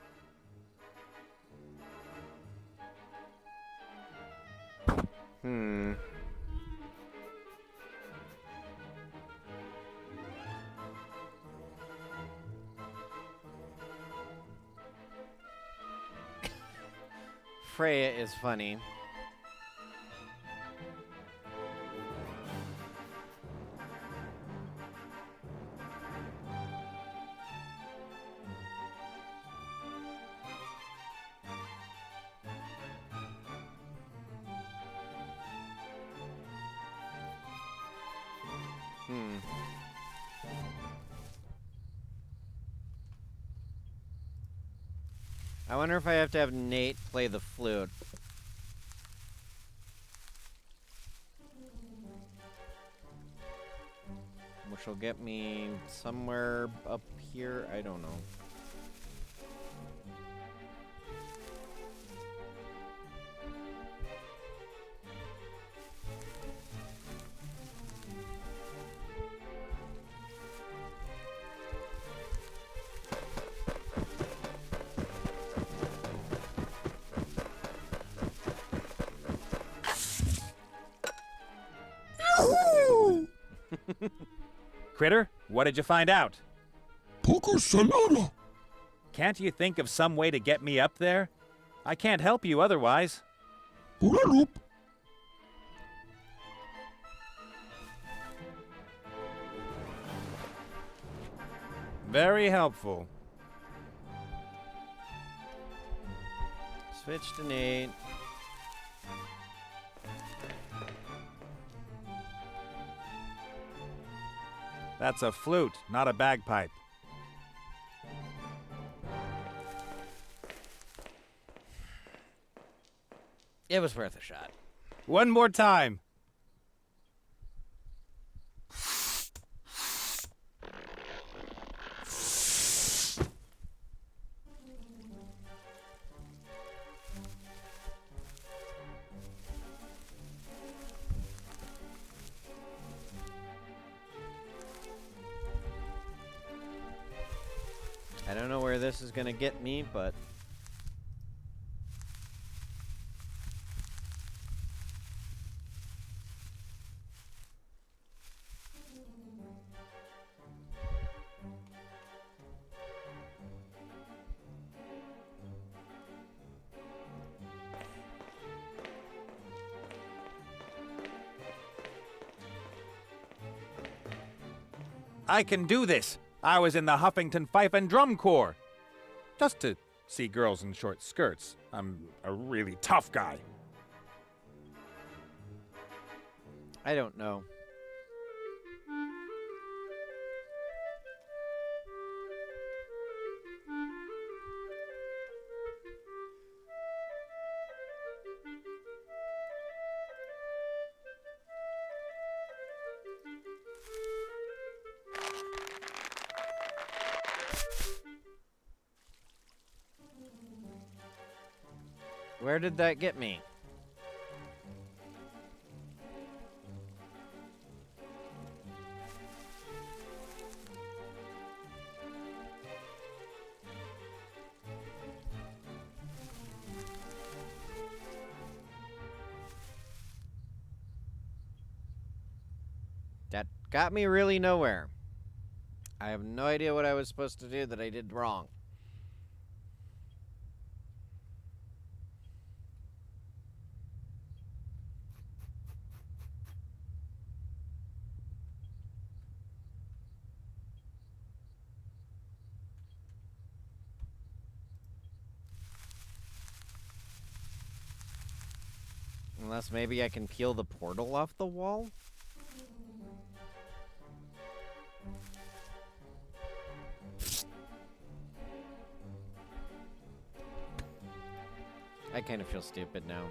Freya is funny. I wonder if I have to have Nate play the flute. Which will get me somewhere up here. I don't know. Critter, what did you find out? Poco salada. Can't you think of some way to get me up there? I can't help you otherwise. Puralup. Very helpful. Switch to Nate. That's a flute, not a bagpipe. It was worth a shot. One more time. I don't know where this is gonna get me, but I can do this. I was in the Huffington Fife and Drum Corps. Just to see girls in short skirts. I'm a really tough guy. I don't know. Where did that get me? That got me really nowhere. I have no idea what I was supposed to do that I did wrong. Unless maybe I can peel the portal off the wall? I kind of feel stupid now.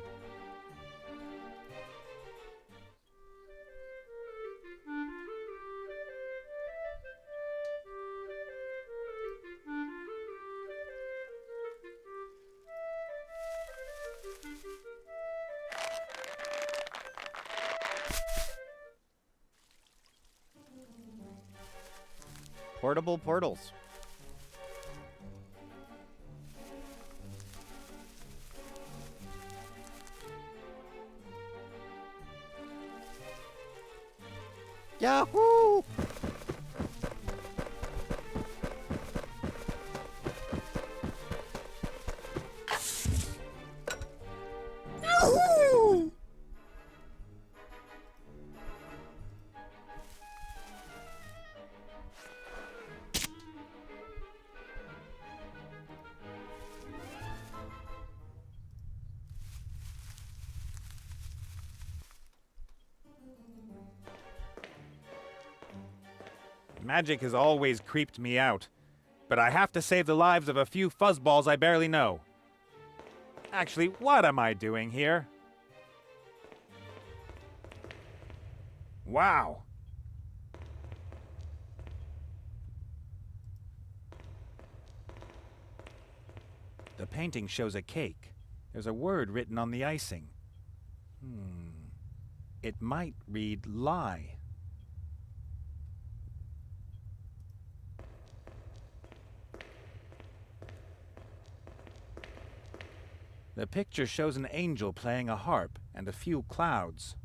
Portable portals. Yahoo! Yahoo! Magic has always creeped me out, but I have to save the lives of a few fuzzballs I barely know. Actually, what am I doing here? Wow. The painting shows a cake. There's a word written on the icing. It might read lie. The picture shows an angel playing a harp and a few clouds.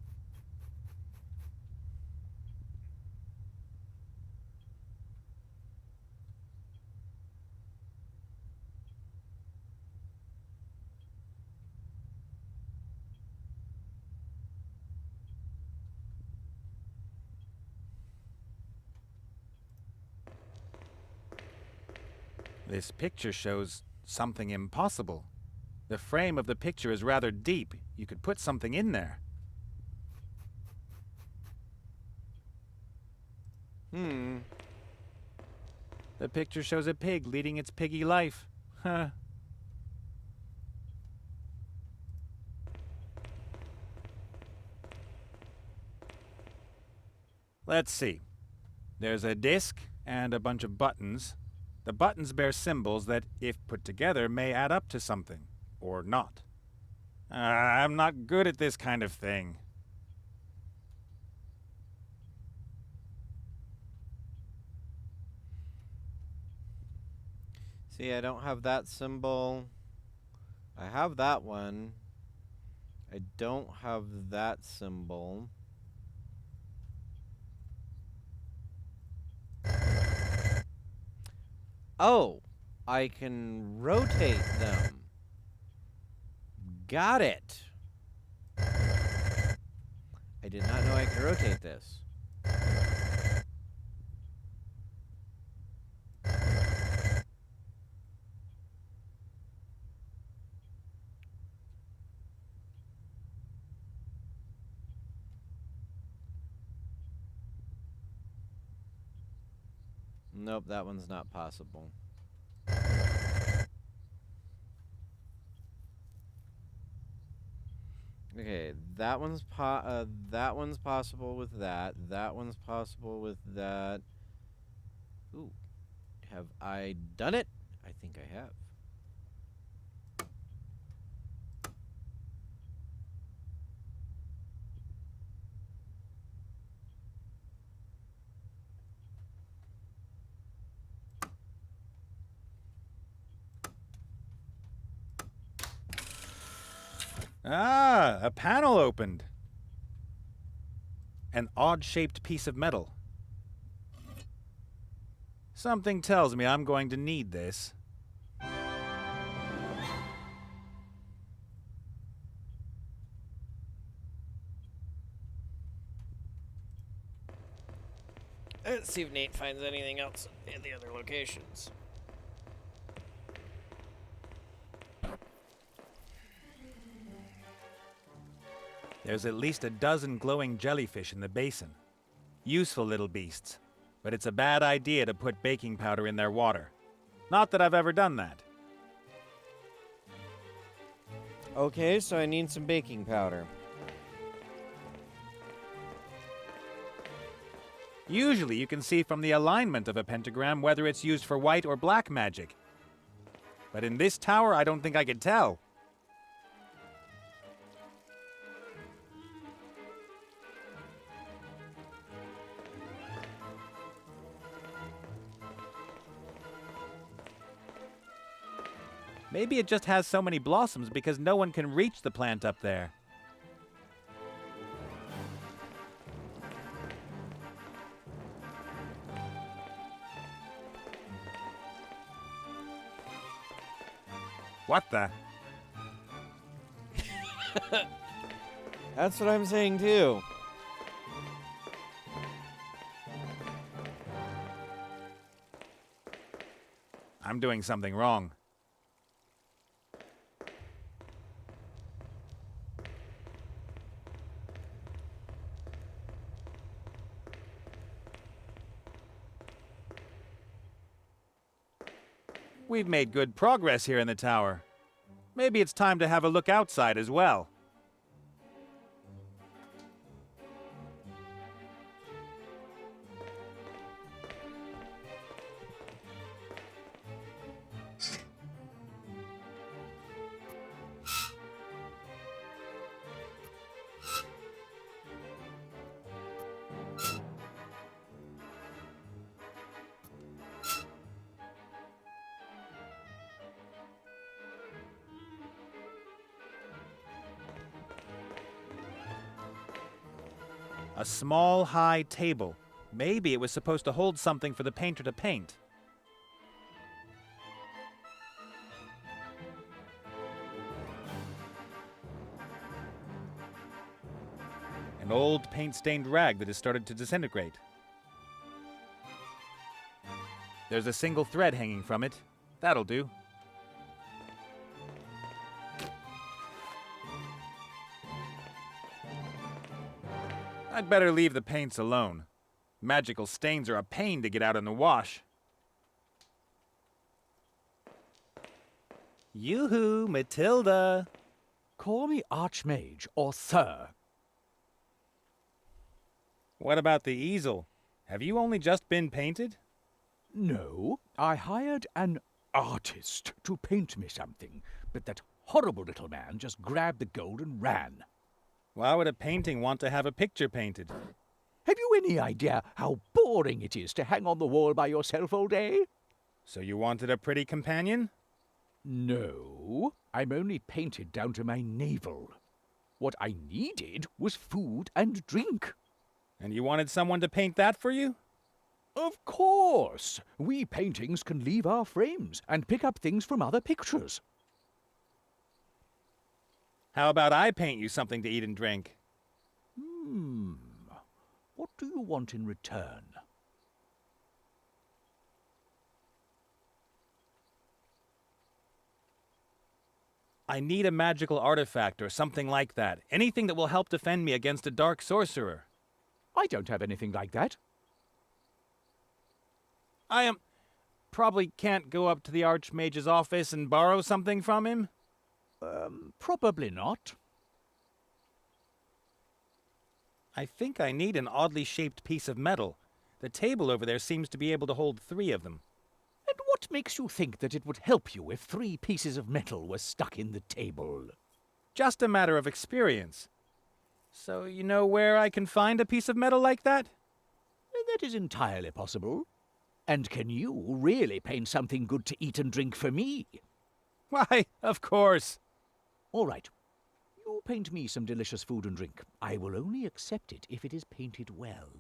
This picture shows something impossible. The frame of the picture is rather deep. You could put something in there. The picture shows a pig leading its piggy life. Huh. Let's see. There's a disc and a bunch of buttons. The buttons bear symbols that, if put together, may add up to something. Or not. I'm not good at this kind of thing. See, I don't have that symbol. I have that one. I don't have that symbol. Oh, I can rotate them. Got it. I did not know I could rotate this. Nope, that one's not possible. Okay, that one's possible with that. That one's possible with that. Ooh, have I done it? I think I have. Ah, a panel opened. An odd-shaped piece of metal. Something tells me I'm going to need this. Let's see if Nate finds anything else in the other locations. There's at least a dozen glowing jellyfish in the basin. Useful little beasts, but it's a bad idea to put baking powder in their water. Not that I've ever done that. Okay, so I need some baking powder. Usually you can see from the alignment of a pentagram whether it's used for white or black magic. But in this tower, I don't think I could tell. Maybe it just has so many blossoms because no one can reach the plant up there. What the? That's what I'm saying too. I'm doing something wrong. We've made good progress here in the tower. Maybe it's time to have a look outside as well. A small, high table. Maybe it was supposed to hold something for the painter to paint. An old paint-stained rag that has started to disintegrate. There's a single thread hanging from it. That'll do. I'd better leave the paints alone. Magical stains are a pain to get out in the wash. Yoo-hoo, Matilda! Call me Archmage or Sir. What about the easel? Have you only just been painted? No, I hired an artist to paint me something, but that horrible little man just grabbed the gold and ran. Why would a painting want to have a picture painted? Have you any idea how boring it is to hang on the wall by yourself all day? So you wanted a pretty companion? No, I'm only painted down to my navel. What I needed was food and drink. And you wanted someone to paint that for you? Of course! We paintings can leave our frames and pick up things from other pictures. How about I paint you something to eat and drink? What do you want in return? I need a magical artifact or something like that. Anything that will help defend me against a dark sorcerer. I don't have anything like that. I probably can't go up to the Archmage's office and borrow something from him? Probably not. I think I need an oddly shaped piece of metal. The table over there seems to be able to hold 3 of them. And what makes you think that it would help you if 3 pieces of metal were stuck in the table? Just a matter of experience. So you know where I can find a piece of metal like that? That is entirely possible. And can you really paint something good to eat and drink for me? Why, of course. All right. You paint me some delicious food and drink. I will only accept it if it is painted well.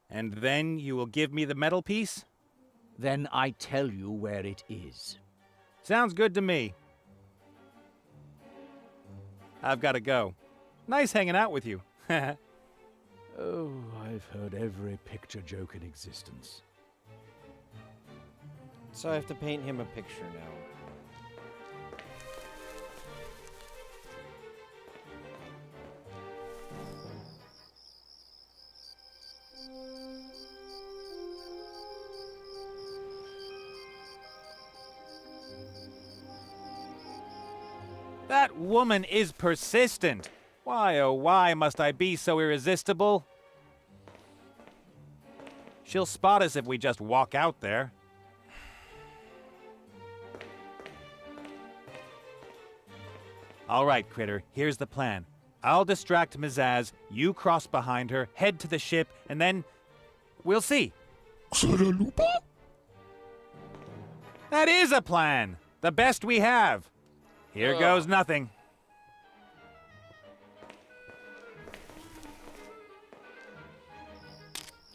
And then you will give me the metal piece? Then I tell you where it is. Sounds good to me. I've got to go. Nice hanging out with you. Oh, I've heard every picture joke in existence. So I have to paint him a picture now. That woman is persistent. Why, oh why must I be so irresistible? She'll spot us if we just walk out there. All right, Critter, here's the plan. I'll distract Mizaz, you cross behind her, head to the ship, and then we'll see. That is a plan! The best we have! Here goes nothing.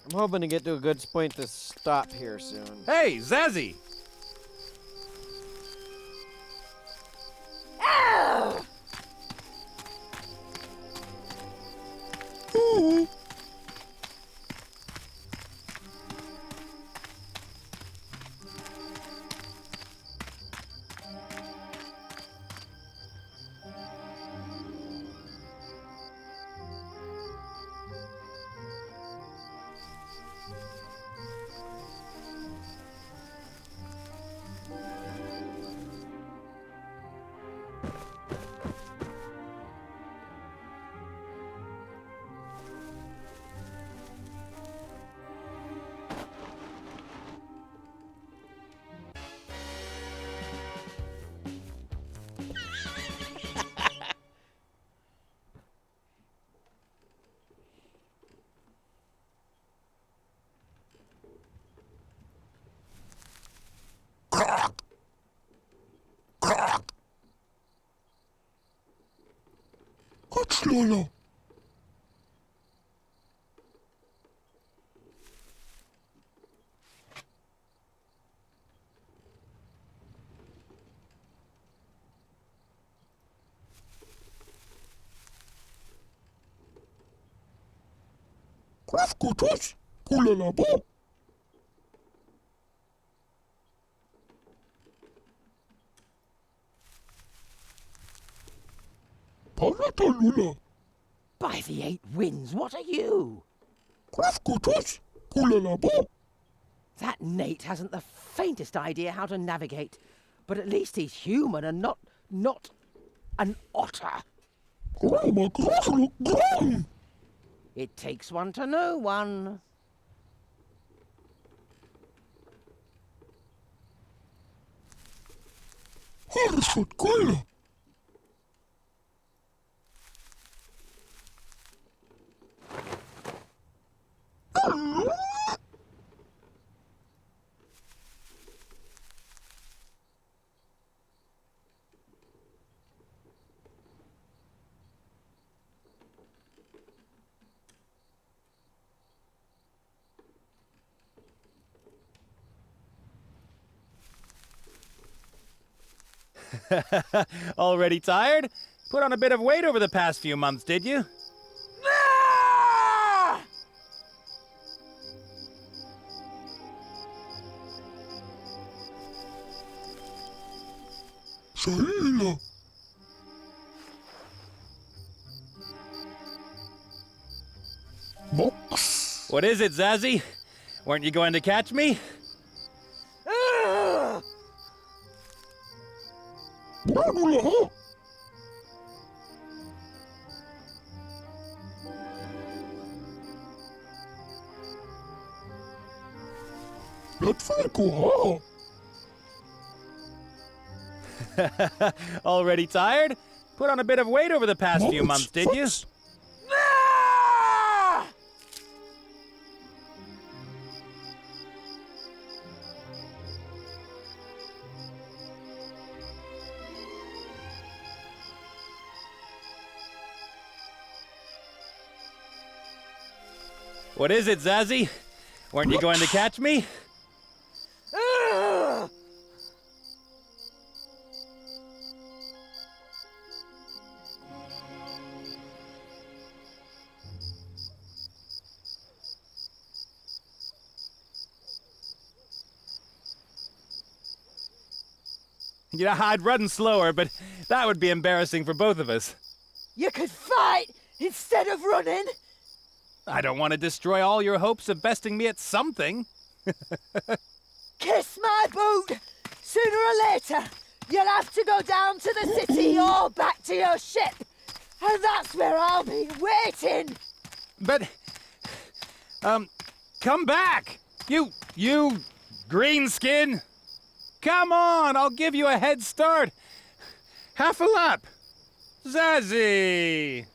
I'm hoping to get to a good point to stop here soon. Hey, Zazzy! Lolo. Kutus, kulalabo. Palatalula. By the 8 winds, what are you? Kutus, kulalabo. That Nate hasn't the faintest idea how to navigate. But at least he's human and not an otter. It takes one to know one. Already tired? Put on a bit of weight over the past few months, did you? What is it, Zazzy? Weren't you going to catch me? Already tired? Put on a bit of weight over the past few months, did you? What is it, Zazzy? Weren't you going to catch me? You know, I'd run slower, but that would be embarrassing for both of us. You could fight instead of running. I don't want to destroy all your hopes of besting me at something. Kiss my boot. Sooner or later, you'll have to go down to the city or back to your ship. And that's where I'll be waiting. But, come back! You green skin! Come on, I'll give you a head start. Half a lap. Zazzy!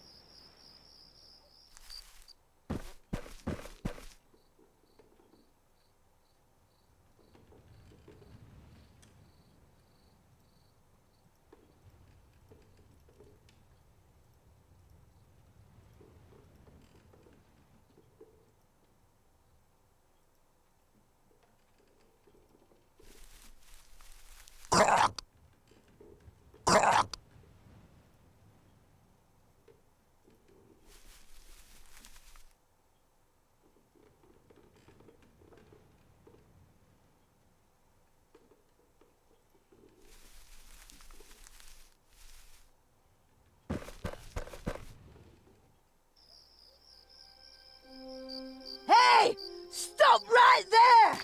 Hey! Stop right there!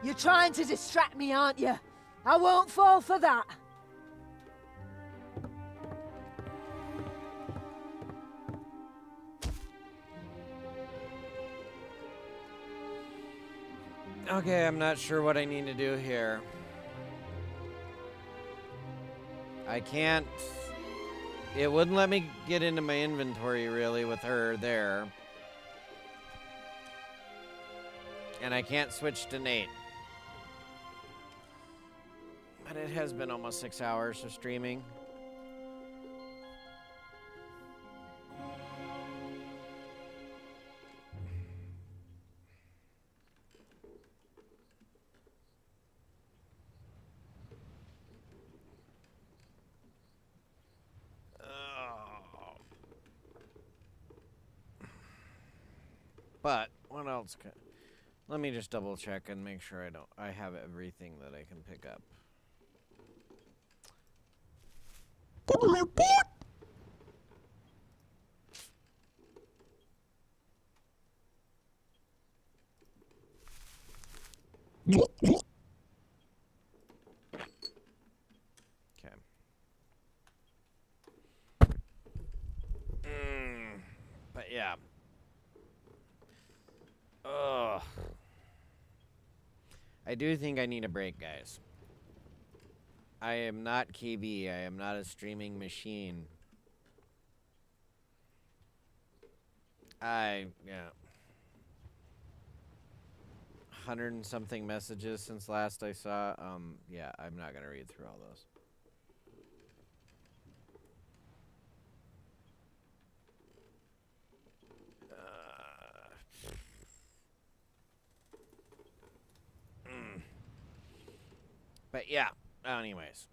You're trying to distract me, aren't you? I won't fall for that. Okay, I'm not sure what I need to do here. I can't... It wouldn't let me get into my inventory, really, with her there. And I can't switch to Nate. But it has been almost 6 hours of streaming. But what else? Let me just double check and make sure I have everything that I can pick up. Okay. But yeah. Ugh. I do think I need a break, guys. I am not KB. I am not a streaming machine. Yeah. 100 and something messages since last I saw. Yeah, I'm not gonna read through all those. But yeah, anyways.